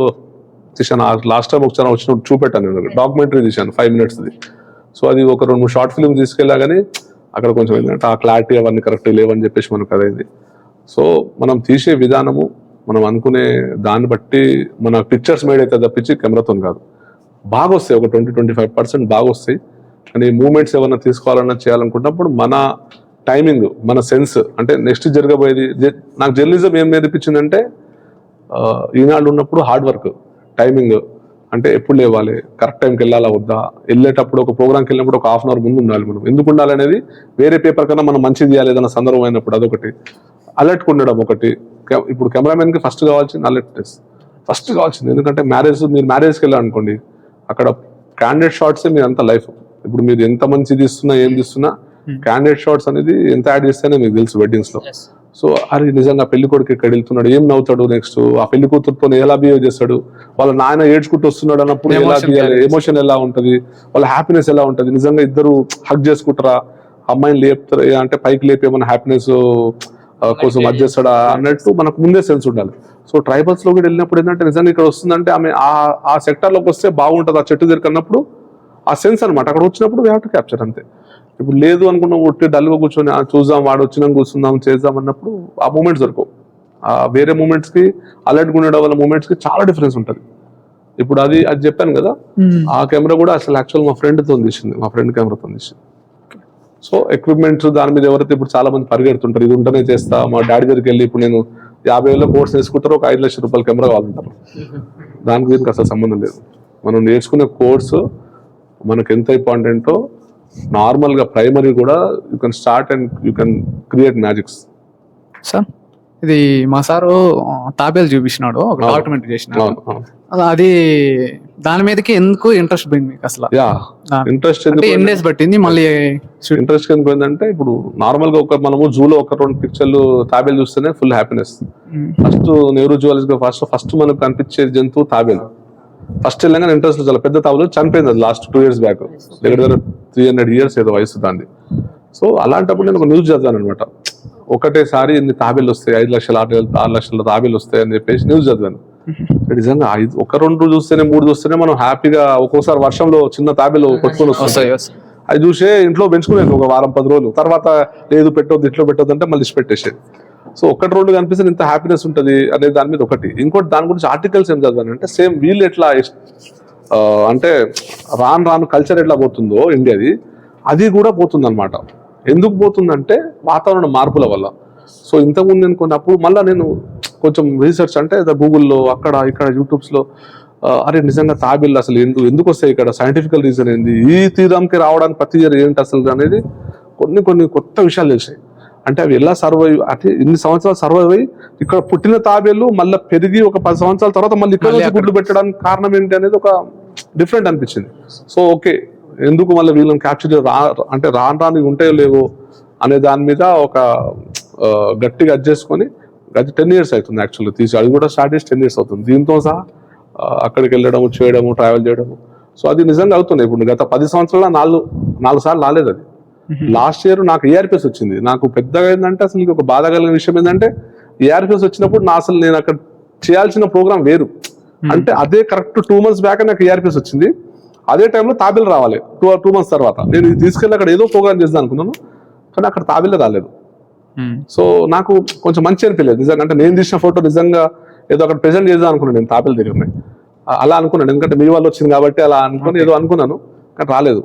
తీశాను. లాస్ట్ టైం ఒకసారి వచ్చినప్పుడు చూపెట్టాను. నేను డాక్యుమెంటరీ తీశాను 5 minutes. సో అది ఒక 2-3 షార్ట్ ఫిల్మ్ తీసుకెళ్ళా కానీ అక్కడ కొంచెం ఏంటంటే ఆ క్లారిటీ అవన్నీ కరెక్ట్ లేవని చెప్పేసి మనకు అదైంది. సో మనం తీసే విధానము, మనం అనుకునే దాన్ని బట్టి మన పిక్చర్స్ మేడ్ అయితే తప్పించి కెమెరాతో కాదు. బాగా వస్తాయి, ఒక 20-25% బాగా వస్తాయి. కానీ మూమెంట్స్ ఏమైనా తీసుకోవాలన్నా చేయాలనుకున్నప్పుడు మన టైమింగ్, మన సెన్స్, అంటే నెక్స్ట్ జరగబోయేది. నాకు జర్నలిజం ఏం నేర్పించిందంటే ఈనాడు ఉన్నప్పుడు హార్డ్ వర్క్, టైమింగ్, అంటే ఎప్పుడు లేవాలి, కరెక్ట్ టైంకి వెళ్ళాలా వద్దా, వెళ్ళేటప్పుడు ఒక ప్రోగ్రామ్కి వెళ్ళినప్పుడు ఒక 1/2 hour ముందు ఉండాలి. మనం ఎందుకు ఉండాలి అనేది వేరే పేపర్ కన్నా మనం మంచిది చేయాలి ఏదైనా సందర్భం అయినప్పుడు, అదొకటి. అలర్ట్గా ఉండడం ఒకటి. ఇప్పుడు కెమెరామెన్కి ఫస్ట్ కావాల్సింది అలర్ట్నెస్, ఫస్ట్ కావాల్సింది. ఎందుకంటే మీరు మ్యారేజ్కి వెళ్ళాలనుకోండి, అక్కడ క్యాండిడేట్ షాట్సే మీ అంత లైఫ్. ఇప్పుడు మీరు ఎంత మంచి తీస్తున్నా ఏం తీస్తున్నా క్యాండిడేట్ షాట్స్ అనేది ఎంత యాడ్ చేస్తేనే మీకు తెలుసు వెడ్డింగ్స్లో. సో అది నిజంగా పెళ్లి కొడుకు ఎక్కడ వెళ్తున్నాడు, ఏం నవ్వుతాడు, నెక్స్ట్ ఆ పెళ్లి కూతురుతో ఎలా బిహేవ్ చేస్తాడు, వాళ్ళ నాయన ఏడ్చుకుంటూ వస్తున్నాడు అన్నప్పుడు ఎలా తీయాలి, ఎమోషన్ ఎలా ఉంటుంది, వాళ్ళ హ్యాపీనెస్ ఎలా ఉంటుంది, నిజంగా ఇద్దరు హగ్ చేసుకుంటారా, అమ్మాయిని లేపుతారా అంటే పైకి లేపి ఏమైనా హ్యాపీనెస్ కోసం హగ్ చేస్తాడా అన్నట్టు మనకు ముందే సెన్స్ ఉండాలి. సో ట్రైబల్స్ లో కూడా వెళ్ళినప్పుడు ఏంటంటే నిజంగా ఇక్కడ వస్తుందంటే ఆమె ఆ సెక్టార్లోకి వస్తే బాగుంటుంది, ఆ చెట్టు దగ్గర అన్నప్పుడు ఆ సెన్స్ అనమాట. అక్కడ వచ్చినప్పుడు వీ హ్యావ్ టు క్యాప్చర్ అంతే. ఇప్పుడు లేదు అనుకున్న ఒట్టి డల్గా కూర్చొని చూద్దాం, వాడు వచ్చినా కూర్చుందాం చేద్దాం అన్నప్పుడు ఆ మూమెంట్స్ దొరకవు. వేరే మూమెంట్స్కి అలర్ట్గా ఉండడం వల్ల మూమెంట్స్కి చాలా డిఫరెన్స్ ఉంటుంది. ఇప్పుడు అది చెప్పాను కదా, ఆ కెమెరా కూడా అసలు యాక్చువల్ మా ఫ్రెండ్తో తీసింది, మా ఫ్రెండ్ కెమెరాతో తీసింది. సో ఎక్విప్మెంట్స్ దాని మీద ఎవరైతే ఇప్పుడు చాలా మంది పరిగెడుతుంటారు, ఇది ఉంటేనే చేస్తా, మా డాడీ దగ్గరికి వెళ్ళి ఇప్పుడు నేను 50,000 కోర్స్ నేర్చుకుంటారు, ఒక 5 లక్షల రూపాయల కెమెరా కావాలంటారు. దానికి దీనికి అసలు సంబంధం లేదు. మనం నేర్చుకునే కోర్సు మనకు ఎంత ఇంపార్టెంటో, నార్మల్గా ప్రైమరీ కూడా you can start and you can create magics. Sir ఇది మా సారు తాబేలు చూపించినాడు, ఒక డాక్యుమెంటరీ చేసినాడు. అది దాని మీదకి ఎందుకు ఇంట్రెస్ట్ పోయింది మీకు అసలు? ఇంట్రెస్ట్ ఎన్ని డేస్ పట్టింది మళ్ళీ? ఇంట్రెస్ట్ ఎందుకు పోయిందంటే, ఇప్పుడు నార్మల్ గా మనము జూలో 1-2 పిక్చర్లు తాబేలు చూస్తేనే full happiness. First Nehru zoology first మనకు కనిపించే జంతువు తాబేలు. ఫస్ట్ వెళ్ళగానే ఇంట్రెస్ట్ చాలా పెద్ద తాబేలు చనిపోయింది, అది లాస్ట్ 2 years బ్యాక్, దగ్గర 300 years ఏదో వయసు దాన్ని. సో అలాంటప్పుడు నేను ఒక న్యూస్ చదివాను అనమాట. ఒకటేసారి ఇన్ని తాబేలు వస్తాయి, 5 లక్షల 6 లక్షల తాబేలు వస్తాయి అని చెప్పేసి న్యూస్ చదివాను. నిజంగా 1-2 చూస్తేనే 3 చూస్తేనే మనం హ్యాపీగా, ఒక్కోసారి వర్షంలో చిన్న తాబేలు కొట్టుకొని వస్తాయి, అది చూసే ఇంట్లో పెంచుకునేది ఒక 1-10 రోజులు. తర్వాత లేదు పెట్టొద్దు, ఇట్లో పెట్టొద్దు అంటే మళ్ళీ పెట్టేసేది. సో 1-2 కనిపిస్తే ఇంత హ్యాపీనెస్ ఉంటుంది అనే దాని మీద ఒకటి. ఇంకోటి దాని గురించి ఆర్టికల్స్ ఏం చదివాను అంటే, సేమ్ వీళ్ళు ఎట్లా అంటే రాను కల్చర్ ఎట్లా పోతుందో ఇండియాది, అది కూడా పోతుంది అనమాట. ఎందుకు పోతుందంటే వాతావరణ మార్పుల వల్ల. సో ఇంతకుముందు నేను కొన్నప్పుడు మళ్ళీ నేను కొంచెం రీసెర్చ్ అంటే గూగుల్లో అక్కడ ఇక్కడ యూట్యూబ్స్లో, అరే నిజంగా తాబేళ్ళు అసలు ఎందుకు వస్తాయి ఇక్కడ, సైంటిఫికల్ రీజన్ ఏంది, ఈ తీరంకి రావడానికి ప్రతి ఇయర్ ఏంటి అసలు అనేది కొన్ని కొత్త విషయాలు తెలిసాయి. అంటే అవి ఎలా సర్వైవ్, అంటే ఇన్ని సంవత్సరాలు సర్వైవ్ అయ్యి ఇక్కడ పుట్టిన తాబేళ్ళు మళ్ళీ పెరిగి ఒక 10 సంవత్సరాల తర్వాత మళ్ళీ ఇక్కడ నుంచి గుడ్లు పెట్టడానికి కారణం ఏంటి అనేది ఒక డిఫరెంట్ అనిపించింది. సో ఓకే, ఎందుకు మళ్ళీ వీళ్ళని క్యాప్చర్ అంటే రాను ఉంటాయో లేవో అనే దాని మీద ఒక గట్టిగా చేసుకొని, అది 10 years అవుతుంది యాక్చువల్గా తీసి, అది కూడా స్టార్ట్ చేసి 10 years అవుతుంది. దీంతో సహా అక్కడికి వెళ్ళడము, చేయడము, ట్రావెల్ చేయడము. సో అది నిజంగా అవుతుంది. ఇప్పుడు గత 10 సంవత్సరాల 4 సార్లు రాలేదు అది. లాస్ట్ ఇయర్ నాకు ఏఆర్పిఎస్ వచ్చింది. నాకు పెద్దగా ఏంటంటే అసలు ఒక బాధ కలిగిన విషయం ఏంటంటే, ఏఆర్పిఎస్ వచ్చినప్పుడు నేను అక్కడ చేయాల్సిన ప్రోగ్రామ్ వేరు. అంటే అదే కరెక్ట్ 2 months బ్యాక్ నాకు ఏఆర్పిఎస్ వచ్చింది. అదే టైంలో తాబేలు రావాలి 2 months తర్వాత. నేను ఇది తీసుకెళ్ళి అక్కడ ఏదో ప్రోగ్రామ్ చేద్దాం అనుకున్నాను, కానీ అక్కడ తాబేలే రాలేదు. సో నాకు కొంచెం మంచి అనిపించలేదు నిజంగా. అంటే నేను తీసిన ఫోటో నిజంగా ఏదో అక్కడ ప్రెజెంట్ చేద్దాం అనుకున్నాను నేను తాబేలు దగ్గరనే, అలా అనుకున్నాను. ఎందుకంటే మీ వాళ్ళు వచ్చింది కాబట్టి అలా అనుకుని ఏదో అనుకున్నాను, కానీ రాలేదు.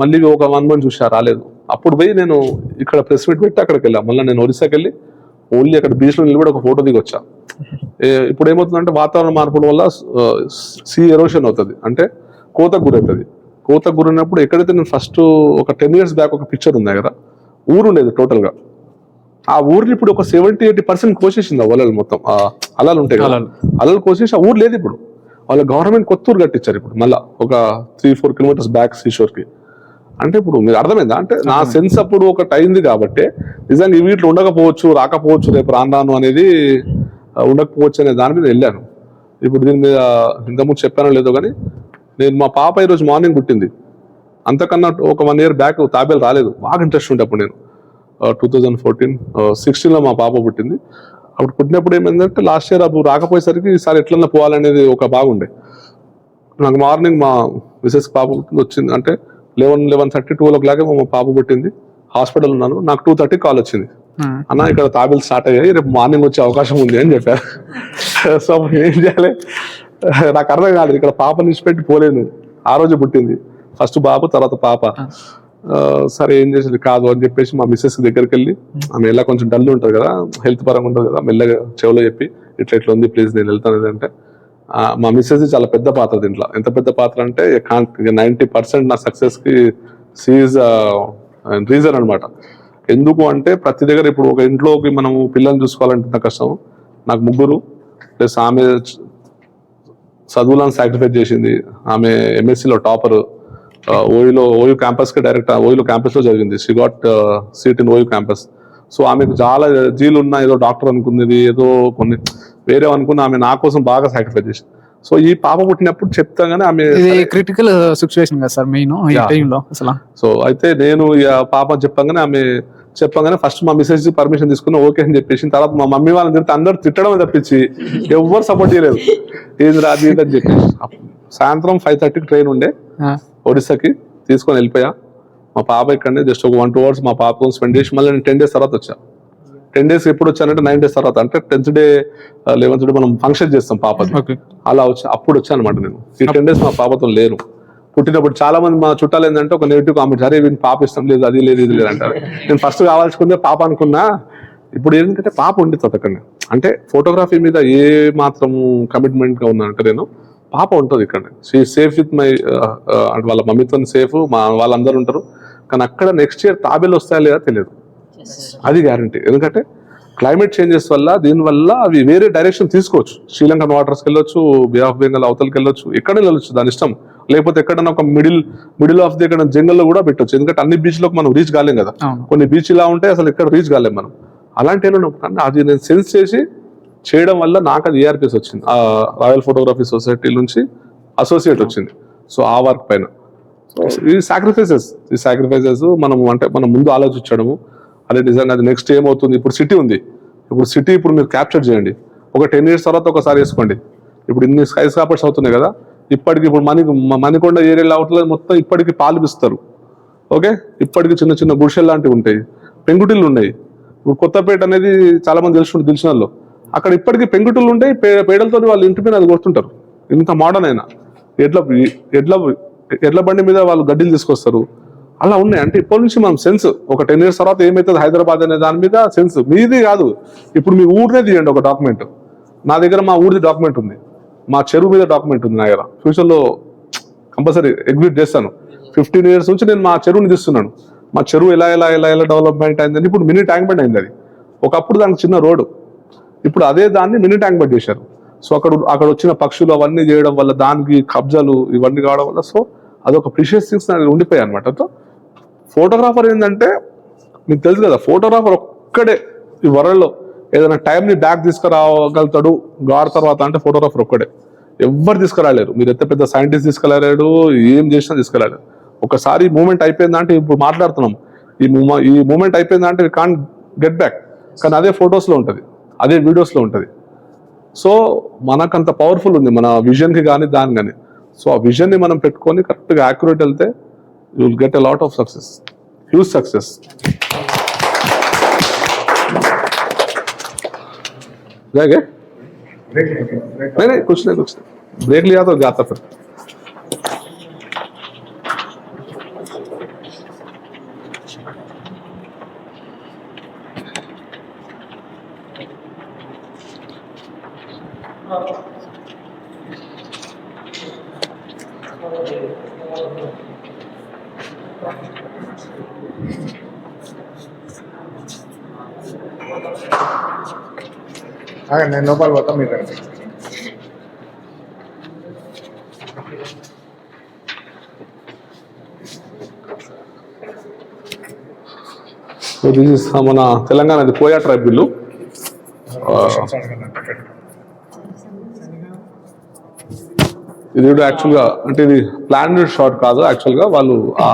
మళ్ళీ ఒక 1 month చూసా, రాలేదు. అప్పుడు పోయి నేను ఇక్కడ ప్రెస్ మీట్ పెట్టి అక్కడికి వెళ్ళా. మళ్ళీ నేను ఒరిస్సాకి వెళ్ళి ఓన్లీ అక్కడ బీచ్లో నిలబడి ఒక ఫోటో దిగి వచ్చా. ఇప్పుడు ఏమవుతుందంటే వాతావరణ మార్పుల వల్ల సీ ఎరోషన్ అవుతుంది, అంటే కోతకు గురవుతుంది. కోతకు గురైనప్పుడు ఎక్కడైతే నేను ఫస్ట్ ఒక 10 years బ్యాక్ ఒక పిక్చర్ ఉంది దగ్గర, ఊరు ఉండేది టోటల్గా. ఆ ఊరిని ఇప్పుడు ఒక 70-80% కోసేసింది ఆ వలలు మొత్తం. అలలు ఉంటాయి కదా, అలలు కోసేసి ఆ ఊరు లేదు ఇప్పుడు. వాళ్ళ గవర్నమెంట్ కొత్త ఊరు కట్టించారు ఇప్పుడు మళ్ళీ ఒక 3-4 kilometers బ్యాక్ సీషోర్కి. అంటే ఇప్పుడు మీరు అర్థమైందా, అంటే నా సెన్స్ అప్పుడు ఒకటి అయింది కాబట్టి నిజంగా ఈ వీటిలో ఉండకపోవచ్చు, రాకపోవచ్చు, రేపు రాను అనేది ఉండకపోవచ్చు అనే దాని మీద వెళ్ళాను. ఇప్పుడు దీని మీద ఇంతకుముందు చెప్పానో లేదో కానీ నేను మా పాప ఈరోజు మార్నింగ్ పుట్టింది. అంతకన్నా ఒక 1 year బ్యాక్ తాబేలు రాలేదు. బాగా ఇంట్రెస్ట్ ఉండే అప్పుడు నేను 2014-16లో మా పాప పుట్టింది. అప్పుడు పుట్టినప్పుడు ఏమైందంటే లాస్ట్ ఇయర్ అప్పుడు రాకపోయేసరికి ఈసారి ఎట్లన్నా పోవాలనేది ఒక బాగుండే. నాకు మార్నింగ్ మా మిసెస్ పాప పుట్టింది వచ్చింది, అంటే 11:30, 12 o'clock మా పాప పుట్టింది. హాస్పిటల్ ఉన్నాను. నాకు 2:30 కాల్ వచ్చింది, అన్న ఇక్కడ తాబేలు స్టార్ట్ అయ్యాయి, రేపు మార్నింగ్ వచ్చే అవకాశం ఉంది అని చెప్పారు. సో ఏం చేయాలి నాకు అర్థం కాలేదు. ఇక్కడ పాపని విడిచిపెట్టి పోలేను. ఆ రోజు పుట్టింది, ఫస్ట్ బాబు తర్వాత పాప. సరే ఏం చేసేది కాదు అని చెప్పేసి మా మిస్సెస్ దగ్గరికి వెళ్ళి, ఆమె ఎలా కొంచెం డల్ ఉంటుంది కదా, హెల్త్ పరంగా ఉంటుంది కదా, మెల్లగా చెవులో చెప్పి ఇట్లా ఉంది ప్లీజ్ నేను వెళ్తాను అంటే, మా మిస్సెస్ చాలా పెద్ద పాత్ర దీంట్లో. ఎంత పెద్ద పాత్ర అంటే 90% నా సక్సెస్కి షీఈస్ రీజన్ అనమాట. ఎందుకు అంటే ప్రతి దగ్గర ఇప్పుడు ఒక ఇంట్లోకి మనము పిల్లల్ని చూసుకోవాలంటే కష్టం. నాకు 3 ప్లస్ ఆమె చదువులను సాక్రిఫైస్ చేసింది. ఆమె ఎంఎస్సీలో టాపర్, ఓయూ క్యాంపస్కి డైరెక్ట్ ఓయూలో క్యాంపస్లో చదివింది. She got seat in OU campus. So ఆమెకు చాలా జీలు ఉన్న, ఏదో డాక్టర్ అనుకున్నది, ఏదో కొన్ని వేరే అనుకున్న, ఆమె నా కోసం బాగా సాక్రిఫైస్ చేసింది. సో ఈ పాప పుట్టినప్పుడు చెప్తాగానే ఆమె క్రిటికల్ సిచ్యువేషన్ కదా సార్ మెయిన్ ఈ టైంలో అసలు. సో అయితే నేను పాప చెప్పగానే ఫస్ట్ మా మిసెస్ పర్మిషన్ తీసుకున్నా, ఓకే అని చెప్పేసి. తర్వాత మా మమ్మీ వాళ్ళని తిరిగితే అందరూ తిట్టడం తప్పించి ఎవ్వరు సపోర్ట్ చేయలేదు. ఏది రాదు అని చెప్పేసి సాయంత్రం 5:30కి ట్రైన్ ఉండే ఒడిస్సాకి, తీసుకొని వెళ్ళిపోయా. మా పాప ఇక్కడనే జస్ట్ ఒక 1-2 hours మా పాప స్పెండ్ చేసి మళ్ళీ నేను 10 days తర్వాత వచ్చా. 10 days ఎప్పుడు వచ్చానంటే 9 days తర్వాత, అంటే 10th day 11th day మనం ఫంక్షన్ చేస్తాం పాపది, అలా వచ్చా. అప్పుడు వచ్చా అనమాట నేను. ఈ 10 days మా పాపతో లేను. పుట్టినప్పుడు చాలా మంది మా చుట్టాలు ఏంటంటే ఒక నెగిటివ్ కామెంట్, అరే వీని పాప ఇష్టం లేదు, అది లేదు ఇది లేదు అంటారు. నేను ఫస్ట్ కావాల్సుకుందే పాప అనుకున్నా. ఇప్పుడు ఏంటంటే పాప ఉండి అక్కడ, అంటే ఫోటోగ్రఫీ మీద ఏ మాత్రం కమిట్మెంట్గా ఉన్నానంటే నేను, పాప ఉంటుంది ఇక్కడ. షీ సేఫ్ విత్ మై, వాళ్ళ మమ్మీతో సేఫ్, మా వాళ్ళందరూ ఉంటారు. కానీ అక్కడ నెక్స్ట్ ఇయర్ తాబేలు వస్తాయా లేదా తెలియదు, అది గ్యారంటీ. ఎందుకంటే క్లైమేట్ చేంజెస్ వల్ల, దీనివల్ల అవి వేరే డైరెక్షన్ తీసుకోవచ్చు. శ్రీలంకన్ వాటర్స్కి వెళ్ళొచ్చు, బే ఆఫ్ బెంగాల్ అవతలకి వెళ్ళొచ్చు, ఎక్కడ వెళ్ళొచ్చు దాని ఇష్టం. లేకపోతే ఎక్కడన్నా ఒక మిడిల్ ఆఫ్ ది ఎక్కడ జంగల్లో కూడా పెట్టొచ్చు. ఎందుకంటే అన్ని బీచ్లోకి మనం రీచ్ కాలేం కదా, కొన్ని బీచ్ ఇలా ఉంటాయి అసలు ఎక్కడ రీచ్ కాలేం మనం. అలాంటి కానీ అది నేను సెన్స్ చేసి చేయడం వల్ల నాకు అది ఏఆర్పిఎస్ వచ్చింది. రాయల్ ఫోటోగ్రఫీ సొసైటీ నుంచి అసోసియేట్ వచ్చింది. సో ఆ వర్క్ పైన ఈ సాక్రిఫైసెస్ మనం ముందు ఆలోచించడము, అదే నిజంగా అది నెక్స్ట్ ఏమవుతుంది. ఇప్పుడు సిటీ ఉంది, ఇప్పుడు మీరు క్యాప్చర్ చేయండి. ఒక 10 years తర్వాత ఒకసారి వేసుకోండి. ఇప్పుడు ఇన్ని స్కై స్కాపర్స్ అవుతున్నాయి కదా, ఇప్పటికి ఇప్పుడు మణికొండ ఏరియాలో అవుతుంది మొత్తం ఇప్పటికి పాలిపిస్తారు. ఓకే, ఇప్పటికి చిన్న చిన్న గుడిసెలు లాంటివి ఉంటాయి, పెంకుటిల్లు ఉన్నాయి. ఇప్పుడు కొత్తపేట అనేది చాలా మంది తెలిసిన వాళ్ళు, అక్కడ ఇప్పటికీ పెంకుటిల్లు ఉంటాయి, పేడలతో వాళ్ళు ఇంటి మీద అది కొడుతుంటారు. ఇంత మోడర్న్ అయినా ఎడ్ల బండి మీద వాళ్ళు గడ్డిలు తీసుకొస్తారు, అలా ఉన్నాయి. అంటే ఇప్పటి నుంచి మనం సెన్స్, ఒక 10 years తర్వాత ఏమవుతుంది హైదరాబాద్ అనే దాని మీద సెన్స్ మీది కాదు. ఇప్పుడు మీ ఊరినే తీయండి ఒక డాక్యుమెంట్. నా దగ్గర మా ఊరిది డాక్యుమెంట్ ఉంది, మా చెరువు మీద డాక్యుమెంట్ ఉంది నా దగ్గర. ఫ్యూచర్లో కంపల్సరీ ఎగ్జిబిట్ చేస్తాను. 15 years నుంచి నేను మా చెరువుని తీస్తున్నాను. మా చెరువు ఎలా డెవలప్మెంట్ అయిందని ఇప్పుడు మినీ ట్యాంక్ బండ్ అయింది. అది ఒకప్పుడు దానికి చిన్న రోడ్డు, ఇప్పుడు అదే దాన్ని మినీ ట్యాంక్ బండ్ చేశారు. సో అక్కడ వచ్చిన పక్షులు అవన్నీ చేయడం వల్ల, దానికి కబ్జాలు ఇవన్నీ కావడం వల్ల, సో అదొక ప్రిషియస్ థింగ్స్ ఉండిపోయాయి అనమాట. సో ఫోటోగ్రాఫర్ ఏంటంటే మీకు తెలుసు కదా, ఫోటోగ్రాఫర్ ఒక్కడే ఈ వరల్డ్లో ఏదైనా టైంని బ్యాక్ తీసుకురాగలుగుతాడు గాడ్ తర్వాత అంటే ఫోటోగ్రాఫర్ ఒక్కడే. ఎవ్వరు తీసుకురాలేరు. మీరు ఎంత పెద్ద సైంటిస్ట్ తీసుకెళ్ళలేడు, ఏం చేసినా తీసుకెళ్ళలేరు. ఒకసారి మూమెంట్ అయిపోయిందంటే, ఇప్పుడు మాట్లాడుతున్నాం, ఈ మూమెంట్ అయిపోయిందంటే వి కాంట్ గెట్ బ్యాక్. కానీ అదే ఫొటోస్లో ఉంటుంది, అదే వీడియోస్లో ఉంటుంది. సో మనకంత పవర్ఫుల్ ఉంది మన విజన్కి కానీ దాని కానీ. సో ఆ విజన్ని మనం పెట్టుకొని కరెక్ట్గా యాక్యురేట్ వెళ్తే you will get a lot of success, huge success. जाएंगे नहीं नहीं कुछ नहीं ब्रेक लिया तो जाता फिर. నేను లోపల పోతాం మీరు రండి. సో దిస్ ఇస్ మన తెలంగాణది కోయా ట్రైబ్ బిల్లు. ఇది కూడా యాక్చువల్గా అంటే ఇది ప్లాన్డ్ షాట్ కాదు, యాక్చువల్గా వాళ్ళు ఆ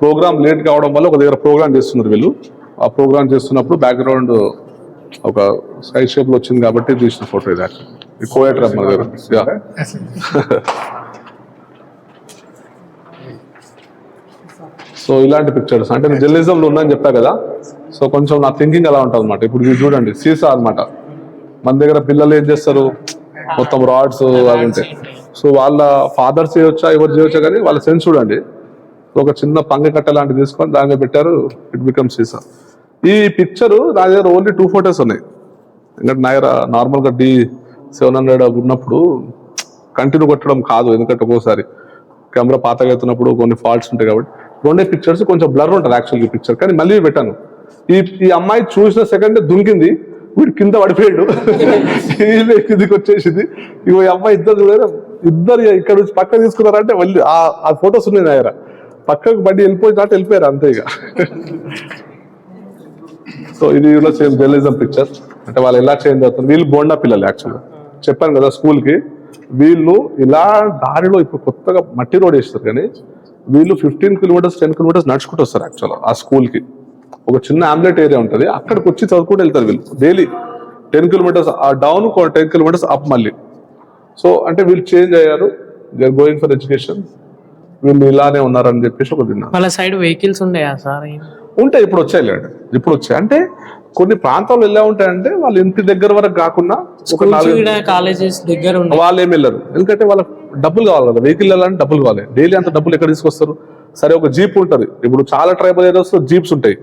ప్రోగ్రామ్ లేట్ కావడం వల్ల ఒక దగ్గర ప్రోగ్రామ్ చేస్తున్నారు వీళ్ళు. ఆ ప్రోగ్రామ్ చేస్తున్నప్పుడు బ్యాక్గ్రౌండ్ ఒక స్కై షేప్ లో వచ్చింది కాబట్టి తీసిన ఫోటో ఇది. యాక్చువల్లీ కోయా ట్రైబ్ మన దగ్గర. సో ఇలాంటి పిక్చర్స్ అంటే నేను జర్నలిజంలో ఉన్నాను చెప్పా కదా, సో కొంచెం నా థింకింగ్ అలా ఉంటుంది అనమాట. ఇప్పుడు ఇది చూడండి సీసా అనమాట. మన దగ్గర పిల్లలు ఏం చేస్తారు, మొత్తం రాడ్స్ అవి ఉంటాయి. సో వాళ్ళ ఫాదర్స్ చేయొచ్చా ఎవరు చేయొచ్చా కానీ వాళ్ళ సెన్స్ చూడండి. ఒక చిన్న పంగ కట్ట లాంటివి తీసుకొని దాని మీద పెట్టారు, ఇట్ బికమ్ సీసా. ఈ పిక్చర్ నా దగ్గర ఓన్లీ 2 ఫొటోస్ ఉన్నాయి. ఎందుకంటే నా దగ్గర నార్మల్గా D700 ఉన్నప్పుడు కంటిన్యూ కొట్టడం కాదు, ఎందుకంటే ఒక్కోసారి కెమెరా పాతగా అవుతున్నప్పుడు కొన్ని ఫాల్ట్స్ ఉంటాయి కాబట్టి 2 పిక్చర్స్ కొంచెం బ్లర్ ఉంటుంది యాక్చువల్గా ఈ పిక్చర్. కానీ మళ్ళీ పెట్టాను. ఈ అమ్మాయి చూసిన సెకండ్ దుంకింది, వీడు కింద పడిపోయాడు, కిందికి వచ్చేసింది. ఇగో ఈ అమ్మాయి ఇద్దరు ఇక్కడ నుంచి పక్క తీసుకున్నారంటే మళ్ళీ ఆ ఫొటోస్ ఉన్నాయి నా దగ్గర. పక్కకు బండి వెళ్ళిపోయారు అంతే ఇక. సో ఇది కూడా సేమ్ జర్నలిజం పిక్చర్. అంటే వాళ్ళు ఎలా చేంజ్ అవుతారు. వీళ్ళు బోండా పిల్లలు యాక్చువల్గా చెప్పాను కదా స్కూల్కి. వీళ్ళు ఇలా దారిలో ఇప్పుడు కొత్తగా మట్టి రోడ్ వేస్తారు కానీ వీళ్ళు 15 కిలోమీటర్స్ 10 కిలోమీటర్స్ నడుచుకుంటూ వస్తారు యాక్చువల్గా. ఆ స్కూల్కి ఒక చిన్న ఆమ్లెట్ ఏరియా ఉంటుంది, అక్కడికి వచ్చి చదువుకుంటూ వెళ్తారు వీళ్ళు daily. 10 kilometres down, 10 kilometres up మళ్ళీ. సో అంటే వీళ్ళు చేంజ్ అయ్యారు, they are going for education. వీళ్ళు ఇలానే ఉన్నారని చెప్పేసి ఒక విన్నాను. వాళ్ళ సైడ్ వెహికల్స్ ఉన్నాయా సార్? ఉంటాయి, ఇప్పుడు వచ్చాయిలేండి. ఇప్పుడు వచ్చాయి అంటే కొన్ని ప్రాంతాలు ఎలా ఉంటాయంటే వాళ్ళు ఇంటి దగ్గర వరకు కాకుండా కాలేజెస్ దగ్గర వాళ్ళు ఏమి వెళ్ళరు. ఎందుకంటే వాళ్ళకి డబ్బులు కావాలి కదా, వెహికల్ వెళ్ళాలంటే డబ్బులు కావాలి. డైలీ అంత డబ్బులు ఎక్కడ తీసుకొస్తారు? సరే ఒక జీప్ ఉంటుంది, ఇప్పుడు చాలా ట్రైబల్ ఏరియాస్ లో జీప్స్ ఉంటాయి,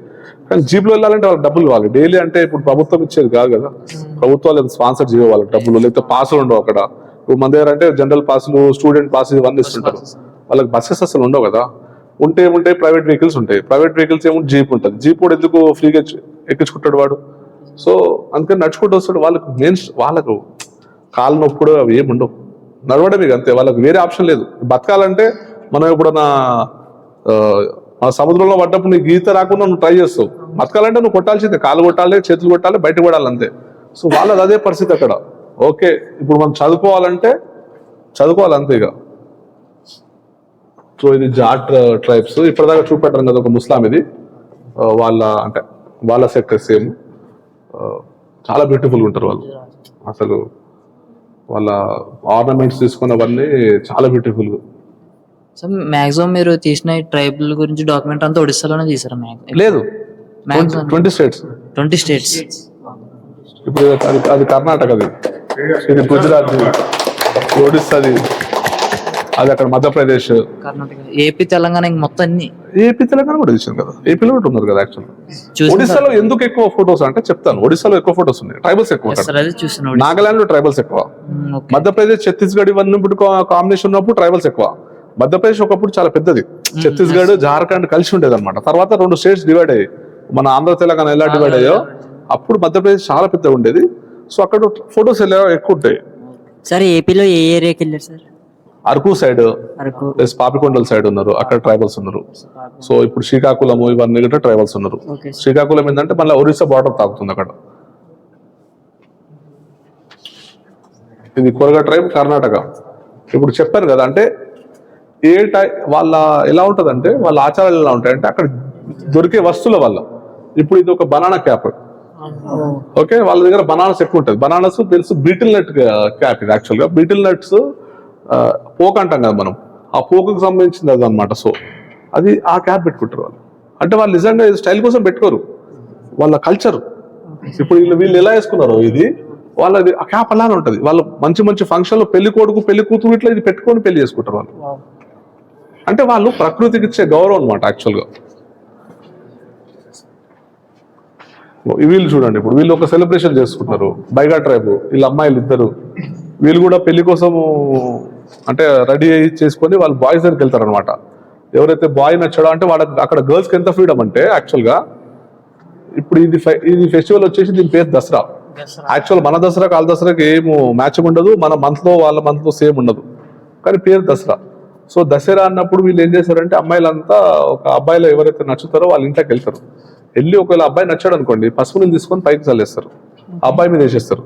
కానీ జీప్ లో వెళ్ళాలంటే వాళ్ళకి డబ్బులు కావాలి. డైలీ అంటే ఇప్పుడు ప్రభుత్వం ఇచ్చేది కాదు కదా, ప్రభుత్వాలు స్పాన్సర్ చేయ వాళ్ళకి డబ్బులు, లేకపోతే పాసులు ఉండవు అక్కడ. ఇప్పుడు మన దగ్గర అంటే జనరల్ పాసులు, స్టూడెంట్ పాసులు ఇవన్నీ ఇస్తుంటారు. వాళ్ళకి బస్సెస్ అసలు ఉండవు కదా. ఉంటే ఏముంటాయి, ప్రైవేట్ వెహికల్స్ ఉంటాయి. ప్రైవేట్ వెహికల్స్ ఏముంటే జీప్ ఉంటుంది. జీప్ కూడా ఎందుకు ఫ్రీగా ఎక్కించుకుంటాడు వాడు. సో అందుకని నడుచుకుంటూ వస్తాడు. వాళ్ళకు కాలు నొప్పుడు అవి ఏమి ఉండవు, నడవడమే అంతే. వాళ్ళకి వేరే ఆప్షన్ లేదు. బతకాలంటే మనం ఎప్పుడన్నా మన సముద్రంలో పడ్డప్పుడు నీకు ఈత రాకుండా నువ్వు ట్రై చేస్తావు. బతకాలంటే నువ్వు కొట్టాల్సిందే, కాలు కొట్టాలి, చేతులు కొట్టాలి, బయట పడాలి అంతే. సో వాళ్ళది అదే పరిస్థితి అక్కడ. ఓకే ఇప్పుడు మనం చదువుకోవాలంటే చదువుకోవాలి అంతే ఇక. సో ఇది జాట్ ట్రైబ్స్. ఇప్పటిదాకా చూపెట్టారు కదా ఒక ముస్లాం, ఇది వాళ్ళ సెక్టర్ సేమ్. చాలా బ్యూటిఫుల్గా ఉంటారు వాళ్ళు. అసలు వాళ్ళ ఆర్నమెంట్స్ తీసుకున్నవన్నీ చాలా బ్యూటిఫుల్గా. సో మాక్సిమం మీరు తీసిన ట్రైబల్ గురించి డాక్యుమెంట్ అంతా ఒడిస్సాలోనే తీసారా? లేదు, 20 స్టేట్స్. 20 స్టేట్స్. ఇప్పుడు అది కర్ణాటకది, ఇది గుజరాత్, ఒడిస్సాది, అది అక్కడ మధ్యప్రదేశ్, కర్ణాటక, ఏపీ, తెలంగాణ, ఇంక మొత్తం అన్ని. ఏపీ తెలంగాణ కూడా తీసాను కదా, ఏపీలో కూడా ఉన్నారు కదా యాక్చువల్గా. ఒడిస్సాలో ఎందుకు ఎక్కువ ఫొటోస్ అంటే చెప్తాను. ఒడిస్సాలో ఎక్కువ ఫొటోస్ ఉన్నాయి, ట్రైబల్స్ ఎక్కువ. నాగాలాండ్ లో ట్రైబల్స్ ఎక్కువ, మధ్యప్రదేశ్, ఛత్తీస్గఢ్ ఇవన్నీ ఇప్పుడు కాంబినేషన్ ఉన్నప్పుడు ట్రైబల్స్ ఎక్కువ. మధ్యప్రదేశ్ ఒకప్పుడు చాలా పెద్దది, ఛత్తీస్గఢ్, జార్ఖండ్ కలిసి ఉండేది అనమాట. తర్వాత 2 స్టేట్స్ డివైడ్ అయ్యాయి. మన ఆంధ్ర తెలంగాణ ఎలా డివైడ్ అయ్యో అప్పుడు మధ్యప్రదేశ్ చాలా పెద్దగా ఉండేది. సో అక్కడ ఫొటోస్ ఎక్కువ ఉంటాయి. సార్ ఏపీలో ఏ ఏరియాకి వెళ్ళారు సార్? అరకు సైడ్, ప్లస్ పాపికొండల సైడ్ ఉన్నారు, అక్కడ ట్రైబల్స్ ఉన్నారు. సో ఇప్పుడు శ్రీకాకుళం ఇవన్నీ కూడా ట్రైబల్స్ ఉన్నారు. శ్రీకాకుళం ఏంటంటే మళ్ళీ ఒరిస్సా బార్డర్ తాకుతుంది అక్కడ. ఇది కొరగ ట్రైబ్, కర్ణాటక. ఇప్పుడు చెప్పాను కదా, అంటే వాళ్ళ ఎలా ఉంటదంటే వాళ్ళ ఆచారాలు ఎలా ఉంటాయంటే అక్కడ దొరికే వస్తువుల వల్ల. ఇప్పుడు ఇది ఒక బనానా క్యాప్, ఓకే, వాళ్ళ దగ్గర బనానాస్ ఎక్కువ ఉంటుంది. బనానాస్ తెలుసు, బీటిల్ నట్ క్యాప్ ఇది యాక్చువల్గా. బీటిల్ నట్స్ పోక్ అంటాం కదా మనం, ఆ పోకుకి సంబంధించింది అది అనమాట. సో అది ఆ క్యాప్ పెట్టుకుంటారు వాళ్ళు. అంటే వాళ్ళు నిజంగా స్టైల్ కోసం పెట్టుకోరు, వాళ్ళ కల్చర్. ఇప్పుడు వీళ్ళు ఎలా వేసుకున్నారో ఇది వాళ్ళది ఆ క్యాప్ అలానే ఉంటుంది. వాళ్ళు మంచి మంచి ఫంక్షన్లో పెళ్లి కొడుకు పెళ్లి కూతురు ఇట్లా ఇది పెట్టుకొని పెళ్లి చేసుకుంటారు వాళ్ళు. అంటే వాళ్ళు ప్రకృతికి ఇచ్చే గౌరవం అనమాట యాక్చువల్గా. వీళ్ళు చూడండి, ఇప్పుడు వీళ్ళు ఒక సెలబ్రేషన్ చేసుకుంటారు, బైగా ట్రైబ్, వీళ్ళ అమ్మాయిలు ఇద్దరు, వీళ్ళు కూడా పెళ్లి కోసము అంటే రెడీ అయ్యి చేసుకొని వాళ్ళు బాయ్స్ దగ్గరికి వెళ్తారు అనమాట. ఎవరైతే బాయ్ నచ్చాడో అంటే వాళ్ళకి అక్కడ గర్ల్స్కి ఎంత ఫ్రీడమ్ అంటే యాక్చువల్గా ఇప్పుడు ఇది ఫెస్టివల్ వచ్చేసి దీని పేరు దసరా. యాక్చువల్ మన దసరా వాళ్ళ దసరాకి ఏం మ్యాచింగ్ ఉండదు, మన మంత్లో వాళ్ళ మంత్లో సేమ్ ఉండదు, కానీ పేరు దసరా. సో దసరా అన్నప్పుడు వీళ్ళు ఏం చేస్తారంటే అమ్మాయిలంతా ఒక అబ్బాయిలో ఎవరైతే నచ్చుతారో వాళ్ళ ఇంట్లోకి వెళ్తారు. వెళ్ళి ఒకవేళ అబ్బాయి నచ్చాడు అనుకోండి, పసుపు నీళ్ళు తీసుకొని పైకి చల్లేస్తారు, అబ్బాయి మీద వేసేస్తారు.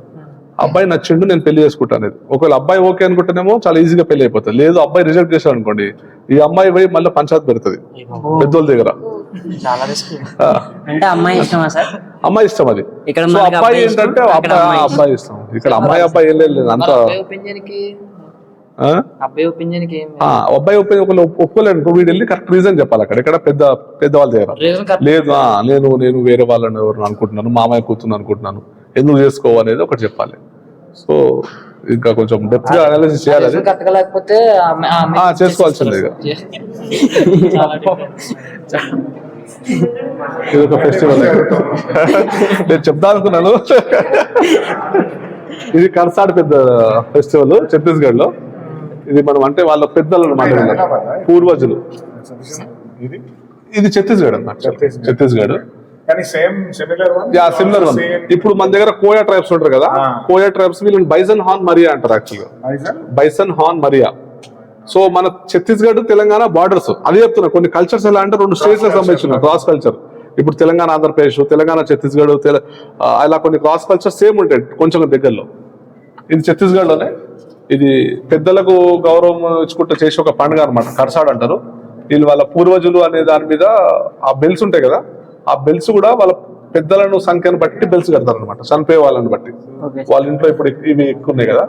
అబ్బాయి నచ్చిండు నేను పెళ్లి చేసుకుంటాను అనేది. ఒకవేళ అబ్బాయి ఓకే అనుకుంటేనేమో చాలా ఈజీగా పెళ్లి అయిపోతుంది. లేదు అబ్బాయి రిజెక్ట్ చేశాడు అనుకోండి, ఈ అమ్మాయి పోయి మళ్ళీ పంచాయతీ పెడుతుంది పెద్దోళ్ళ దగ్గర. చాలా రిస్క్. అంటే అమ్మాయి ఇష్టమా సార్? అమ్మాయి ఇష్టం అది. ఇక్కడ సో అబ్బాయి ఏంటంటే అబ్బాయి ఇష్టం. ఇక్కడ అమ్మాయి ఏం లేదు అంత. అబ్బాయి ఒపీనియన్ కి అబ్బాయి ఒకళ్ళు ఒప్పుకోలేడు, వీడు వెళ్ళి కరెక్ట్ రీజన్ చెప్పాలి అక్కడ. ఇక్కడ పెద్దవాళ్ళ దగ్గర లేదు, నేను వేరే వాళ్ళని ఎవరు అనుకుంటున్నాను, మామయ్య కూతురు అనుకుంటున్నాను, ఎందుకు చేసుకోవాలనేది ఒకటి చెప్పాలి. సో ఇంకా కొంచెం డెప్త్ గా అనాలిసిస్ చేయాలి. లేకపోతే చేసుకోవాల్సిందే. ఇది ఒక ఫెస్టివల్ నేను చెప్తా అనుకున్నాను. ఇది కర్సాడ్ పెద్ద ఫెస్టివల్ ఛత్తీస్గఢ్ లో. ఇది మనం అంటే వాళ్ళ పెద్దలు అన్నమాట, పూర్వజులు. ఇది ఛత్తీస్గఢ్ అన్నమాట, ఛత్తీస్గఢ్. Similar one. ఇప్పుడు మన దగ్గర కోయా ట్రైబ్స్ ఉంటారు కదా, కోయా ట్రైబ్స్ వీళ్ళని బైసన్ హార్న్ మరియా అంటారు యాక్చువల్గా, బైసన్ హార్న్ మరియా. సో మన ఛత్తీస్గఢ్ తెలంగాణ బార్డర్స్ అదే చెప్తున్నా. కొన్ని కల్చర్స్ ఎలా అంటే 2 స్టేట్స్ లకు సంబంధించిన క్రాస్ కల్చర్. ఇప్పుడు తెలంగాణ ఆంధ్రప్రదేశ్, తెలంగాణ ఛత్తీస్గఢ్, అలా కొన్ని క్రాస్ కల్చర్ సేమ్ ఉంటాయి కొంచెం దగ్గరలో. ఇది ఛత్తీస్గఢ్ లోనే. ఇది పెద్దలకు గౌరవం ఇచ్చుకుంటూ చేసే ఒక పండుగ అనమాట, కర్సాడ్ అంటారు. వీళ్ళు వాళ్ళ పూర్వజులు అనే దాని మీద ఆ బెల్స్ ఉంటాయి కదా, ఆ బెల్స్ కూడా వాళ్ళ పెద్దలను సంఖ్యను బట్టి బెల్స్ కడతారు అనమాట, చనిపోయే వాళ్ళని బట్టి. వాళ్ళ ఇంట్లో ఇప్పుడు ఇవి ఎక్కువ ఉన్నాయి కదా,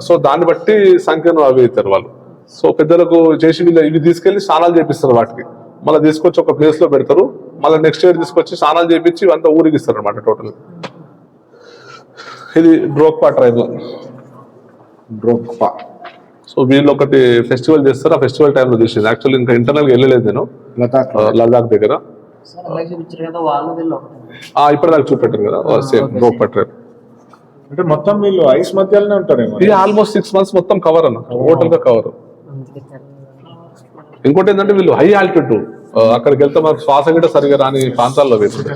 సో దాన్ని బట్టి సంఖ్యను అవి అవుతారు వాళ్ళు. సో పెద్దలకు చేసి వీళ్ళు ఇవి తీసుకెళ్లి స్నానాలు చేపిస్తారు, వాటికి మళ్ళీ తీసుకొచ్చి ఒక ప్లేస్ లో పెడతారు. మళ్ళీ నెక్స్ట్ ఇయర్ తీసుకొచ్చి స్నానాలు చేపించి అంతా ఊరికి ఇస్తారు అనమాట టోటల్. ఇది డ్రోక్పా ట్రైబ్. డ్రోక్పా. సో వీళ్ళు ఒకటి ఫెస్టివల్ చేస్తారు, ఆ ఫెస్టివల్ టైంలో తీసింది. యాక్చువల్లీ ఇంకా ఇంటర్నల్ గా వెళ్ళలేదు నేను, లదాఖ్ దగ్గర. ఇప్పటిదాకా చూపెట్టారు కదా, సేమ్ డ్రోక్పా ట్రైబ్. అంటే మొత్తం వీళ్ళు ఐస్ మధ్యలోనే ఉంటారేమో. ఇది ఆల్మోస్ట్ 6 months మొత్తం కవర్ అన్న, టోటల్ గా కవర్. ఇంకోటి ఏంటంటే వీళ్ళు హై ఆల్టిట్యూడ్, అక్కడికి వెళ్తే మనకు శ్వాస గిట్ట సరిగా రాని ప్రాంతాల్లో వేస్తుంది.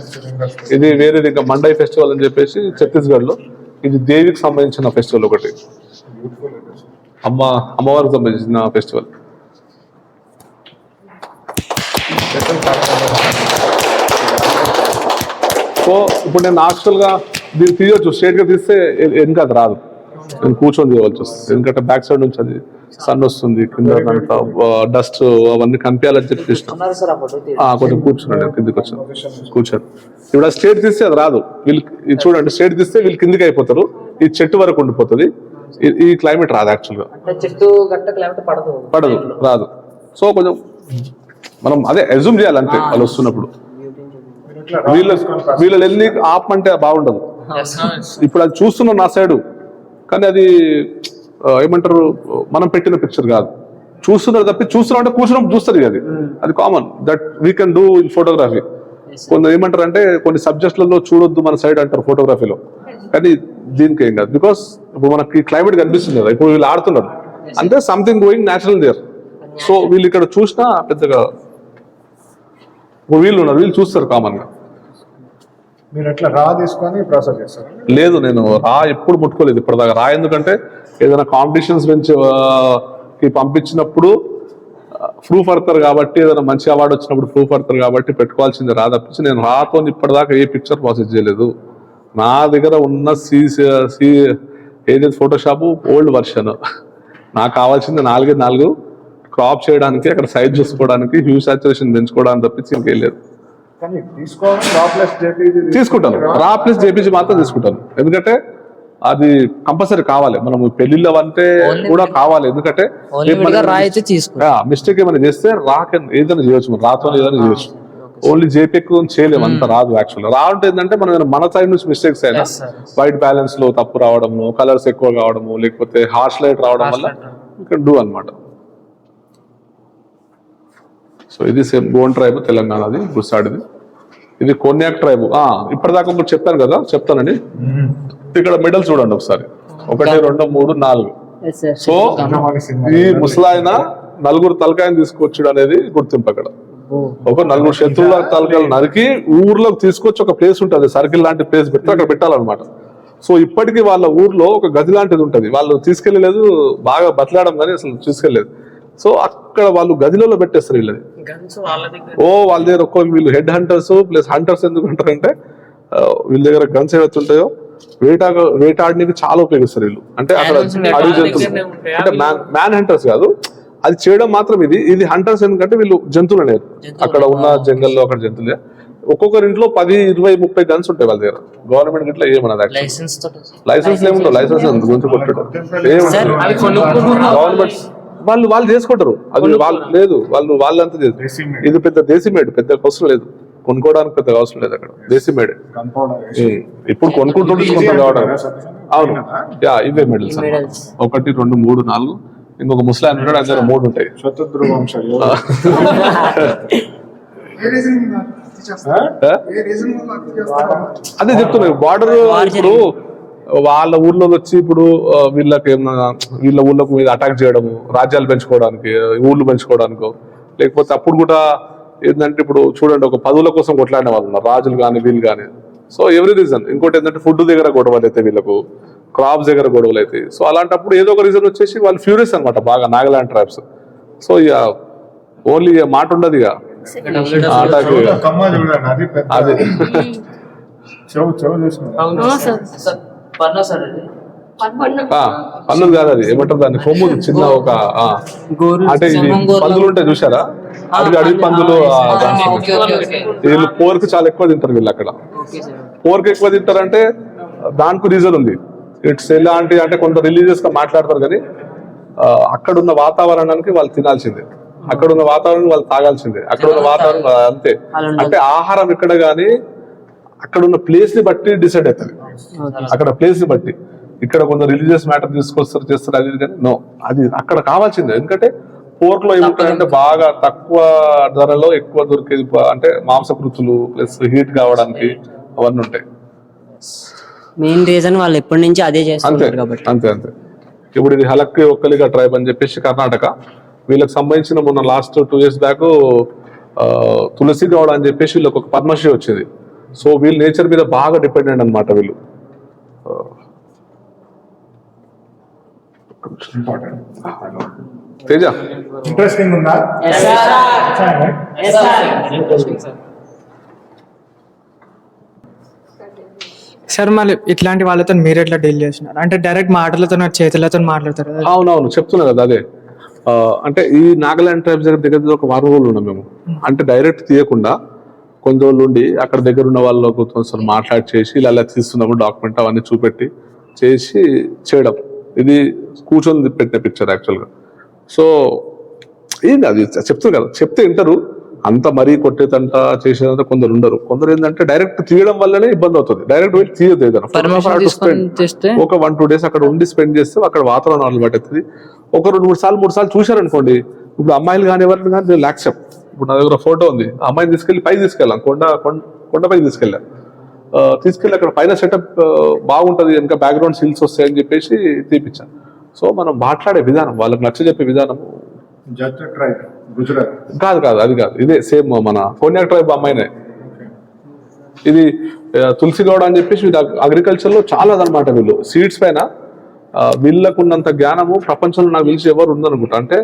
ఇది వేరేది ఇంకా మండై ఫెస్టివల్ అని చెప్పేసి ఛత్తీస్గఢ్ లో. ఇది దేవికి సంబంధించిన ఫెస్టివల్ ఒకటి, అమ్మవారికి సంబంధించిన ఫెస్టివల్. సో ఇప్పుడు నేను యాక్చువల్ గా దీన్ని తీయొచ్చు, స్ట్రేట్ గా తీస్తే వెనుక అది రాదు, నేను కూర్చొని తీయవలసి వస్తుంది. ఎందుకంటే బ్యాక్ సైడ్ నుంచి అది సన్ వస్తుంది, కింద డస్ట్ అవన్నీ కనిపించాలని చెప్పి కొంచెం కూర్చున్నాను, కిందికి వచ్చాను కూర్చొని. ఇప్పుడు స్ట్రేట్ తీస్తే అది రాదు. వీళ్ళు చూడండి, స్ట్రేట్ తీస్తే వీళ్ళు కిందికి అయిపోతారు, ఈ చెట్టు వరకు ఉండిపోతుంది. ఈ క్లైమేట్ రాదు యాక్చువల్గా, పడదు, రాదు. సో కొంచెం మనం అదే అజ్యూమ్ చేయాలి అంతే వాళ్ళు వస్తున్నప్పుడు. వీళ్ళు వెళ్ళి ఆపమంటే బాగుండదు. ఇప్పుడు అది చూస్తున్నాం నా సైడు, కానీ అది ఏమంటారు మనం పెట్టిన పిక్చర్ కాదు. చూస్తున్నారు తప్పి చూస్తున్నాం అంటే కూర్చున్నప్పుడు చూస్తారు, అది common that we can do in photography. కొందరు ఏమంటారు అంటే కొన్ని సబ్జెక్ట్లలో చూడొద్దు మన సైడ్ అంటారు ఫోటోగ్రఫీలో, కానీ దీనికి ఏం కాదు. బికాస్ ఇప్పుడు మనకి క్లైమేట్ కనిపిస్తుంది కదా, ఇప్పుడు వీళ్ళు ఆడుతున్నారు అంటే something going natural there. So వీళ్ళు ఇక్కడ చూసినా పెద్దగా వీళ్ళు ఉన్నారు, వీళ్ళు చూస్తారు కామన్ గా. మీరు ఎట్లా రా తీసుకొని ప్రాసెస్ చేస్తారు? లేదు, నేను రా ఎప్పుడు ముట్టుకోలేదు ఇప్పటిదాకా రా. ఎందుకంటే ఏదైనా కాంపిటీషన్స్ నుంచి పంపించినప్పుడు ప్రూఫ్ పడతారు కాబట్టి, ఏదైనా మంచి అవార్డు వచ్చినప్పుడు ప్రూఫ్ పడతారు కాబట్టి పెట్టుకోవాల్సింది రా తప్పించి నేను రాతో ఇప్పటిదాకా ఏ పిక్చర్ ప్రాసెస్ చేయలేదు. నా దగ్గర ఉన్న ఏదైతే ఫోటోషాప్ ఓల్డ్ వర్షన్, నాకు కావాల్సింది 4x4 క్రాప్ చేయడానికి, అక్కడ సైజ్ చూసుకోవడానికి, హ్యూ సాచురేషన్ పెంచుకోవడానికి తప్పించి ఇంకేం లేదు. తీసుకుంటాను, రా ప్లస్ జేపీజీ మాత్రం తీసుకుంటాను. ఎందుకంటే అది కంపల్సరీ కావాలి. మనం పెళ్లిళ్ళ అంటే కూడా కావాలి, ఎందుకంటే రాయి అయితే తీసుకో మిస్టేక్ ఏమైనా చేస్తే ఏదైనా చేయొచ్చు, మనం రాతో ఏదైనా చేయొచ్చు. ఓన్లీ జేపీఎక్ చేయలేము, అంత రాదు యాక్చువల్. రావంటే ఏంటంటే మనం మన సైడ్ నుంచి మిస్టేక్స్ అయినా వైట్ బ్యాలెన్స్ లో తప్పు రావడము, కలర్స్ ఎక్కువ కావడము, లేకపోతే హార్ష్ లైట్ రావడం వల్ల ఇక్కడ డూ అనమాట. సో ఇది సేమ్ గోండ్ ట్రైబ్ తెలంగాణది, గుస్సాడిది. ఇది కొన్యాక్ ట్రైబ్. ఇప్పటిదాకా మీరు చెప్పాను కదా, చెప్తానండి. ఇక్కడ మెడల్ చూడండి ఒకసారి, 1 2 3 4. సో ఈ ముసలాయన 4 తలకాయని తీసుకొచ్చాడు అనేది గుర్తింపు. అక్కడ ఒక 4 శత్రువుల తలకాయలు నరికి ఊర్లోకి తీసుకొచ్చి ఒక ప్లేస్ ఉంటుంది, సర్కిల్ లాంటి ప్లేస్ పెడితే అక్కడ పెట్టాలన్నమాట. సో ఇప్పటికీ వాళ్ళ ఊర్లో ఒక గది లాంటిది ఉంటుంది, వాళ్ళు తీసుకెళ్ళలేదు, బాగా బతలాడడం కానీ అసలు తీసుకెళ్ళలేదు. సో అక్కడ వాళ్ళు గదిలో పెట్టేస్తారు వీళ్ళది. వాళ్ళ దగ్గర వీళ్ళు హెడ్ హంటర్స్ ప్లస్ హంటర్స్ ఎందుకు అంటారంటే వీళ్ళ దగ్గర గన్స్ ఏవైతే ఉంటాయో వేటాడడానికి చాలా ఉపయోగిస్తారు వీళ్ళు. అంటే అక్కడ అడవి జంతువులు అంటే మ్యాన్ హంటర్స్ కాదు, అది చేయడం మాత్రం ఇది హంటర్స్. ఎందుకంటే వీళ్ళు జంతువులు అనేది అక్కడ ఉన్న జంగల్లో అక్కడ జంతువులే. ఒక్కొక్కరి ఇంట్లో 10 20 30 గన్స్ ఉంటాయి వాళ్ళ దగ్గర. గవర్నమెంట్ ఇట్లా ఏమన్నది లైసెన్స్ ఏముండవు, లైసెన్స్ గురించి కొట్టడం గవర్నమెంట్ వాళ్ళు చేసుకుంటారు. అది వాళ్ళు లేదు, వాళ్ళంతా ఇది పెద్ద దేశీమేడ్, పెద్ద అవసరం లేదు, కొనుక్కోవడానికి పెద్ద అవసరం లేదు అక్కడ. దేశీమేడ్ ఇప్పుడు కొనుక్కుంటుంటారు కావడం. అవును, ఇవే మెడల్స్ 1 2 3 4. ఇంకొక ముస్లాం ఉంటాడు, అందరూ 3 ఉంటాయి. అదే చెప్తున్నాయి. బార్డర్ ఇప్పుడు వాళ్ళ ఊర్లోకి వచ్చి ఇప్పుడు వీళ్ళకి ఏమన్నా వీళ్ళ ఊళ్ళకు మీద అటాక్ చేయడము, రాజ్యాలు పెంచుకోవడానికి, ఊర్లు పెంచుకోవడానికో, లేకపోతే అప్పుడు కూడా ఏంటంటే ఇప్పుడు చూడండి ఒక పదవుల కోసం కొట్లాడిన వాళ్ళు ఉన్నారు, రాజులు కానీ వీళ్ళు కానీ. So every reason. ఇంకోటి ఏంటంటే ఫుడ్ దగ్గర గొడవలు అయితే, వీళ్ళకు క్రాప్స్ దగ్గర గొడవలు అవుతాయి. సో అలాంటప్పుడు ఏదో ఒక రీజన్ వచ్చేసి వాళ్ళు ఫ్యూరియస్ అనమాట బాగా, నాగాలాండ్ ట్రైబ్స్. సో ఇక ఓన్లీ మాట ఉండదు ఇక అటాక్. అదే పన్నులు కాదు, అది ఏమంటారు దాన్ని, కొమ్ము చిన్న ఒక అంటే ఇది పందులు ఉంటాయి చూసారా, అడవి పందులు. వీళ్ళు పోర్క్ చాలా ఎక్కువ తింటారు వీళ్ళు అక్కడ. పోర్క్ ఎక్కువ తింటారంటే దానికి రీజన్ ఉంది. ఇట్స్ ఎలాంటి అంటే కొంత రిలీజియస్ గా మాట్లాడతారు కానీ అక్కడున్న వాతావరణానికి వాళ్ళు తినాల్సిందే, అక్కడున్న వాతావరణం వాళ్ళు తాగాల్సిందే, అక్కడున్న వాతావరణం అంతే. అంటే ఆహారం ఇక్కడ కానీ అక్కడున్న ప్లేస్ ని బట్టి డిసైడ్ అవుతుంది. అక్కడ ప్లేస్ ని బట్టి ఇక్కడ కొంత రిలీజియస్ మ్యాటర్ తీసుకొస్తారు, చేస్తారు, అది కానీ నో, అది అక్కడ కావాల్సిందే. ఎందుకంటే పోర్క్ లో ఏముంటాయంటే బాగా తక్కువ ధరలో ఎక్కువ దొరికేది అంటే మాంసకృతులు ప్లస్ హీట్ కావడానికి అవన్నీ ఉంటాయి. మెయిన్ రీజన్ వాళ్ళు ఎప్పటి నుంచి అదే చేస్తారు కాబట్టి. అంతే. ఇప్పుడు ఇది హలక్కి ఒక్కలిగా ట్రైబ్ అని చెప్పేసి కర్ణాటక, వీళ్ళకి సంబంధించిన మొన్న లాస్ట్ 2 years బ్యాక్ తులసి గౌడ అని చెప్పేసి వీళ్ళకి ఒక పద్మశ్రీ వచ్చేది. సో వీళ్ళు నేచర్ మీద బాగా డిపెండెంట్ అనమాట వీళ్ళు. తేజ ఇంట్రెస్టింగ్ ఉందా? సార్ మళ్ళీ ఇట్లాంటి వాళ్ళతో మీరు ఎట్లా డీల్ చేస్తున్నారు? అంటే డైరెక్ట్ మాటలతో చేతులతో మాట్లాడతారు. అవునవును, చెప్తున్నా కదా అదే. అంటే ఈ నాగాలాండ్ ట్రైబ్స్ దగ్గర ఒక 1 రోజులు ఉన్నాం మేము. అంటే డైరెక్ట్ తీయకుండా కొన్ని రోజులు ఉండి అక్కడ దగ్గర ఉన్న వాళ్ళకు కొంచెం మాట్లాడి చేసి ఇలా తీస్తున్నప్పుడు డాక్యుమెంట్ అవన్నీ చూపెట్టి చేసి చేయడం. ఇది కూర్చొని పెట్టిన పిక్చర్ యాక్చువల్గా. సో ఏంది అది చెప్తారు కదా, చెప్తే వింటారు. అంత మరీ కొట్టేదంట చేసేదంతా కొందరు ఉండరు. కొందరు ఏంటంటే డైరెక్ట్ తీయడం వల్లనే ఇబ్బంది అవుతుంది. డైరెక్ట్ వెళ్ళి తీయదు ఏదైనా. ఒక 1-2 days అక్కడ ఉండి స్పెండ్ చేస్తే అక్కడ వాతావరణం అలవాటు అవుతుంది. ఒక 2-3 సార్లు చూశారనుకోండి, ఇప్పుడు అమ్మాయిలు కానీ ఎవరిని కానీ నేను యాక్సెప్ట్. ఇప్పుడు నా దగ్గర ఫోటో ఉంది, అమ్మాయిని తీసుకెళ్ళి పైకి తీసుకెళ్ళాం, కొండపైకి తీసుకెళ్ళాం. అక్కడ పైన సెటప్ బాగుంటది, ఇంకా బ్యాక్గ్రౌండ్ సీల్స్ వస్తాయని చెప్పేసి తీపిచ్చాను. సో మనం మాట్లాడే విధానం, వాళ్ళకి నచ్చ చెప్పే విధానం కాదు అది కాదు, ఇదే సేమ్ మన కొన్యాక్ ట్రైబ్ అమ్మాయినే. ఇది తులసి గౌడ అని చెప్పేసి అగ్రికల్చర్ లో చాలా అనమాట. వీళ్ళు సీడ్స్ పైన వీళ్ళకున్నంత జ్ఞానము ప్రపంచంలో నాకు తెలిసి ఎవరు ఉందనుకుంటా. అంటే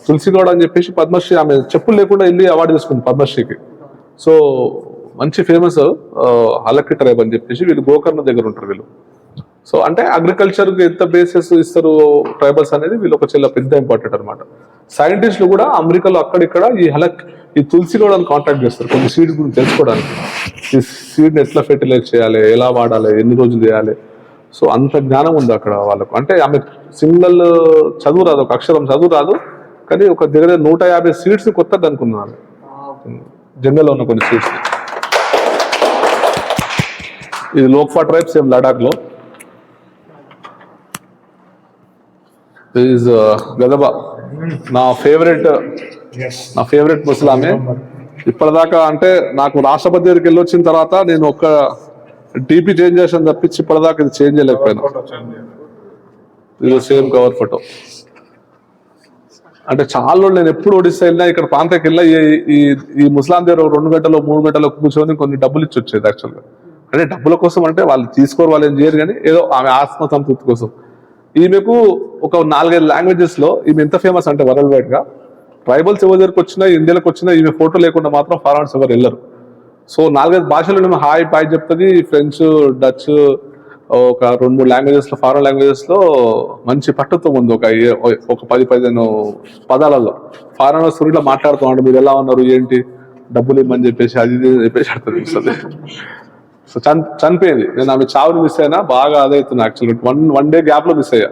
తులసి గౌడ అని చెప్పేసి పద్మశ్రీ, ఆమె చెప్పులు లేకుండా వెళ్ళి అవార్డు తీసుకుంది పద్మశ్రీకి. సో మంచి ఫేమస్ హలక్కి ట్రైబ్ అని చెప్పేసి. వీళ్ళు గోకర్ణ దగ్గర ఉంటారు వీళ్ళు. సో అంటే అగ్రికల్చర్ కి ఎంత బేసెస్ ఇస్తారు ట్రైబల్స్ అనేది వీళ్ళు ఒక చాలా పెద్ద ఇంపార్టెంట్ అనమాట. సైంటిస్టులు కూడా అమెరికాలో అక్కడిక్కడ ఈ తులసి గౌడని కాంటాక్ట్ చేస్తారు కొన్ని సీడ్స్ గురించి తెలుసుకోవడానికి. ఈ సీడ్ని ఎట్లా ఫెర్టిలైజ్ చేయాలి, ఎలా వాడాలి, ఎన్ని రోజులు చేయాలి. సో అంత జ్ఞానం ఉంది అక్కడ వాళ్ళకు. అంటే ఆమె సింగిల్ చదువు రాదు, ఒక అక్షరం చదువు రాదు, కానీ ఒక దగ్గర 150 సీట్స్ కొత్తది అనుకున్నాను జనరల్లో ఉన్న కొన్ని సీట్స్. ఇది లోక్ఫా ట్రైబ్, సేమ్ లడాఖ్లో. ఈజ్ గదబా, నా ఫేవరెట్ ముస్లామే ఇప్పటిదాకా. అంటే నాకు రాష్ట్రపతి దగ్గరికి వెళ్ళి వచ్చిన తర్వాత నేను ఒక డీపీ చేంజ్ చేసాను తప్పించి ఇప్పటిదాకా ఇది చేంజ్ చేయలేకపోయినా. ఇది సేమ్ కవర్ ఫోటో. అంటే చాలా రోజులు నేను ఎప్పుడు ఒడిస్సా వెళ్ళినా, ఇక్కడ ప్రాంతానికి వెళ్ళినా ఈ ముస్లాం దగ్గర 2 గంటలు 3 గంటలు కూర్చొని కొన్ని డబ్బులు ఇచ్చి వచ్చేది యాక్చువల్గా. అంటే డబ్బుల కోసం అంటే వాళ్ళు తీసుకోరు, వాళ్ళు ఏం చేయరు, కానీ ఏదో ఆమె ఆత్మ సంతృప్తి కోసం. ఈమెకు ఒక 4-5 లాంగ్వేజెస్ లో ఈమె ఎంత ఫేమస్ అంటే వరల్డ్ వైడ్ గా, ట్రైబల్స్ ఎవరి దగ్గరకు వచ్చినా, ఇండియాలోకి వచ్చినా ఈమె ఫోటో లేకుండా మాత్రం ఫారెన్స్ ఎవరు వెళ్ళరు. సో 4-5 భాషలు ఈమె హాయ్ బాయ్ చెప్తుంది. ఫ్రెంచ్, డచ్, ఒక 2-3 లాంగ్వేజెస్ లో, ఫారెన్ లాంగ్వేజెస్ లో మంచి పట్టుతో ఉంది. ఒక 10-15 పదాలలో ఫారెన్ సురిలో మాట్లాడుతూ మీరు ఎలా ఉన్నారు, ఏంటి, డబ్బులు ఇవ్వమని చెప్పేసి అది చెప్పేసి అడుగుతుంది. సో చనిపోయింది. నేను ఆమె చావుని మిస్ అయినా బాగా అదవుతున్నా యాక్చువల్గా. వన్ డే గ్యాప్ లో మిస్ అయ్యా.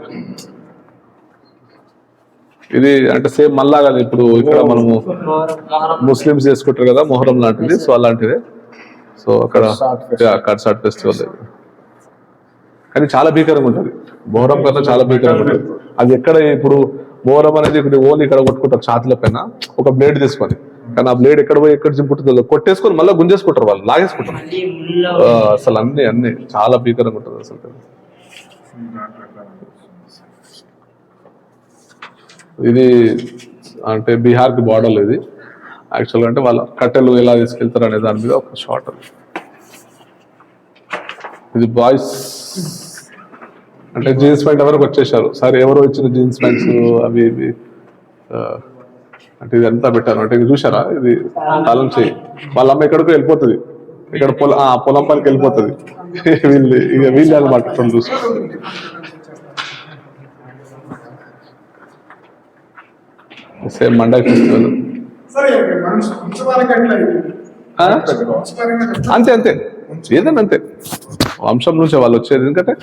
ఇది అంటే సేమ్ మళ్ళాగా ఇప్పుడు ఇక్కడ మనము ముస్లిమ్స్ చేసుకుంటారు కదా మొహరం లాంటిది, సో అలాంటిదే. సో అక్కడ కర్సాట్ ఫెస్టివల్ కానీ చాలా భీకరంగా ఉంటుంది. మొహరం కన్నా చాలా భీకరంగా ఉంటుంది. అది ఎక్కడ ఇప్పుడు మొహరం అనేది ఇక్కడ ఓన్లీ ఇక్కడ కొట్టుకుంటారు ఛాతీల పైన ఒక బ్లేడ్ తీసుకొని, కానీ ఆ బ్లేడ్ ఎక్కడ పోయి ఎక్కడ చింపుతుందో కొట్టేసుకొని మళ్ళీ గుంజేసుకుంటారు, వాళ్ళు లాగేసుకుంటారు. అసలు అన్ని చాలా భీకరంగా ఉంటుంది అసలు. ఇది అంటే బీహార్కి బార్డర్ ఇది యాక్చువల్గా. అంటే వాళ్ళ కట్టెలు ఎలా తీసుకెళ్తారు అనే దాని మీద ఒక షార్ట్. ఇది బాయ్స్ అంటే జీన్స్ ప్యాంట్ వరకు వచ్చేసారు. సరే ఎవరో ఇచ్చిన జీన్స్ ప్యాంట్స్ అవి ఇవి అంటే ఇది అంతా పెట్టారు. అంటే ఇది చూసారా, ఇది తాళం చేయి. వాళ్ళ అమ్మ ఎక్కడికో వెళ్ళిపోతుంది, ఇక్కడ పొలం పనికి వెళ్ళిపోతుంది. వీళ్ళు అనమాట చూసుకో. సేమ్ మండై ఫెస్టివల్ అంతే ఏదైనా అంతే. వంశం నుంచే వాళ్ళు వచ్చేది, ఎందుకంటే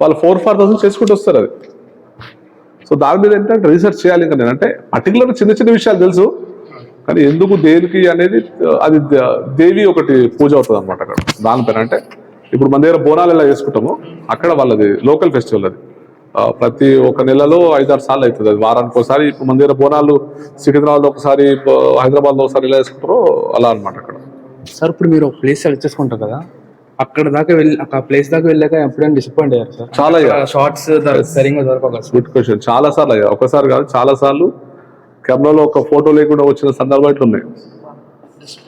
వాళ్ళు 4,000-4,000 చేసుకుంటూ వస్తారు అది. సో దాని మీద ఏంటంటే రీసెర్చ్ చేయాలి. ఇంకా నేనంటే పర్టికులర్ చిన్న విషయాలు తెలుసు, కానీ ఎందుకు దేనికి అనేది అది దేవి ఒకటి పూజ అవుతుంది అనమాట అక్కడ. దానిపైన అంటే ఇప్పుడు మన దగ్గర బోనాలు ఎలా చేసుకుంటామో అక్కడ వాళ్ళది లోకల్ ఫెస్టివల్. అది ప్రతి ఒక నెలలో 5-6 సార్లు అవుతుంది. అది వారానికి ఒకసారి. ఇప్పుడు మన దగ్గర బోనాలు సికింద్రాబాద్లో ఒకసారి, హైదరాబాద్లో ఒకసారి ఎలా వేసుకుంటారో అలా అనమాట అక్కడ. సార్ ఇప్పుడు మీరు ఒక ప్లేస్ సెలెక్ట్ చేసుకుంటారు కదా, అక్కడ దాకా వెళ్ళి ఆ ప్లేస్ దాకా వెళ్ళాక ఎప్పుడైనా డిసప్పాయింట్ అయ్యారు సార్? చాలా షార్ట్స్ సరిగ్గా దొరకక. Good question. చాలా సార్లు అయ్యా, ఒకసారి కాదు చాలా సార్లు. కెమెరాలో ఒక ఫోటో లేకుండా వచ్చిన సందర్భాలు ఉన్నాయి.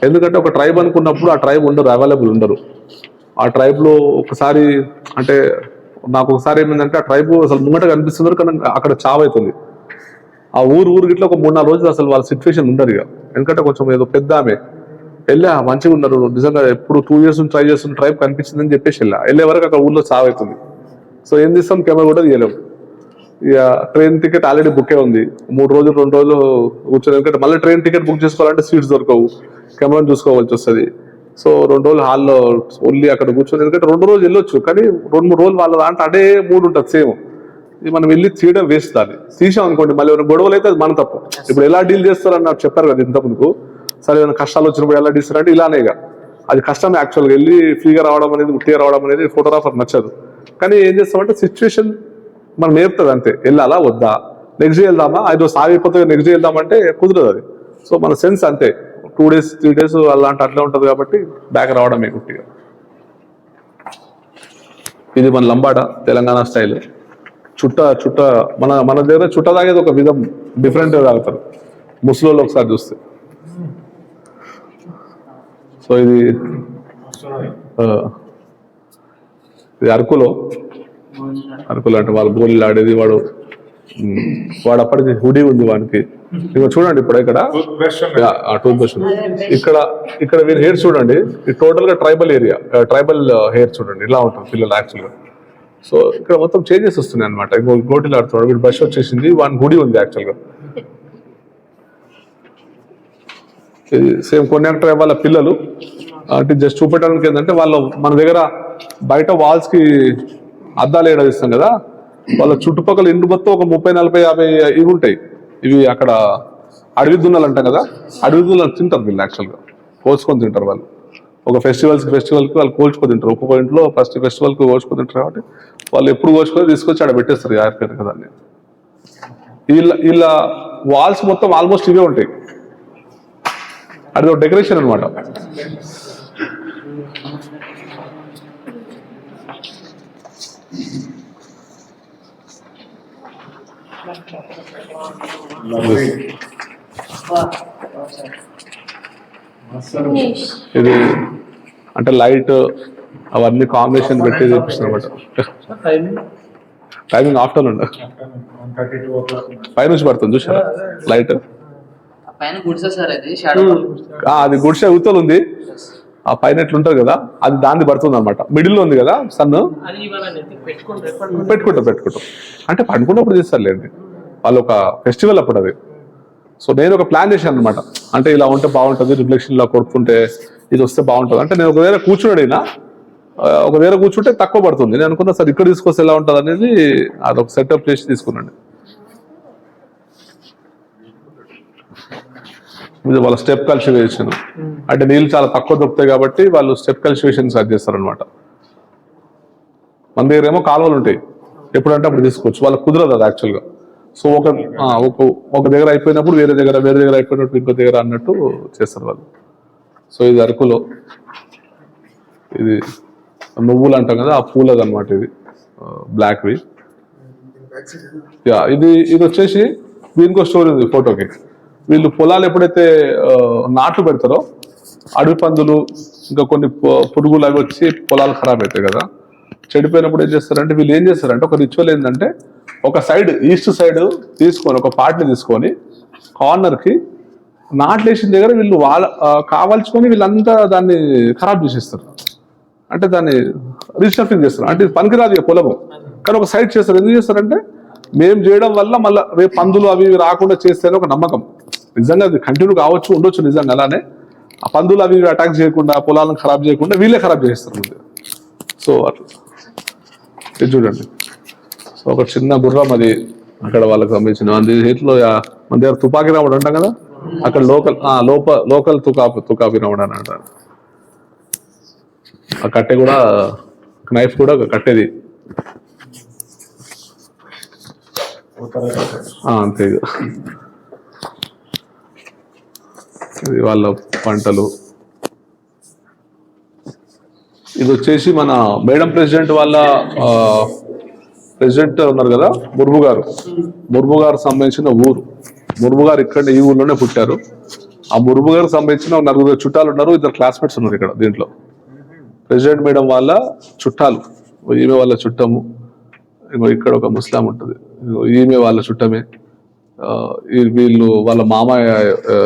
ఎందుకంటే ఒక ట్రైబ్ అనుకున్నప్పుడు ఆ ట్రైబ్ ఉండరు, అవైలబుల్ ఉండరు. ఆ ట్రైబ్లో ఒకసారి అంటే నాకు ఒకసారి ఏమైందంటే, ఆ ట్రైబ్ అసలు ముంగట కనిపిస్తున్నారు కానీ అక్కడ చావు అవుతుంది. ఆ ఊరు గిట్లా ఒక 3-4 రోజులు అసలు వాళ్ళ సిచ్యువేషన్ ఉండదు ఇక. ఎందుకంటే కొంచెం ఏదో పెద్ద ఆమె వెళ్ళా మంచిగా ఉన్నారు నిజంగా, ఎప్పుడు 2 years ట్రై చేస్తున్న ట్రైబ్ కనిపించిందని చెప్పేసి వెళ్ళే వరకు అక్కడ ఊర్లో చావు అవుతుంది. సో ఏం చేస్తాం, కెమెరా కూడా తీయలేము. ఇక ట్రైన్ టికెట్ ఆల్రెడీ బుకే ఉంది. 2 రోజులు కూర్చొని, ఎందుకంటే మళ్ళీ ట్రైన్ టికెట్ బుక్ చేసుకోవాలంటే సీట్స్ దొరకవు, కెమెరాని చూసుకోవాల్సి వస్తుంది. సో 2 రోజులు హాల్లో ఓన్లీ అక్కడ కూర్చొని, ఎందుకంటే 2 రోజులు వెళ్ళొచ్చు కానీ 2-3 రోజులు వాళ్ళ దాంట్లో అదే మూడు ఉంటుంది సేమ్. ఇది మనం వెళ్ళి తీయడం వేస్ట్. దాన్ని తీసాం అనుకోండి మళ్ళీ ఏమైనా గొడవలు అయితే అది మన తప్పు. ఇప్పుడు ఎలా డీల్ చేస్తారని నాకు చెప్పారు కదా ఇంతకుముందుకు. సరే ఏమైనా కష్టాలు వచ్చినప్పుడు ఎలా డీల్ చేస్తారంటే ఇలానే. ఇక అది కష్టమే యాక్చువల్గా. వెళ్ళి ఫ్రీగా రావడం అనేది, ఉట్టిగా రావడం అనేది ఫోటోగ్రాఫర్ నచ్చదు. కానీ ఏం చేస్తామంటే సిచ్యువేషన్ మనం నేర్పుతుంది అంతే. వెళ్ళాలా వద్దా, నెక్స్ట్ డే వెళ్దామా, 5 రోజులు సాగిపోతే నెక్స్ట్ డే వెళ్దామంటే కుదరదు అది. సో మన సెన్స్ అంతే, 2 days 3 days అలాంటి అట్లా ఉంటుంది కాబట్టి బ్యాక్ రావడమే గుట్టిగా. ఇది మన లంబాడ తెలంగాణ స్టైల్. చుట్ట మన దగ్గర చుట్ట తాగేది ఒక విధం డిఫరెంట్గా తాగుతారు ముస్లింలు ఒకసారి చూస్తే. సో ఇది అరకులో అంటే వాళ్ళు గోళీలు ఆడేది. వాడు అప్పటికి హుడీ ఉంది వానికి. ఇక చూడండి ఇప్పుడు ఇక్కడ టూత్ బ్రష్ ఇక్కడ వీరి హెయిర్ చూడండి. ఇది టోటల్ గా ట్రైబల్ ఏరియా, ట్రైబల్ హెయిర్ చూడండి ఇలా ఉంటుంది పిల్లలు యాక్చువల్గా. సో ఇక్కడ మొత్తం చేంజెస్ వస్తున్నాయి అనమాట. గోటీలు ఆడుతున్నాడు వీడు, బ్రష్ వచ్చేసింది, వాని హుడీ ఉంది యాక్చువల్గా. ఇది సేమ్ కొన్యాక్ ట్రైబ్ వాళ్ళ పిల్లలు. అంటే జస్ట్ చూపెట్టడానికి ఏంటంటే వాళ్ళు మన దగ్గర బయట వాల్స్ కి అద్దాలు ఏడాదిస్తాం కదా, వాళ్ళ చుట్టుపక్కల ఇంటి మొత్తం ఒక 30, 40, 50 ఇవి ఉంటాయి. ఇవి అక్కడ అడవి దున్నలు అంటాం కదా, అడవి దున్నలు తింటారు వీళ్ళు, యాక్చువల్గా కోసుకొని తింటారు వాళ్ళు. ఒక ఫెస్టివల్కి వాళ్ళు కోల్చుకొని తింటారు. ఒక్కొక్క ఇంట్లో ఫస్ట్ ఫెస్టివల్కి కోసుకొని తింటారు కాబట్టి వాళ్ళు ఎప్పుడు కోసుకొని తీసుకొచ్చి ఆడ పెట్టేస్తారు ఆరిపోయారు కదా అని. వీళ్ళ వాల్స్ మొత్తం ఆల్మోస్ట్ ఇవే ఉంటాయి. అది ఒక డెకరేషన్ అనమాట. ఇది అంటే లైట్ అవన్నీ కాంబినేషన్ పెట్టి చూపిస్తుంది అనమాట. టైమింగ్ ఆఫ్టర్నూన్ పైనుంచి పడుతుంది చూసారా లైట్. పైన గుడిసె సార్ అది షాడో. అది గుడిసె ఊతలు ఉంది, ఆ పైన ఎట్లుంటది కదా అది దాన్ని పడుతుంది అనమాట. మిడిల్ లో ఉంది కదా సన్, పెట్టుకుంటాం అంటే పండుకున్నప్పుడు తీస్తారులేండి వాళ్ళు, ఒక ఫెస్టివల్ అప్పుడు అది. సో నేను ఒక ప్లాన్ చేశాను అనమాట, అంటే ఇలా ఉంటే బాగుంటుంది, రిఫ్లెక్షన్ ఇలా కొడుతుంటే ఇది వస్తే బాగుంటుంది అంటే. నేను ఒక దగ్గర కూర్చున్నాడైనా, ఒక దగ్గర కూర్చుంటే తక్కువ పడుతుంది. నేను అనుకున్నా సార్ ఇక్కడ తీసుకొస్తే ఎలా ఉంటుంది అనేది అదొక సెటప్ చేసి తీసుకున్నాండి. ఇది వాళ్ళ స్టెప్ కల్టివేషన్ అంటే నీళ్ళు చాలా తక్కువ దొరుకుతాయి కాబట్టి వాళ్ళు స్టెప్ కల్టివేషన్ స్టార్ట్ చేస్తారు అనమాట. మన దగ్గర ఏమో కాలువలు ఉంటాయి, ఎప్పుడంటే అప్పుడు తీసుకోవచ్చు, వాళ్ళకి కుదరదు అది యాక్చువల్గా. సో ఒక దగ్గర అయిపోయినప్పుడు వేరే దగ్గర అయిపోయినప్పుడు ఇంకో దగ్గర అన్నట్టు చేస్తారు వాళ్ళు. సో ఇది అరకులో, ఇది నువ్వులు అంటాం కదా ఆ పూలది అనమాట, ఇది బ్లాక్వి. ఇది వచ్చేసి దీనికో స్టోరీ ఉంది ఫోటోకి. వీళ్ళు పొలాలు ఎప్పుడైతే నాట్లు పెడతారో అడవి పందులు ఇంకా కొన్ని పురుగులు అవి వచ్చి పొలాలు ఖరాబ్ అవుతాయి కదా, చెడిపోయినప్పుడు ఏం చేస్తారంటే వీళ్ళు ఏం చేస్తారంటే ఒక రిచువల్ ఏంటంటే ఒక సైడ్ ఈస్ట్ సైడ్ తీసుకొని ఒక పార్ట్ని తీసుకొని కార్నర్కి నాట్లు వేసిన దగ్గర వీళ్ళు కావాల్చుకొని వీళ్ళంతా దాన్ని ఖరాబ్ చేసేస్తారు. అంటే దాన్ని రీస్టఫింగ్ చేస్తారు, అంటే పనికిరాదు పొలము కానీ ఒక సైడ్ చేస్తారు. ఎందుకు చేస్తారంటే మేము చేయడం వల్ల మళ్ళీ రేపు పందులు అవి రాకుండా చేస్తేనే ఒక నమ్మకం. నిజంగా అది కంటిన్యూ కావచ్చు ఉండొచ్చు నిజంగా, అలానే ఆ పందులు అవి అటాక్ చేయకుండా పొలాలను ఖరాబ్ చేయకుండా వీళ్ళే ఖరాబ్ చేస్తారు ముందు. సో అట్లా ఇది చూడండి. సో ఒక చిన్న గుర్రం అది అక్కడ వాళ్ళకి సంబంధించిన చేతిలో మన దగ్గర తుపాకీ రావడం అంటాం కదా, అక్కడ లోకల్ తుపాకీ రావడం అని అంటారు. ఆ కట్టె కూడా నైఫ్ కూడా కట్టేది అంతే. ఇది వాళ్ళ పంటలు. ఇది వచ్చేసి మన మేడం ప్రెసిడెంట్ వాళ్ళ ప్రెసిడెంట్ ఉన్నారు కదా ముర్ము గారు సంబంధించిన ఊరు. ముర్ము గారు ఇక్కడ ఈ ఊర్లోనే పుట్టారు. ఆ ముర్ము గారికి సంబంధించిన 4 చుట్టాలు ఉన్నారు, 2 క్లాస్మేట్స్ ఉన్నారు ఇక్కడ దీంట్లో. ప్రెసిడెంట్ మేడం వాళ్ళ చుట్టాలు, ఈమె వాళ్ళ చుట్టము. ఇక్కడ ఒక ముస్లాం ఉంటుంది, ఈమె వాళ్ళ చుట్టమే. వీళ్ళు వాళ్ళ మామయ్య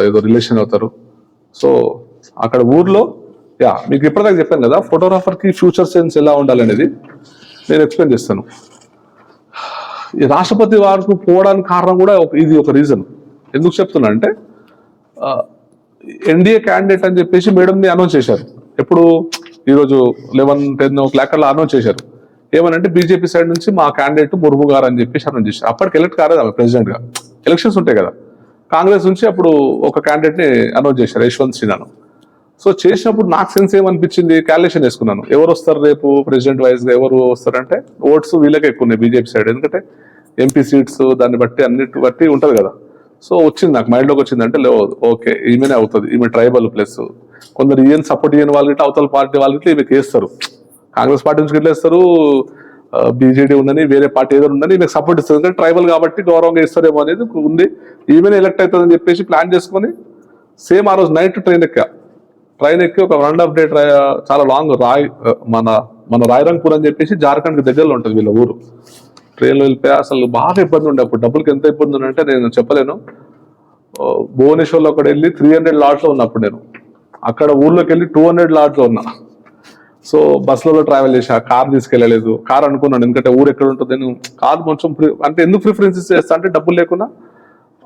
ఏదో రిలేషన్ అవుతారు. సో అక్కడ ఊర్లో మీకు ఇప్పటిదాకా చెప్పాను కదా ఫోటోగ్రాఫర్కి ఫ్యూచర్ సెన్స్ ఎలా ఉండాలనేది నేను ఎక్స్ప్లెయిన్ చేస్తాను. ఈ రాష్ట్రపతి వారికి పోవడానికి కారణం కూడా ఇది ఒక రీజన్. ఎందుకు చెప్తున్నా అంటే ఎన్డీఏ క్యాండిడేట్ అని చెప్పేసి మేడంని అనౌన్స్ చేశారు. ఎప్పుడు ఈరోజు 11-10 o'clock అనౌన్స్ చేశారు. ఏమనంటే బీజేపీ సైడ్ నుంచి మా క్యాండిడేట్ ముర్ము గారు అని చెప్పేసి అనౌన్స్ చేశారు. అప్పటికి ఎలక్ట్ కాలేదు ఆమె ప్రెసిడెంట్గా, ఎలక్షన్స్ ఉంటాయి కదా. కాంగ్రెస్ నుంచి అప్పుడు ఒక క్యాండిడేట్ని అనౌన్స్ చేశారు, యశ్వంత్ సిన్హాను. సో చేసినప్పుడు నాకు సెన్స్ ఏమనిపించింది, క్యాలిక్యులేషన్ వేసుకున్నాను ఎవరు వస్తారు రేపు ప్రెసిడెంట్ వైజ్గా ఎవరు వస్తారంటే ఓట్స్ వీళ్ళకే ఎక్కువ ఉన్నాయి బీజేపీ సైడ్, ఎందుకంటే ఎంపీ సీట్స్ దాన్ని బట్టి అన్నిటి బట్టి ఉంటుంది కదా. సో వచ్చింది నాకు మైండ్లోకి వచ్చింది అంటే లేదు ఓకే ఈమెనే అవుతుంది, ఈమె ట్రైబల్ ప్లస్ కొందరు ఈయన సపోర్ట్ చేయని వాళ్ళకి అవతల పార్టీ వాళ్ళకి ఈమెకి వేస్తారు. కాంగ్రెస్ పార్టీ నుంచి ఇట్లా వేస్తారు, బీజేడీ ఉందని వేరే పార్టీ ఏదో ఉందని ఈమెకు సపోర్ట్ ఇస్తారు, ఎందుకంటే ట్రైబల్ కాబట్టి గౌరవంగా ఇస్తారేమో అనేది ఉంది. ఈమెనే ఎలక్ట్ అవుతుందని చెప్పేసి ప్లాన్ చేసుకొని సేమ్ ఆ రోజు నైట్ ట్రైన్ ఎక్కి ఒక 1.5 day చాలా లాంగ్ మన రాయరంగపూర్ అని చెప్పేసి జార్ఖండ్కి దగ్గరలో ఉంటుంది వీళ్ళ ఊరు. ట్రైన్లో వెళ్ళిపోయి అసలు బాగా ఇబ్బంది ఉండే అప్పుడు. డబ్బులకి ఎంత ఇబ్బంది ఉందంటే నేను చెప్పలేను. భువనేశ్వర్లో అక్కడ వెళ్ళి 300 లాట్స్లో ఉన్నా అప్పుడు నేను. అక్కడ ఊర్లోకి వెళ్ళి 200 లాట్స్లో ఉన్నా. సో బస్సులలో ట్రావెల్ చేసి ఆ కార్ తీసుకెళ్ళలేదు. కార్ అనుకున్నాను ఎందుకంటే ఊరు ఎక్కడ ఉంటుంది, నేను కార్ కొంచెం అంటే ఎందుకు ప్రిఫరెన్సెస్ చేస్తా అంటే డబ్బులు లేకున్నా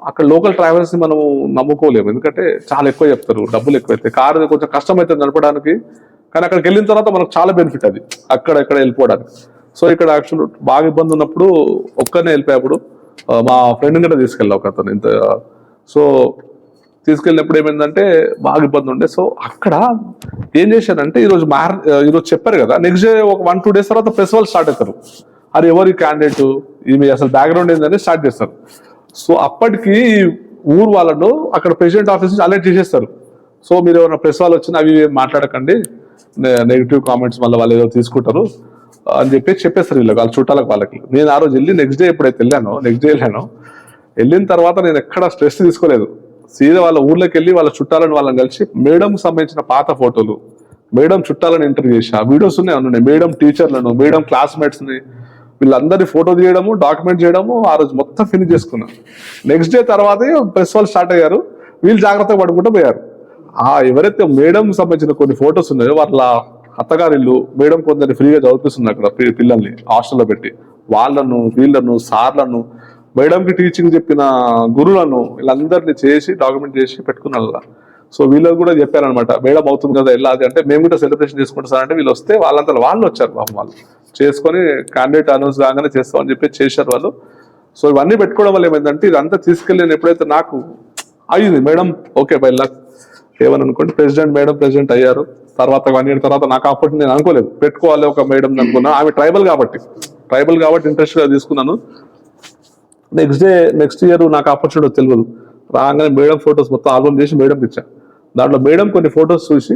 అక్కడ లోకల్ ట్రావెల్స్ని మనం నమ్ముకోలేము, ఎందుకంటే చాలా ఎక్కువ చెప్తారు, డబ్బులు ఎక్కువ అవుతాయి. కారు కొంచెం కష్టం అవుతుంది నడపడానికి, కానీ అక్కడికి వెళ్ళిన తర్వాత మనకు చాలా బెనిఫిట్ అది అక్కడ వెళ్ళిపోవడానికి. సో ఇక్కడ యాక్చువల్ బాగా ఇబ్బంది ఉన్నప్పుడు ఒక్కనే వెళ్ళిపోయేప్పుడు మా ఫ్రెండ్ కూడా తీసుకెళ్ళా ఒక అతను ఇంత. సో తీసుకెళ్ళినప్పుడు ఏమైందంటే బాగా ఇబ్బంది ఉండే. సో అక్కడ ఏం చేశారంటే ఈరోజు చెప్పారు కదా, నెక్స్ట్ డే ఒక 1-2 days తర్వాత ప్రెస్ వాళ్ళు స్టార్ట్ అవుతారు. అది ఎవరి క్యాండిడేట్, ఈమె అసలు బ్యాక్గ్రౌండ్ ఏందని స్టార్ట్ చేస్తారు. సో అప్పటికి ఊరు వాళ్ళను అక్కడ ప్రెసిడెంట్ ఆఫీస్ నుంచి అలర్ట్ చేసేస్తారు. సో మీరు ఎవరైనా ప్రెస్ వాళ్ళు వచ్చినా అవి మాట్లాడకండి, నెగిటివ్ కామెంట్స్ మళ్ళీ వాళ్ళు ఏదో తీసుకుంటారు అని చెప్పేస్తారు వీళ్ళకి, వాళ్ళ చుట్టాలకు వాళ్ళకి. నేను ఆ రోజు వెళ్ళి నెక్స్ట్ డే ఎప్పుడైతే వెళ్ళిన తర్వాత నేను ఎక్కడ స్ట్రెస్ తీసుకోలేదు. సీదా వాళ్ళ ఊర్లోకి వెళ్ళి వాళ్ళ చుట్టాలను వాళ్ళని కలిసి మేడంకి సంబంధించిన పాత ఫోటోలు, మేడం చుట్టాలను ఇంటర్వ్యూ చేసి, ఆ వీడియోస్ ఉన్నాయి, మేడం టీచర్లను, మేడం క్లాస్మేట్స్ని, వీళ్ళందరినీ ఫోటో తీయడము, డాక్యుమెంట్ చేయడము ఆ రోజు మొత్తం ఫినిష్ చేసుకున్నాను. నెక్స్ట్ డే తర్వాతే ప్రెస్ వాళ్ళు స్టార్ట్ అయ్యారు, వీళ్ళు జాగ్రత్తగా పడుకుంటూ పోయారు. ఎవరైతే మేడం సంబంధించిన కొన్ని ఫొటోస్ ఉన్నాయో వాళ్ళ అత్తగారి ఇల్లు, మేడం కొందరిని ఫ్రీగా చదివిస్తుంది అక్కడ పిల్లల్ని హాస్టల్లో పెట్టి, వాళ్ళను వీళ్ళను సార్లను మేడంకి టీచింగ్ చెప్పిన గురువులను వీళ్ళందరినీ చేసి డాక్యుమెంట్ చేసి పెట్టుకున్న. సో వీళ్ళకి కూడా చెప్పారనమాట, మేడం అవుతుంది కదా వెళ్ళాలి అంటే మేము కూడా సెలబ్రేషన్ చేసుకుంటాం సార్ అంటే, వీళ్ళు వస్తే వాళ్ళంతా వాళ్ళు వచ్చారు పాపం, వాళ్ళు చేసుకొని క్యాండిడేట్ అనౌన్స్ కాగానే చేస్తామని చెప్పి చేశారు వాళ్ళు. సో ఇవన్నీ పెట్టుకోవడం వల్ల ఏమైందంటే ఇదంతా తీసుకెళ్ళి నేను ఎప్పుడైతే నాకు అయ్యింది మేడం ఓకే బై లక్ ఏమని అనుకోండి, ప్రెసిడెంట్ అయ్యారు. తర్వాత 1 year తర్వాత నాకు ఆపర్చునిటీ నేను అనుకోలేదు పెట్టుకోవాలి ఒక మేడం అనుకున్నా. ఆమె ట్రైబల్ కాబట్టి ఇంట్రెస్ట్గా తీసుకున్నాను. నెక్స్ట్ ఇయర్ నాకు ఆపర్చునిటీ తెలియదు, రాగానే మేడం ఫొటోస్ మొత్తం ఆల్బమ్ చేసి మేడంకి ఇచ్చా. దాంట్లో మేడం కొన్ని ఫొటోస్ చూసి,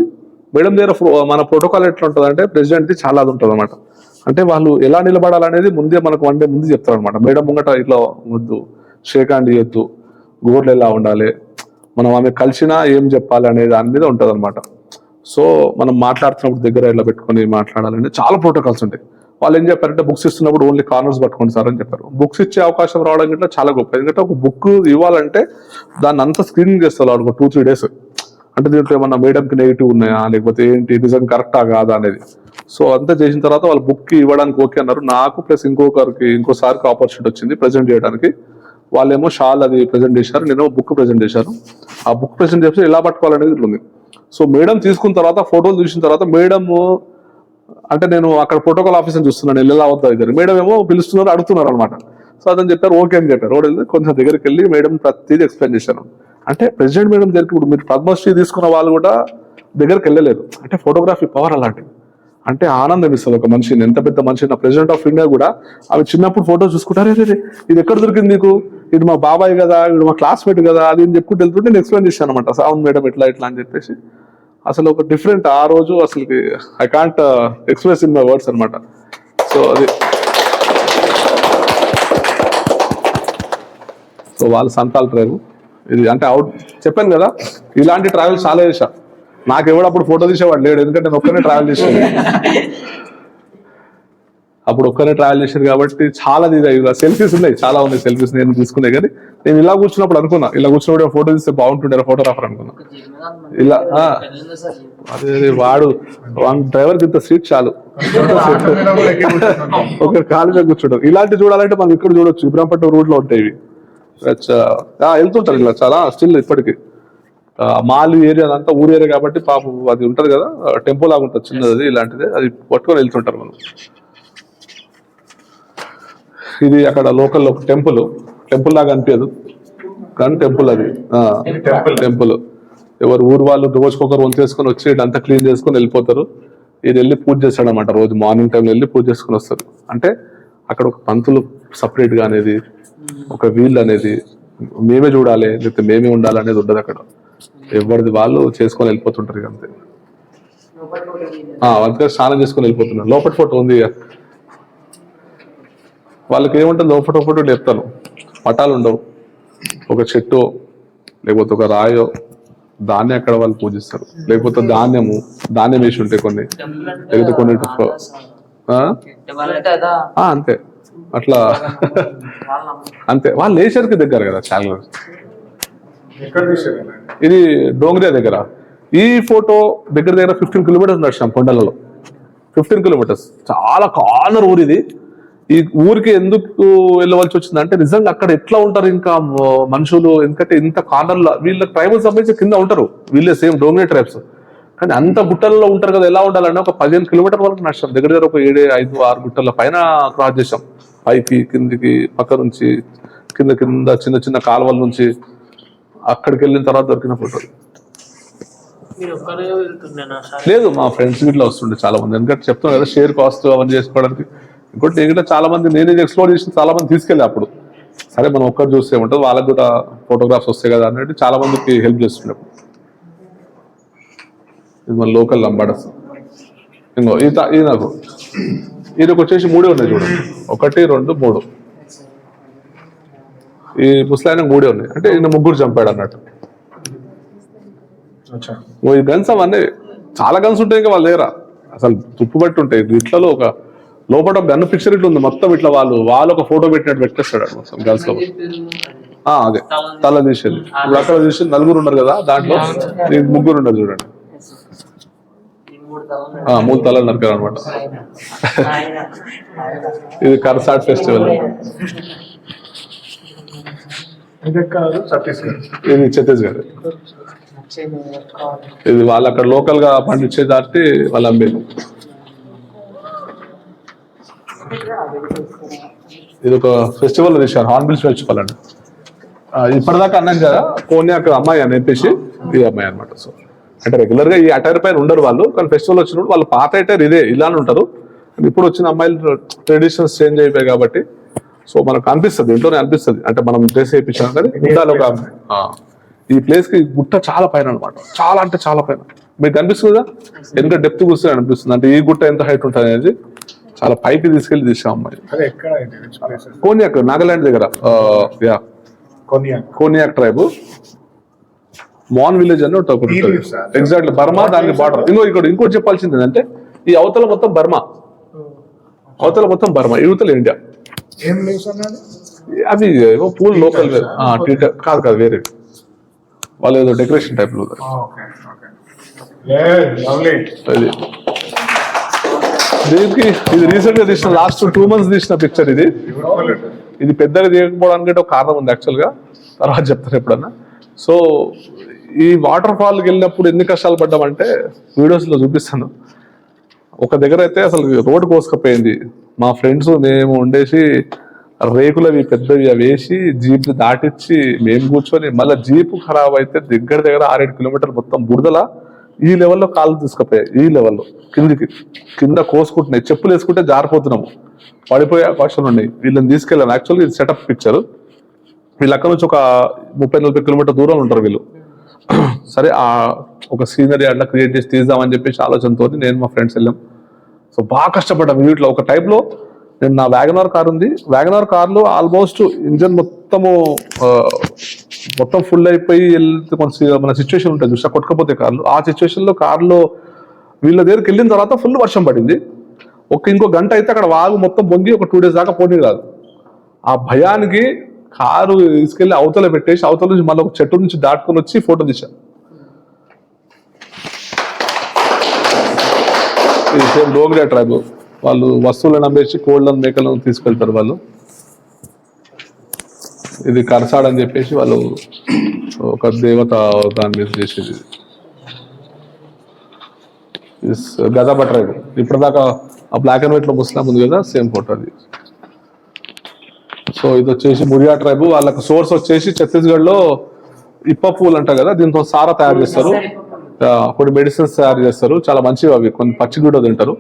మేడం దగ్గర మన ప్రోటోకాల్ ఎట్లా ఉంటుంది అంటే ప్రెసిడెంట్ది చాలా అది ఉంటుంది అనమాట. అంటే వాళ్ళు ఎలా నిలబడాలనేది ముందే మనకు 1 day ముందు చెప్తారు అనమాట. మేడం ముంగట ఇట్లా వద్దు, షేక్ హ్యాండ్ ఇవ్వద్దు, గోర్లు ఎలా ఉండాలి, మనం ఆమె కలిసినా ఏం చెప్పాలి అనేది దాని మీద ఉంటుంది అనమాట. సో మనం మాట్లాడుతున్నప్పుడు దగ్గర ఇలా పెట్టుకొని మాట్లాడాలంటే చాలా ప్రోటోకాల్స్ ఉంటాయి. వాళ్ళు ఏం చెప్పారంటే బుక్స్ ఇస్తున్నప్పుడు ఓన్లీ కార్నర్స్ పట్టుకోండి సార్ అని చెప్పారు. బుక్స్ ఇచ్చే అవకాశం రావడం గిట్లా చాలా గొప్ప. ఎందుకంటే ఒక బుక్ ఇవ్వాలంటే దాన్ని అంతా స్క్రీనింగ్ చేస్తారు వాళ్ళు 2-3 days. అంటే దీంట్లో ఏమన్నా మేడంకి నెగిటివ్ ఉన్నాయా, లేకపోతే ఏంటి నిజం కరెక్టా కాదా అనేది. సో అంతా చేసిన తర్వాత వాళ్ళు బుక్ ఇవ్వడానికి ఓకే అన్నారు. నాకు ప్లస్ ఇంకోసారికి ఆపర్చునిటీ వచ్చింది ప్రజెంట్ చేయడానికి. వాళ్ళేమో షాల్ అది ప్రజెంట్ చేశారు, నేను బుక్ ప్రజెంట్ చేశాను. ఆ బుక్ ప్రజెంట్ చేస్తే ఎలా పట్టుకోవాలనేది ఉంది. సో మేడం తీసుకున్న తర్వాత ఫోటోలు చూసిన తర్వాత మేడం అంటే నేను అక్కడ ప్రోటోకాల్ ఆఫీసర్ చూస్తున్నాను ఎలా అవుతా దగ్గర, మేడం ఏమో పిలుస్తున్నారు అడుగుతున్నారు అనమాట. సో అదని చెప్పారు ఓకే అని చెప్పారు. కొంచెం దగ్గరికి వెళ్ళి మేడం ప్రతిదీ ఎక్స్ప్లెయిన్ చేశాను. అంటే ప్రెసిడెంట్ మేడం దగ్గరికి ఇప్పుడు మీరు పద్మశ్రీ తీసుకున్న వాళ్ళు కూడా దగ్గరికి వెళ్ళలేరు. అంటే ఫోటోగ్రఫీ పవర్ అలాంటిది. అంటే ఆనందం ఇస్తుంది ఒక మనిషిని, ఎంత పెద్ద మనిషి. నా ప్రెసిడెంట్ ఆఫ్ ఇండియా కూడా ఆమె చిన్నప్పుడు ఫోటో చూసుకుంటారు, ఇది ఎక్కడ దొరికింది నీకు, ఇది మా బాబాయ్ కదా, ఇది మా క్లాస్మేట్ కదా, అది అని చెప్పుకుంటూ వెళ్తుంటే నేను ఎక్స్ప్లెయిన్ చేశాను అనమాట. అవును మేడం ఇట్లా అని చెప్పేసి అసలు ఒక డిఫరెంట్ ఆ రోజు అసలు I can't express in my words అనమాట. సో అది వాళ్ళ సంతాల్ ట్రైబ్ ఇది. అంటే చెప్పాను కదా ఇలాంటి ట్రావెల్ చాలా చేశా. నాకు ఎవడప్పుడు ఫోటో తీసేవాడు లేడు, ఎందుకంటే నేను ఒక్కనే ట్రావెల్ చేశాను. అప్పుడు ఒక్కనే ట్రావెల్ చేశాను కాబట్టి చాలా సెల్ఫీస్ ఉన్నాయి, చాలా ఉన్నాయి సెల్ఫీస్ నేను తీసుకునే. కానీ నేను ఇలా కూర్చున్నప్పుడు అనుకున్నా, ఇలా కూర్చున్నప్పుడు ఫోటో తీస్తే బాగుంటుండే ఫోటోగ్రాఫర్ అనుకున్నా. ఇలా అదే వాడు డ్రైవర్కి ఇంత సీట్ చాలు, ఒక కాలు మీద కూర్చోడం. ఇలాంటి చూడాలంటే మనం ఇక్కడ చూడొచ్చు, ఇబ్రాంపట్నం రూట్ లో ఉంటాయి ఇవి. వెళ్తుంటారు ఇలా చాలా స్టిల్ ఇప్పటికీ. మాల్ ఏరియా అదంతా ఊరు ఏరియా కాబట్టి పాపం అది ఉంటది కదా, టెంపుల్ లాగా ఉంటుంది చిన్నది, ఇలాంటిది అది పట్టుకొని వెళ్తుంటారు మనం. ఇది అక్కడ లోకల్ ఒక టెంపుల్ లాగా అనిపించదు కానీ టెంపుల్ అది టెంపుల్. ఎవరు ఊరు వాళ్ళు రోజుకొకరు వంతేసుకొని వచ్చి ఇదంతా క్లీన్ చేసుకొని వెళ్ళిపోతారు. ఇది వెళ్ళి పూజ చేస్తాడు అనమాట, రోజు మార్నింగ్ టైంలో వెళ్ళి పూజ చేసుకుని వస్తారు. అంటే అక్కడ ఒక పంతులు సపరేట్గా అనేది, ఒక వీల్ అనేది మేమే చూడాలి లేకపోతే మేమే ఉండాలి అనేది ఉండదు అక్కడ. ఎవరిది వాళ్ళు చేసుకొని వెళ్ళిపోతుంటారు అంతే. అందుకే స్నానం చేసుకొని వెళ్ళిపోతున్నారు. లోపల ఫోటో ఉంది, వాళ్ళకి ఏముంటుంది లోపల ఫోటో చెప్తాను. పటాలు ఉండవు, ఒక చెట్టు లేకపోతే ఒక రాయో దాన్ని అక్కడ వాళ్ళు పూజిస్తారు, లేకపోతే ధాన్యం వేసి ఉంటాయి కొన్ని, లేకపోతే కొన్ని అంతే అట్లా అంతే. వాళ్ళు నేచర్కి దగ్గర కదా చాలా. ఇది డోంగ్రియా దగ్గర. ఈ ఫోటో దగ్గర 15 kilometers నడిచాం కొండలలో. 15 kilometers, చాలా కార్నర్ ఊరు ఇది. ఈ ఊరికి ఎందుకు వెళ్ళవలసి వచ్చింది అంటే నిజంగా అక్కడ ఎట్లా ఉంటారు ఇంకా మనుషులు, ఎందుకంటే ఇంత కార్నర్లో వీళ్ళ ట్రైబల్ సంబంధించి కింద ఉంటారు, వీళ్ళే సేమ్ డోంగ్రియా ట్రైబ్స్. కానీ అంత గుట్టల్లో ఉంటారు కదా, ఎలా ఉండాలంటే ఒక 15 కిలోమీటర్ వరకు నడిచాం. దగ్గర దగ్గర ఒక 7-5-6 గుట్టల పైన క్రాస్ చేసాం. పైకి కిందికి పక్క నుంచి కింద చిన్న చిన్న కాలువల నుంచి అక్కడికి వెళ్ళిన తర్వాత దొరికిన ఫోటోలు. లేదు, మా ఫ్రెండ్స్ ఇట్లా వస్తుండే చాలా మంది. ఎందుకంటే చెప్తాను కదా, షేర్ కాస్ట్ అవన్నీ చేసుకోవడానికి. ఇంకోటి ఇక్కడ చాలా మంది నేను ఎక్స్ప్లోర్ చేసిన చాలా మంది తీసుకెళ్ళి అప్పుడు సరే మనం ఒక్కరు చూస్తే ఉంటుంది, వాళ్ళకి కూడా ఫోటోగ్రాఫ్స్ వస్తాయి కదా అన్నట్టు చాలా మందికి హెల్ప్ చేస్తుండే. ఇది మన లోకల్ లంబాడస్. ఇంకో ఈయనకు వచ్చేసి 3 ఉన్నాయి చూడండి, 1, 2, 3. ఈ ముస్లాయనకు 3 ఉన్నాయి, అంటే ఈయన 3 చంపాడు అన్నట్టు. ఈ గన్స్ అవన్నీ చాలా గన్స్ ఉంటాయి, ఇంకా వాళ్ళ దగ్గర అసలు తుప్పు బట్టి ఉంటాయి. ఇట్లలో ఒక లోపల ఒక గన్ పిక్చర్ ఇట్లా ఉంది మొత్తం, ఇట్లా వాళ్ళు ఒక ఫోటో పెట్టినట్టు పెట్టేస్తాడు మొత్తం గన్స్ లో. అదే తల తీసేది. ఇప్పుడు అక్కడ తీసి 4 ఉన్నారు కదా, దాంట్లో 3 ఉన్నారు చూడండి. 3 తలలు నరికారు అనమాట. ఇది కర్సాట్ ఫెస్టివల్. ఇది ఛత్తీస్గఢ్. ఇది వాళ్ళు అక్కడ లోకల్ గా పండించే దాటి వాళ్ళు అమ్మేది. ఇది ఒక ఫెస్టివల్ తీశారు, హార్న్బిల్ ఫెస్టివల్ అండి. ఇప్పటిదాకా అన్నాం కదా కోన్యాక్ అమ్మాయి అని చెప్పేసి, ఈ అమ్మాయి అనమాట. సో అంటే రెగ్యులర్ గా ఈ అటైర్ పైన ఉండరు వాళ్ళు, కానీ ఫెస్టివల్ వచ్చినప్పుడు వాళ్ళు పాత అటైర్ ఇదే ఇలానే ఉంటారు. ఇప్పుడు వచ్చిన అమ్మాయిలు ట్రెడిషన్స్ చేంజ్ అయిపోయాయి కాబట్టి సో మనకు అనిపిస్తుంది, ఇంట్లోనే అనిపిస్తుంది. అంటే మనం డ్రెస్ వేయించాం కానీ ఉండాలి ఒక అమ్మాయి. ఈ ప్లేస్ కి గుట్ట చాలా పైన అనమాట, చాలా అంటే చాలా పైన. మీకు కనిపిస్తుందా ఎంత డెప్త్ కూర్చొని అనిపిస్తుంది, అంటే ఈ గుట్ట ఎంత హైట్ ఉంటుంది అనేది చాలా పైకి తీసుకెళ్లి తీసాం అమ్మాయి. కోన్యాక్, నాగాలాండ్ దగ్గర. కోన్యాక్ ట్రైబ్, మాన్ విలేజ్ అని ఒకటి ఎగ్జాక్ట్లీ బర్మా, దానికి బార్డర్. ఇంకోటి చెప్పాల్సింది ఏంటంటే ఈ అవతల మొత్తం బర్మా, యువతల ఇండియా. అది ఏమో పూల్ లోకల్ కాదు వేరే వాళ్ళు ఏదో డెకరేషన్ టైప్ లో. దీనికి ఇది రీసెంట్ గా తీసిన లాస్ట్ 2 months తీసిన పిక్చర్. ఇది పెద్దగా తీయకపోవడానికి ఒక కారణం ఉంది యాక్చువల్ గా, తర్వాత చెప్తాను ఎప్పుడన్నా. సో ఈ వాటర్ ఫాల్కి వెళ్ళినప్పుడు ఎన్ని కష్టాలు పడ్డామంటే వీడియోస్ లో చూపిస్తాను. ఒక దగ్గర అయితే అసలు రోడ్డు కోసుకపోయింది. మా ఫ్రెండ్స్ మేము ఉండేసి రేకులవి పెద్దవి అవి వేసి జీప్ దాటిచ్చి మేము కూర్చొని, మళ్ళీ జీపు ఖరాబ్ అయితే దగ్గర 6-7 కిలోమీటర్లు మొత్తం బురదల ఈ లెవెల్లో కాళ్ళు తీసుకుపోయాయి. ఈ లెవెల్లో కింద కోసుకుంటున్నాయి, చెప్పులు వేసుకుంటే జారిపోతున్నాము, పడిపోయే అవకాశాలు ఉన్నాయి. వీళ్ళని తీసుకెళ్ళాను. యాక్చువల్గా ఇది సెటప్ పిక్చర్. వీళ్ళు అక్కడ నుంచి ఒక 30-40 కిలోమీటర్ దూరం ఉంటారు వీళ్ళు. సరే ఒక సీనరీ అట్లా క్రియేట్ చేసి తీద్దామని చెప్పేసి ఆలోచనతో నేను మా ఫ్రెండ్స్ వెళ్ళాం. సో బాగా కష్టపడ్డాం. వీటిలో ఒక టైప్లో నేను నా వ్యాగనార్ కార్ ఉంది, వ్యాగనార్ కార్లో ఆల్మోస్ట్ ఇంజన్ మొత్తం ఫుల్ అయిపోయి మన సిచ్యువేషన్ ఉంటుంది చూసా, కొట్టుకపోతే కార్లు. ఆ సిచ్యువేషన్లో కార్లో వీళ్ళ దగ్గరికి వెళ్ళిన తర్వాత ఫుల్ వర్షం పడింది. ఇంకో గంట అయితే అక్కడ వాగు మొత్తం పొంగి ఒక 2 days దాకా పోనీ రాదు. ఆ భయానికి కారు తీసుకెళ్లి అవతల పెట్టేసి అవతల నుంచి మళ్ళీ ఒక చెట్టు నుంచి దాటుకొని వచ్చి ఫోటో తీశాను. ఇది సేమ్ డోగ్రా ట్రైబ్. వాళ్ళు వస్తువులను అమ్మేసి కోళ్ళను మేకలను తీసుకెళ్తారు వాళ్ళు. ఇది కరసాడ్ అని చెప్పేసి వాళ్ళు ఒక దేవత దాని మీద చేసేది. గదాబా ట్రైబ్. ఇప్పటిదాకా ఆ బ్లాక్ అండ్ వైట్ లో ముస్లాం ఉంది కదా, సేమ్ ఫోటో అది. సో ఇది వచ్చేసి మురియా ట్రైబ్. వాళ్ళకి సోర్స్ వచ్చేసి ఛత్తీస్గఢ్ లో ఇప్ప పూలు అంటారు కదా, దీంతో సారా తయారు చేస్తారు, కొన్ని మెడిసిన్స్ తయారు చేస్తారు, చాలా మంచివి అవి. కొన్ని పచ్చి కూడా తింటారు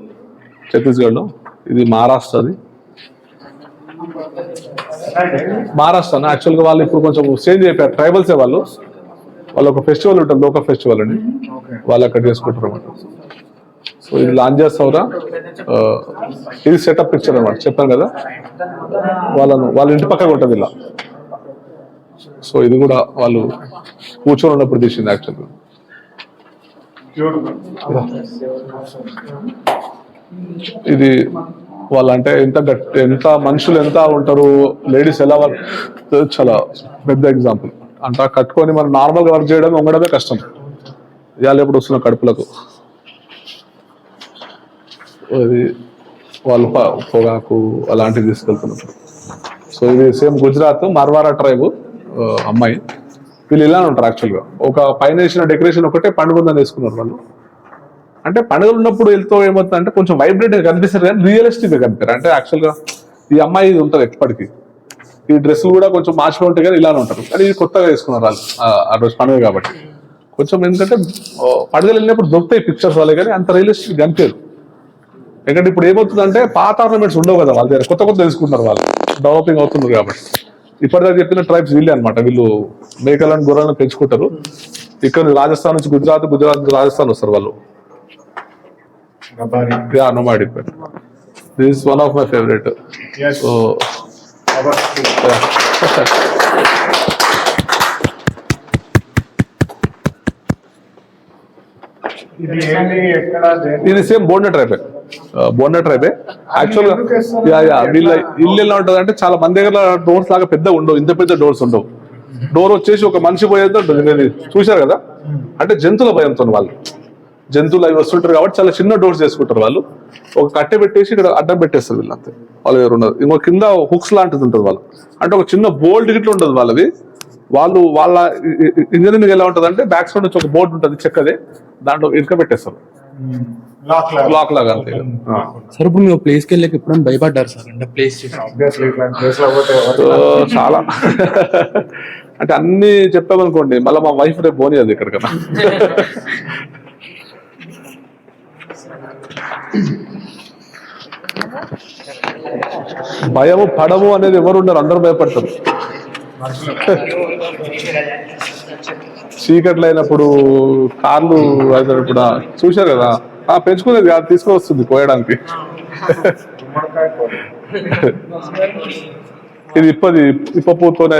ఛత్తీస్గఢ్ లో. ఇది మహారాష్ట్రది. మహారాష్ట్ర యాక్చువల్గా వాళ్ళు ఇప్పుడు కొంచెం చేంజ్ అయిపోయారు, ట్రైబల్సే వాళ్ళు. ఒక ఫెస్టివల్ ఉంటుంది, లోకల్ ఫెస్టివల్ అని, వాళ్ళు అక్కడ చేసుకుంటారు అన్నమాట. సో ఇది లాంజా సౌరా. ఇది సెటప్ పిక్చర్ అనమాట, చెప్పాను కదా. వాళ్ళ ఇంటి పక్కన ఉంటుంది ఇలా. సో ఇది కూడా వాళ్ళు కూర్చొని ఉన్నప్పుడు తీసింది యాక్చువల్గా. ఇది వాళ్ళంటే ఎంత మనుషులు ఎంత ఉంటారు, లేడీస్ ఎలా వర్క్, చాలా పెద్ద ఎగ్జాంపుల్. అంతా కట్టుకొని మనం నార్మల్గా వర్క్ చేయడం వంగడమే కష్టం. ఇవాళ ఎప్పుడు వస్తున్న కడుపులకు. అది వాళ్ళు పొగాకు అలాంటివి తీసుకెళ్తున్నారు. సో ఇది సేమ్ గుజరాత్ మార్వారా ట్రైబ్ అమ్మాయి. వీళ్ళు ఇలానే ఉంటారు యాక్చువల్గా. ఒక పైన వేసిన డెకరేషన్ ఒకటే పండుగ ఉందని వేసుకున్నారు వాళ్ళు. అంటే పండుగలు ఉన్నప్పుడు వెళ్తూ ఏమవుతుంది అంటే కొంచెం వైబ్రెంట్ గా కనిపిస్తారు కానీ రియలిస్టిక్ గా కనిపారు. అంటే యాక్చువల్ గా ఈ అమ్మాయి ఇది ఉంటుంది ఎప్పటికీ, ఈ డ్రెస్సులు కూడా కొంచెం మార్చిగా ఉంటాయి కానీ ఇలానే ఉంటారు, కానీ ఇది కొత్తగా వేసుకున్నారు వాళ్ళు ఆ రోజు పండుగ కాబట్టి. కొంచెం ఎందుకంటే పండుగలు వెళ్ళినప్పుడు దొరుకుతాయి పిక్చర్స్ వాళ్ళే కానీ అంత రియలిస్టిక్ కనిపించదు. ఎందుకంటే ఇప్పుడు ఏమవుతుందంటే పాత ఆర్నమెంట్స్ ఉండవు కదా వాళ్ళ దగ్గర, కొత్త కొత్త తెలుసుకుంటారు వాళ్ళు, డెవలపింగ్ అవుతున్నారు కాబట్టి. ఇప్పటిదాకా చెప్పిన ట్రైబ్స్ వీళ్ళే అనమాట, వీళ్ళు మేకలను గొర్రెలను పెంచుకుంటారు. ఇక్కడ రాజస్థాన్ నుంచి గుజరాత్, గుజరాత్ నుంచి రాజస్థాన్ వస్తారు వాళ్ళు. Nomadic. This is one of my favourite. So ఇది సేమ్ బోండా ట్రైబే, బోండా ట్రైబే. యాక్చువల్ గా వీళ్ళ ఇల్లు ఎలా ఉంటుంది అంటే చాలా మంది దగ్గర డోర్స్ లాగా పెద్ద ఉండవు, ఇంత పెద్ద డోర్స్ ఉండవు. డోర్ వచ్చేసి ఒక మనిషి పోయేదో చూశారు కదా, అంటే జంతువుల భయంతో వాళ్ళు, జంతువులు అవి వస్తుంటారు కాబట్టి చాలా చిన్న డోర్స్ చేసుకుంటారు వాళ్ళు. ఒక కట్టె పెట్టేసి ఇక్కడ అడ్డం పెట్టేస్తారు వీళ్ళు, అంతే వాళ్ళ దగ్గర ఉండదు. ఇంకో కింద హుక్స్ లాంటిది ఉంటుంది వాళ్ళు, అంటే ఒక చిన్న బోల్ట్ గిట్ల ఉంటుంది వాళ్ళది. వాళ్ళు వాళ్ళ ఇంజనీరింగ్ ఎలా ఉంటుంది అంటే బ్యాక్ సైడ్ నుంచి ఒక బోర్డు ఉంటుంది చెక్కదే, దాంట్లో ఇటుక పెట్టేస్తారు లాక్ లాగా, అంతే. సార్ ఇప్పుడు మీరు ప్లేస్కి వెళ్ళాక ఎప్పుడైనా భయపడ్డారు సార్? అంటే ప్లేస్ చాలా అంటే అన్ని చెప్పామనుకోండి మళ్ళీ మా వైఫ్ రేపు పోనీ అది ఇక్కడికన్నా. భయము పడము అనేది ఎవరు ఉండరు, అందరూ భయపడతారు. చీకట్లు అయినప్పుడు కార్లు అయినప్పుడు చూశారు కదా, పెంచుకునేది కాదు, తీసుకొని వస్తుంది కోయడానికి. ఇది ఇప్పపూతోనే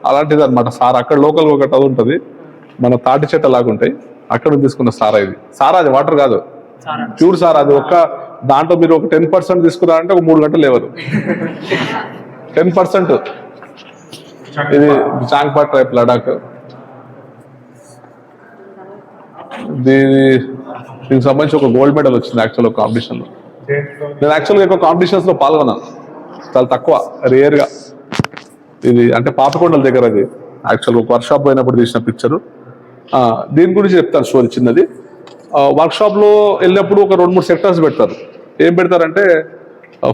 అలాంటిది అనమాట. సారా అక్కడ లోకల్ ఒకటి అది ఉంటుంది, మన తాటి చెట్ట లాగా ఉంటాయి, అక్కడ తీసుకున్న సారా. ఇది సారా, అది వాటర్ కాదు, ప్యూర్ సారా. అది ఒక్క దాంట్లో మీరు ఒక 10% తీసుకున్నారంటే ఒక 3 గంటలు లేవరు. 10%. ఇది చాంగ్పా ట్రైబ్, లడాక్. దీనికి సంబంధించి ఒక గోల్డ్ మెడల్ వచ్చింది యాక్చువల్ కాంపిటీషన్ లో. నేను యాక్చువల్గా ఎక్కువ కాంపిటీషన్స్ లో పాల్గొన్నాను, చాలా తక్కువ, రేర్ గా. ఇది అంటే పాపకొండల దగ్గర, అది యాక్చువల్గా ఒక వర్క్ షాప్ పోయినప్పుడు తీసిన పిక్చర్. దీని గురించి చెప్తాను స్టోరీ చిన్నది. వర్క్ షాప్ లో వెళ్ళినప్పుడు ఒక 2-3 సెక్టర్స్ పెడతారు. ఏం పెడతారంటే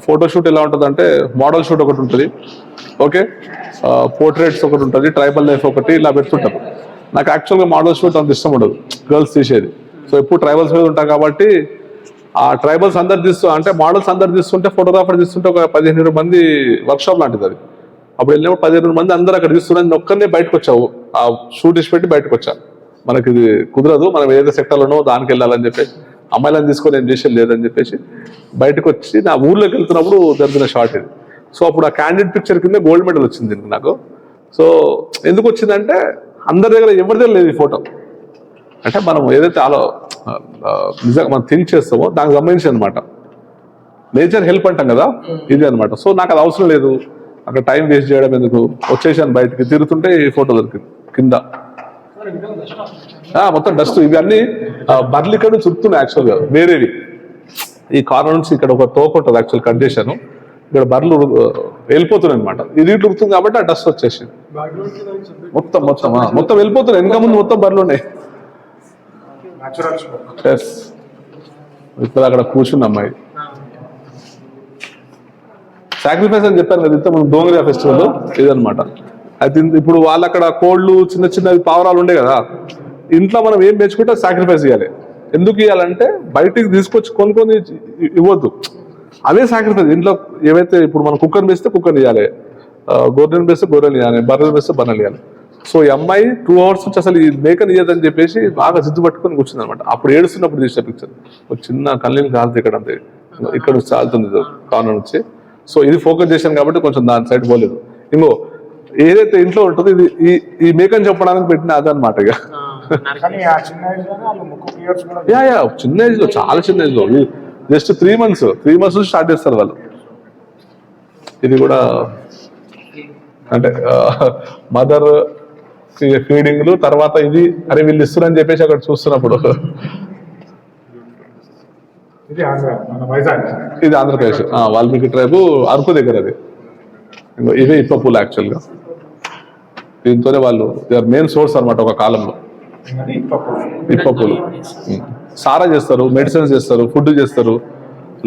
ఫోటోషూట్ ఎలా ఉంటుంది అంటే మోడల్ షూట్ ఒకటి ఉంటుంది, ఓకే, పోర్ట్రేట్స్ ఒకటి ఉంటుంది, ట్రైబల్ లైఫ్ ఒకటి, ఇలా పెడుతుంటారు. నాకు యాక్చువల్గా మోడల్ షూట్ అంత ఇష్టం ఉండదు, గర్ల్స్ తీసేది. సో ఎప్పుడు ట్రైబల్స్ మీద ఉంటాం కాబట్టి ఆ ట్రైబల్స్ అందరు అంటే మోడల్స్ అందరు తీస్తుంటే, ఫోటోగ్రాఫర్ తీస్తుంటే ఒక 15-20 మంది వర్క్ షాప్ లాంటిది అది. అప్పుడు వెళ్ళినప్పుడు 15-20 మంది అందరూ అక్కడ తీస్తున్నారు. నేను ఒక్కనే బయటకు వచ్చావు, ఆ షూట్ ఇచ్చి పెట్టి బయటకు వచ్చా. మనకి ఇది కుదరదు, మనం ఏదైతే సెక్టర్లోనో దానికి వెళ్ళాలని చెప్పేసి, అమ్మాయిలను తీసుకొని ఏం చేసేది లేదని చెప్పేసి బయటకు వచ్చి నా ఊర్లోకి వెళ్తున్నప్పుడు జరిగిన షార్ట్ ఇది. సో అప్పుడు ఆ క్యాండిడేట్ పిక్చర్ కింద గోల్డ్ మెడల్ వచ్చింది నాకు. సో ఎందుకు వచ్చిందంటే అందరి దగ్గర ఎవరి దగ్గర లేదు ఈ ఫోటో. అంటే మనం ఏదైతే నిజంగా మనం థింక్ చేస్తామో దానికి సంబంధించి అనమాట. నేచర్ హెల్ప్ అంటాం కదా, ఇది అనమాట. సో నాకు అది అవసరం లేదు, అక్కడ టైం వేస్ట్ చేయడం ఎందుకు, వచ్చేసాను బయటకి. తిరుగుతుంటే ఈ ఫోటో దొరికింది కింద, మొత్తం డస్ట్. ఇవి అన్ని బర్లు ఇక్కడ నుంచి చుడుతున్నాయి యాక్చువల్గా, వేరేవి. ఈ కార్నర్ నుంచి ఇక్కడ ఒక తోక ఉంటుంది యాక్చువల్ కట్ చేశాను, ఇక్కడ బర్లు వెళ్ళిపోతున్నాయి అనమాట. ఇది ఇటు ఉడుతుంది కాబట్టి ఆ డస్ట్ వచ్చేసింది మొత్తం మొత్తం మొత్తం వెళ్ళిపోతున్నాయి. వెనక ముందు మొత్తం బర్లు ఉన్నాయి. ఇప్పుడు అక్కడ కూర్చున్న అమ్మాయి సాక్రిఫైస్ అని చెప్పాను కదా ఇంత ముందు, డోంగ్రియా ఫెస్టివల్ ఇదనమాట. అయితే ఇప్పుడు వాళ్ళు అక్కడ కోళ్ళు చిన్న చిన్నవి పావురాలు ఉండే కదా, ఇంట్లో మనం ఏం పెంచుకుంటే సాక్రిఫైస్ చేయాలి. ఎందుకు ఇవ్వాలంటే బయటికి తీసుకొచ్చి కొనుక్కొని ఇవ్వద్దు, అవే సాక్రిఫైస్. ఇంట్లో ఏవైతే ఇప్పుడు మనం కుక్కర్ని వేస్తే కుక్కర్ని ఇవ్వాలి, గొర్రెని వేస్తే గొర్రెని ఇవ్వాలి, బర్రెని వేస్తే బర్రెలు ఇవ్వాలి. సో ఈ అమ్మాయి 2 hours నుంచి అసలు ఈ మేకని ఇయ్యదని చెప్పేసి బాగా జిద్దు పట్టుకొని కూర్చుంది అనమాట. అప్పుడు ఏడుస్తున్నప్పుడు తీసిన పిక్చర్. ఒక చిన్న కళ్ళని కాలుతుంది ఇక్కడ, అంతే ఇక్కడ నుంచి చాలుతుంది కార్నర్ నుంచి. సో ఇది ఫోకస్ చేశాను కాబట్టి కొంచెం దాని సైడ్ పోలేదు. ఇంకో ఏదైతే ఇంట్లో ఉంటుందో ఇది ఈ మేకని చెప్పడానికి పెట్టిన అదనమాట. ఇక చిన్న ఏజ్ లో, చాలా చిన్న ఏజ్ లో, జస్ట్ 3 months నుంచి స్టార్ట్ చేస్తారు వాళ్ళు. ఇది కూడా అంటే మదర్ ఫీడింగ్లు, తర్వాత ఇది అరే వీళ్ళు ఇస్తున్నారని చెప్పేసి అక్కడ చూస్తున్నప్పుడు. ఇది ఆంధ్రప్రదేశ్ వాల్మీకి ట్రైబ్, అరకు దగ్గర. అది ఇవే ఇప్పపూలు యాక్చువల్గా. దీంతోనే వాళ్ళు మెయిన్ సోర్స్ అనమాట ఒక కాలంలో, ఇప్పపూలు. సారా చేస్తారు, మెడిసిన్స్ చేస్తారు, ఫుడ్ చేస్తారు,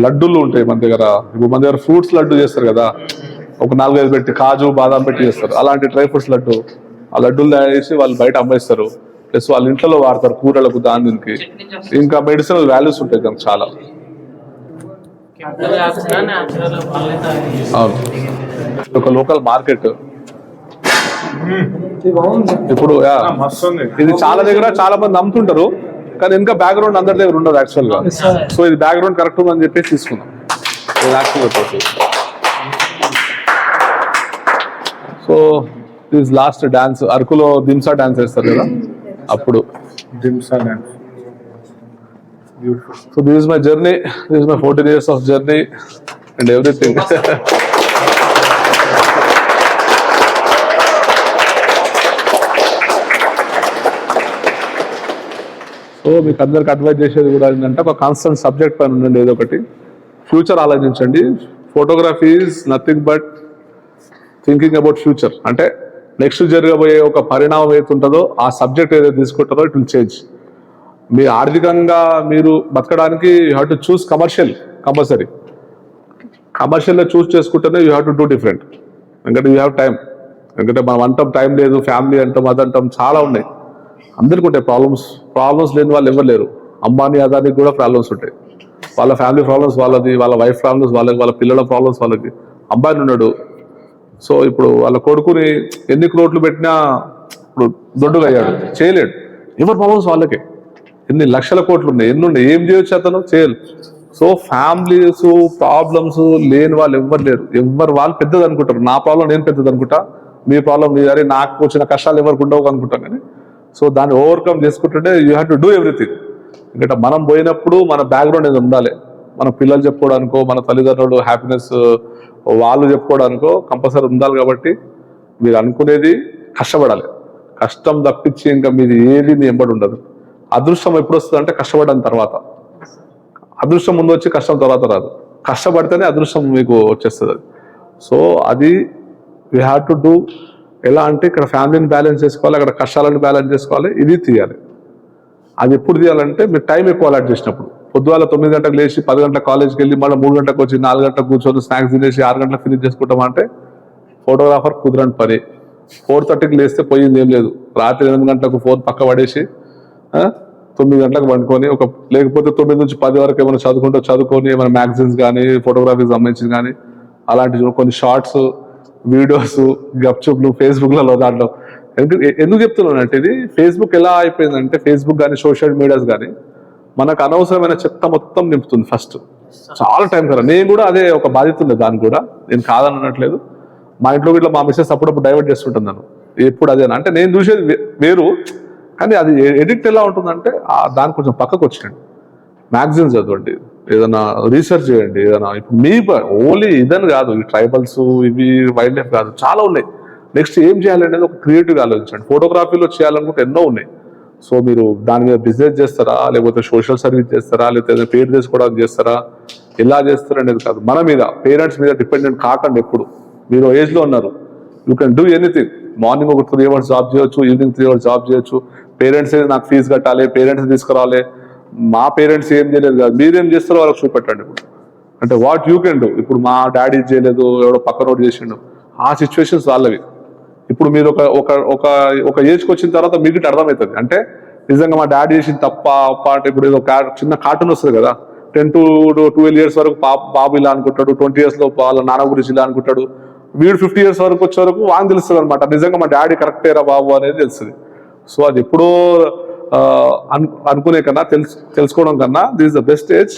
లడ్డూలు ఉంటాయి మన దగ్గర. ఇప్పుడు మన దగ్గర ఫ్రూట్స్ లడ్డు చేస్తారు కదా, ఒక 4-5 పెట్టి కాజు బాదాం పెట్టి చేస్తారు. అలాంటి డ్రై ఫ్రూట్స్ లడ్డు, ఆ లడ్డూలు తయారు చేసి వాళ్ళు బయట అమ్మేస్తారు. ప్లస్ వాళ్ళ ఇంట్లో వాడతారు కూరలకు, దానికి ఇంకా మెడిసినల్ వాల్యూస్ ఉంటాయి దానికి చాలా. అవును, ఒక లోకల్ మార్కెట్ ఇప్పుడు ఇది చాలా దగ్గర చాలా మంది నమ్ముతుంటారు, కానీ ఇంకా బ్యాక్గ్రౌండ్ అందరి దగ్గర ఉండదు యాక్చువల్ గా. సో ఇది బ్యాక్గ్రౌండ్ కరెక్ట్ ఉందని చెప్పేసి తీసుకున్నాం. సో దిస్ లాస్ట్ డాన్స్ అరకులో దింసా డాన్స్ వేస్తారు కదా అప్పుడు. Dhimsa dance. So this is my journey. This is my 14 years of journey and everything. So మీకు అందరికి అడ్వైజ్ చేసేది కూడా ఏంటంటే ఒక కాన్స్టెంట్ సబ్జెక్ట్ పైన ఉండండి, ఏదో ఒకటి ఫ్యూచర్ ఆలోచించండి. Photography is nothing but thinking about future. అంటే నెక్స్ట్ జరగబోయే ఒక పరిణామం ఏదైతుంటుందో ఆ సబ్జెక్ట్ ఏదైతే తీసుకుంటారో ఇట్ విల్ చేంజ్. మీ ఆర్థికంగా మీరు బతకడానికి you have to choose commercial, compulsory కమర్షియల్లో చూస్ చేసుకుంటేనే you have to do different. ఎందుకంటే యూ హ్యావ్ టైం. ఎందుకంటే మనం అంటాం టైం లేదు, ఫ్యామిలీ అంటాం, అదంటాం, చాలా ఉన్నాయి. అందరికీ ఉంటాయి ప్రాబ్లమ్స్ లేని వాళ్ళు ఎవరు లేరు. అంబానీ అదానికి కూడా ప్రాబ్లమ్స్ ఉంటాయి. వాళ్ళ ఫ్యామిలీ ప్రాబ్లమ్స్ వాళ్ళది, వాళ్ళ వైఫ్ ప్రాబ్లమ్స్ వాళ్ళకి, వాళ్ళ పిల్లల ప్రాబ్లమ్స్ వాళ్ళకి. అంబానీ ఉన్నాడు, సో ఇప్పుడు వాళ్ళ కొడుకుని ఎన్ని కోట్లు పెట్టినా ఇప్పుడు దొడ్డుగా అయ్యాడు, చేయలేడు. ఎవరి ప్రాబ్లమ్స్ వాళ్ళకే. ఎన్ని లక్షల కోట్లు ఉన్నాయి, ఎన్ని ఉన్నాయి, ఏం చేయొచ్చు అతను, చేయలేదు. సో ఫ్యామిలీస్ ప్రాబ్లమ్స్ లేని వాళ్ళు ఎవ్వరు లేరు. ఎవరు వాళ్ళు పెద్దది అనుకుంటారు. నా ప్రాబ్లం నేను పెద్దది అనుకుంటా, మీ ప్రాబ్లం మీ అరే నాకు వచ్చిన కష్టాలు ఎవరికి ఉండవు అనుకుంటాం. కానీ సో దాన్ని ఓవర్కమ్ చేసుకుంటుంటే you have to do everything. ఎందుకంటే మనం పోయినప్పుడు మన బ్యాక్గ్రౌండ్ ఏది ఉండాలి. మన పిల్లలు చెప్పుకోవడానికో, మన తల్లిదండ్రులు హ్యాపీనెస్ వాళ్ళు చెప్పుకోవడానికో కంపల్సరీ ఉండాలి. కాబట్టి మీరు అనుకునేది కష్టపడాలి. కష్టం తప్పించి ఇంకా మీది ఏది మీ ఎంబడి ఉండదు. అదృష్టం ఎప్పుడు వస్తుంది అంటే కష్టపడని తర్వాత. అదృష్టం ముందు వచ్చి కష్టం తర్వాత రాదు. కష్టపడితేనే అదృష్టం మీకు వచ్చేస్తుంది. సో అది వీ హ్యావ్ టు డూ. ఎలా అంటే ఇక్కడ ఫ్యామిలీని బ్యాలెన్స్ చేసుకోవాలి, అక్కడ కష్టాలను బ్యాలెన్స్ చేసుకోవాలి, ఇది తీయాలి. అది ఎప్పుడు తీయాలంటే మీరు టైం ఎక్కువ అలాట్ చేసినప్పుడు. పొద్దుగాల 9 గంటలకు లేచి 10 గంటలకు కాలేజ్కి వెళ్ళి మళ్ళీ 3 గంటలకు వచ్చి 4 గంటలకు కూర్చొని స్నాక్స్ తినేసి 6 గంటలకు ఫినిష్ చేసుకుంటామంటే ఫోటోగ్రాఫర్ కుదరని పని. 4:30కి లేస్తే పోయింది ఏం లేదు. రాత్రి 8 గంటలకు ఫోన్ పక్క పడేసి 9 గంటలకు పండుకొని లేకపోతే 9 నుంచి 10 వరకు ఏమైనా చదువుకొని ఏమైనా మ్యాగజైన్స్ కానీ ఫోటోగ్రఫీకి సంబంధించి కానీ అలాంటి కొన్ని షార్ట్స్ వీడియోస్ గప్చుప్లు ఫేస్బుక్లలో దాంట్లో. ఎందుకు చెప్తున్నానంటే ఇది ఫేస్బుక్ ఎలా అయిపోయిందంటే ఫేస్బుక్ కానీ సోషల్ మీడియాస్ కానీ మనకు అనవసరమైన చెత్త మొత్తం నింపుతుంది ఫస్ట్. చాలా టైం కదా. నేను కూడా అదే ఒక బాధ్యత ఉంది దానికి కూడా, నేను కాదని అనట్లేదు. మా ఇంట్లో ఇట్లా మా మిస్సెస్ అప్పుడప్పుడు డైవర్ట్ చేస్తుంటుంది నన్ను. ఎప్పుడు అదేనా అంటే నేను చూసేది వేరు, కానీ అది ఎడిక్ట్ ఎలా ఉంటుందంటే దాని కొంచెం పక్కకు వచ్చినండి. మ్యాగజైన్స్ చదవండి, ఏదైనా రీసెర్చ్ చేయండి, ఏదైనా ఇప్పుడు మీ ఓన్లీ ఇదని కాదు, ఈ ట్రైబల్స్ ఇవి వైల్డ్ లైఫ్ కాదు, చాలా ఉన్నాయి. నెక్స్ట్ ఏం చేయాలనేది ఒక క్రియేటివ్గా ఆలోచించండి. ఫోటోగ్రఫీలో చేయాలనుకుంటే ఎన్నో ఉన్నాయి. సో మీరు దాని మీద బిజినెస్ చేస్తారా, లేకపోతే సోషల్ సర్వీస్ చేస్తారా, లేకపోతే పేరు చేసుకోవడానికి చేస్తారా, ఎలా చేస్తారా అనేది కాదు. మన మీద పేరెంట్స్ మీద డిపెండెంట్ కాకండి. ఎప్పుడు మీరు ఏజ్లో ఉన్నారు, you can do anything. Morning ఒక 3 hours జాబ్ చేయొచ్చు, ఈవినింగ్ 3 hours జాబ్ చేయొచ్చు. పేరెంట్స్ నాకు ఫీజు కట్టాలి, పేరెంట్స్ తీసుకురావాలి. మా పేరెంట్స్ ఏం చేయలేదు కాదు, మీరేం చేస్తారో వాళ్ళకి చూపెట్టండి. ఇప్పుడు అంటే వాట్ యూ కెన్ డూ. ఇప్పుడు మా డాడీ చేయలేదు, ఎవడో పక్కనోడు చేసిండు, ఆ సిచ్యువేషన్స్ వాళ్ళవి. ఇప్పుడు మీరు ఒక ఏజ్కి వచ్చిన తర్వాత మీకు అర్థమవుతుంది. అంటే నిజంగా మా డాడీ చేసిన తప్ప అంటే ఇప్పుడు ఏదో చిన్న కార్టూన్ వస్తుంది కదా, 10 to 12 years వరకు బాబు ఇలా అనుకుంటాడు, 20 years లో వాళ్ళ నాన్న గురించి ఇలా అనుకుంటాడు. వీడు 50 years వరకు వచ్చే వరకు వానికి తెలుస్తుంది అనమాట, నిజంగా మా డాడీ కరెక్టేరా బాబు అనేది తెలుస్తుంది. సో అది ఎప్పుడో అనుకునే కన్నా తెలుసుకోవడం కన్నా this is the best age.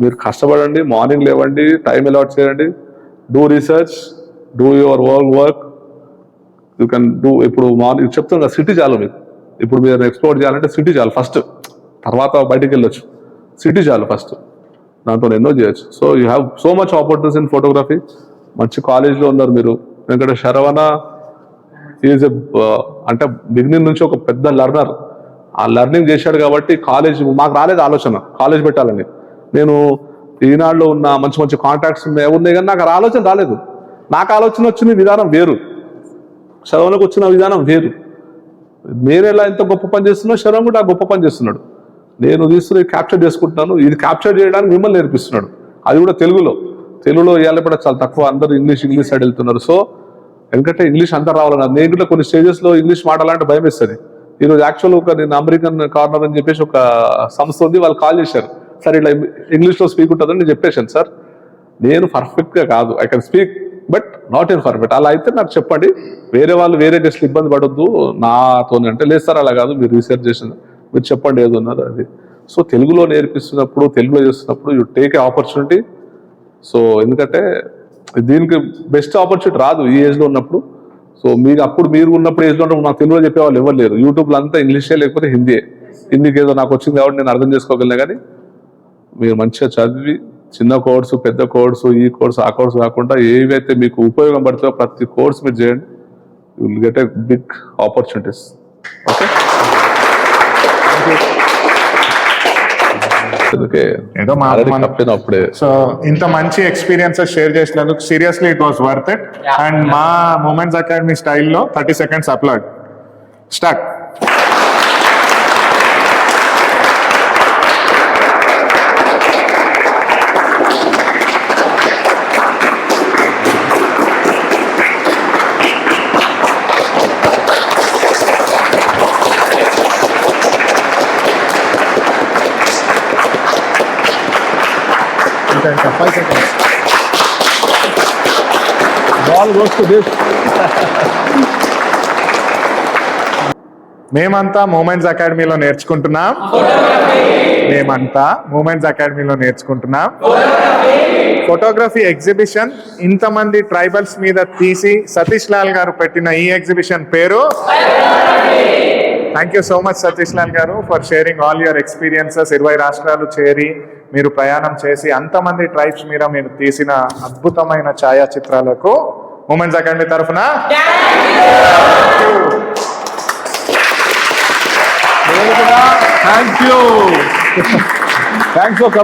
మీరు కష్టపడండి, మార్నింగ్ లేవండి, టైం అలాట్ చేయండి, do research, do your work. You can do. ఇప్పుడు మార్నింగ్ చెప్తున్నా సిటీ చాలు మీకు. ఇప్పుడు మీరు ఎక్స్ప్లోర్ చేయాలంటే సిటీ చాలు ఫస్ట్, తర్వాత బయటికి వెళ్ళొచ్చు. సిటీ చాలు ఫస్ట్, దాంతో ఎన్నో చేయొచ్చు. So you have so much opportunities in photography. మంచి కాలేజ్లో ఉన్నారు మీరు. ఎందుకంటే శరవణ ఈజ్ అంటే బిగినింగ్ నుంచి ఒక పెద్ద లర్నర్. ఆ లర్నింగ్ చేశాడు కాబట్టి కాలేజ్ మాకు రాలేదు ఆలోచన కాలేజ్ పెట్టాలని. నేను ఈనాడులో ఉన్న మంచి మంచి కాంటాక్ట్స్ ఉన్నాయి కానీ నాకు ఆలోచన రాలేదు. నాకు ఆలోచన వచ్చిన విధానం వేరు, శరవణకు వచ్చిన విధానం వేరు. నేను ఎలా ఎంత గొప్ప పని చేస్తున్నా శరవణ కూడా గొప్ప పని చేస్తున్నాడు. నేను తీసుకుని క్యాప్చర్ చేసుకుంటున్నాను, ఇది క్యాప్చర్ చేయడానికి మిమ్మల్ని నేర్పిస్తున్నాడు, అది కూడా తెలుగులో ఇవాళ కూడా చాలా తక్కువ, అందరూ ఇంగ్లీష్ సైడ్ వెళ్తున్నారు. సో ఎందుకంటే ఇంగ్లీష్ అంతా రావాలన్నారు. నేను కూడా కొన్ని స్టేజెస్లో ఇంగ్లీష్ మాట్లాడాలంటే భయం వేస్తుంది. ఈరోజు యాక్చువల్ నేను అమెరికన్ కార్నర్ అని చెప్పేసి ఒక సంస్థ ఉంది, వాళ్ళు కాల్ చేశారు, సార్ ఇట్లా ఇంగ్లీష్లో స్పీక్ ఉంటుందని నేను చెప్పేశాను. సార్ నేను పర్ఫెక్ట్గా కాదు, I can speak but not in perfect. అలా అయితే నాకు చెప్పండి, వేరే వాళ్ళు వేరే గెస్ట్లు ఇబ్బంది పడొద్దు నాతోనే అంటే, లేదు సార్ అలా కాదు, మీరు రీసెర్చ్ చేసిన మీరు చెప్పండి ఏదో ఉన్నారు అది. సో తెలుగులో నేర్పిస్తున్నప్పుడు, తెలుగులో చేస్తున్నప్పుడు you take a opportunity. So ఎందుకంటే దీనికి బెస్ట్ ఆపర్చునిటీ రాదు ఈ ఏజ్లో ఉన్నప్పుడు. సో మీరు అప్పుడు మీరు ఉన్నప్పుడు ఏజ్లో ఉన్నప్పుడు నాకు తెలుగులో చెప్పేవాళ్ళు ఎవరు లేరు. యూట్యూబ్లో అంతా ఇంగ్లీషే లేకపోతే హిందీకి ఏదో నాకు వచ్చింది కాబట్టి నేను అర్థం చేసుకోగలను. కానీ మీరు మంచిగా చదివి చిన్న కోర్సు, పెద్ద కోర్సు, ఈ కోర్సు ఆ కోర్సు కాకుండా ఏవైతే మీకు ఉపయోగం పడుతుందో ప్రతి కోర్స్ మీరు చేయండి, you will get a big opportunities. Okay, ఏదో అప్పుడే. సో ఇంత మంచి ఎక్స్పీరియన్సెస్ షేర్ చేసినందుకు seriously it was worth it. And మా మూమెంట్స్ అకాడమీ స్టైల్లో 30 seconds అప్లోడ్ స్టార్ట్. మేమంతా మూమెంట్స్ అకాడమీలో నేర్చుకుంటున్నాం. ఫోటోగ్రఫీ ఎగ్జిబిషన్ ఇంతమంది ట్రైబల్స్ మీద తీసి సతీష్ లాల్ గారు పెట్టిన ఈ ఎగ్జిబిషన్ పేరు. Thank you so much Satish Lal గారు for sharing all your experiences. 20 రాష్ట్రాలు చేరి మీరు ప్రయాణం చేసి అంతమంది ట్రైబ్స్ మీద మీరు తీసిన అద్భుతమైన ఛాయాచిత్రాలకు మూమెంట్స్ అకాడమీ తరఫున thank you. Thanks for coming.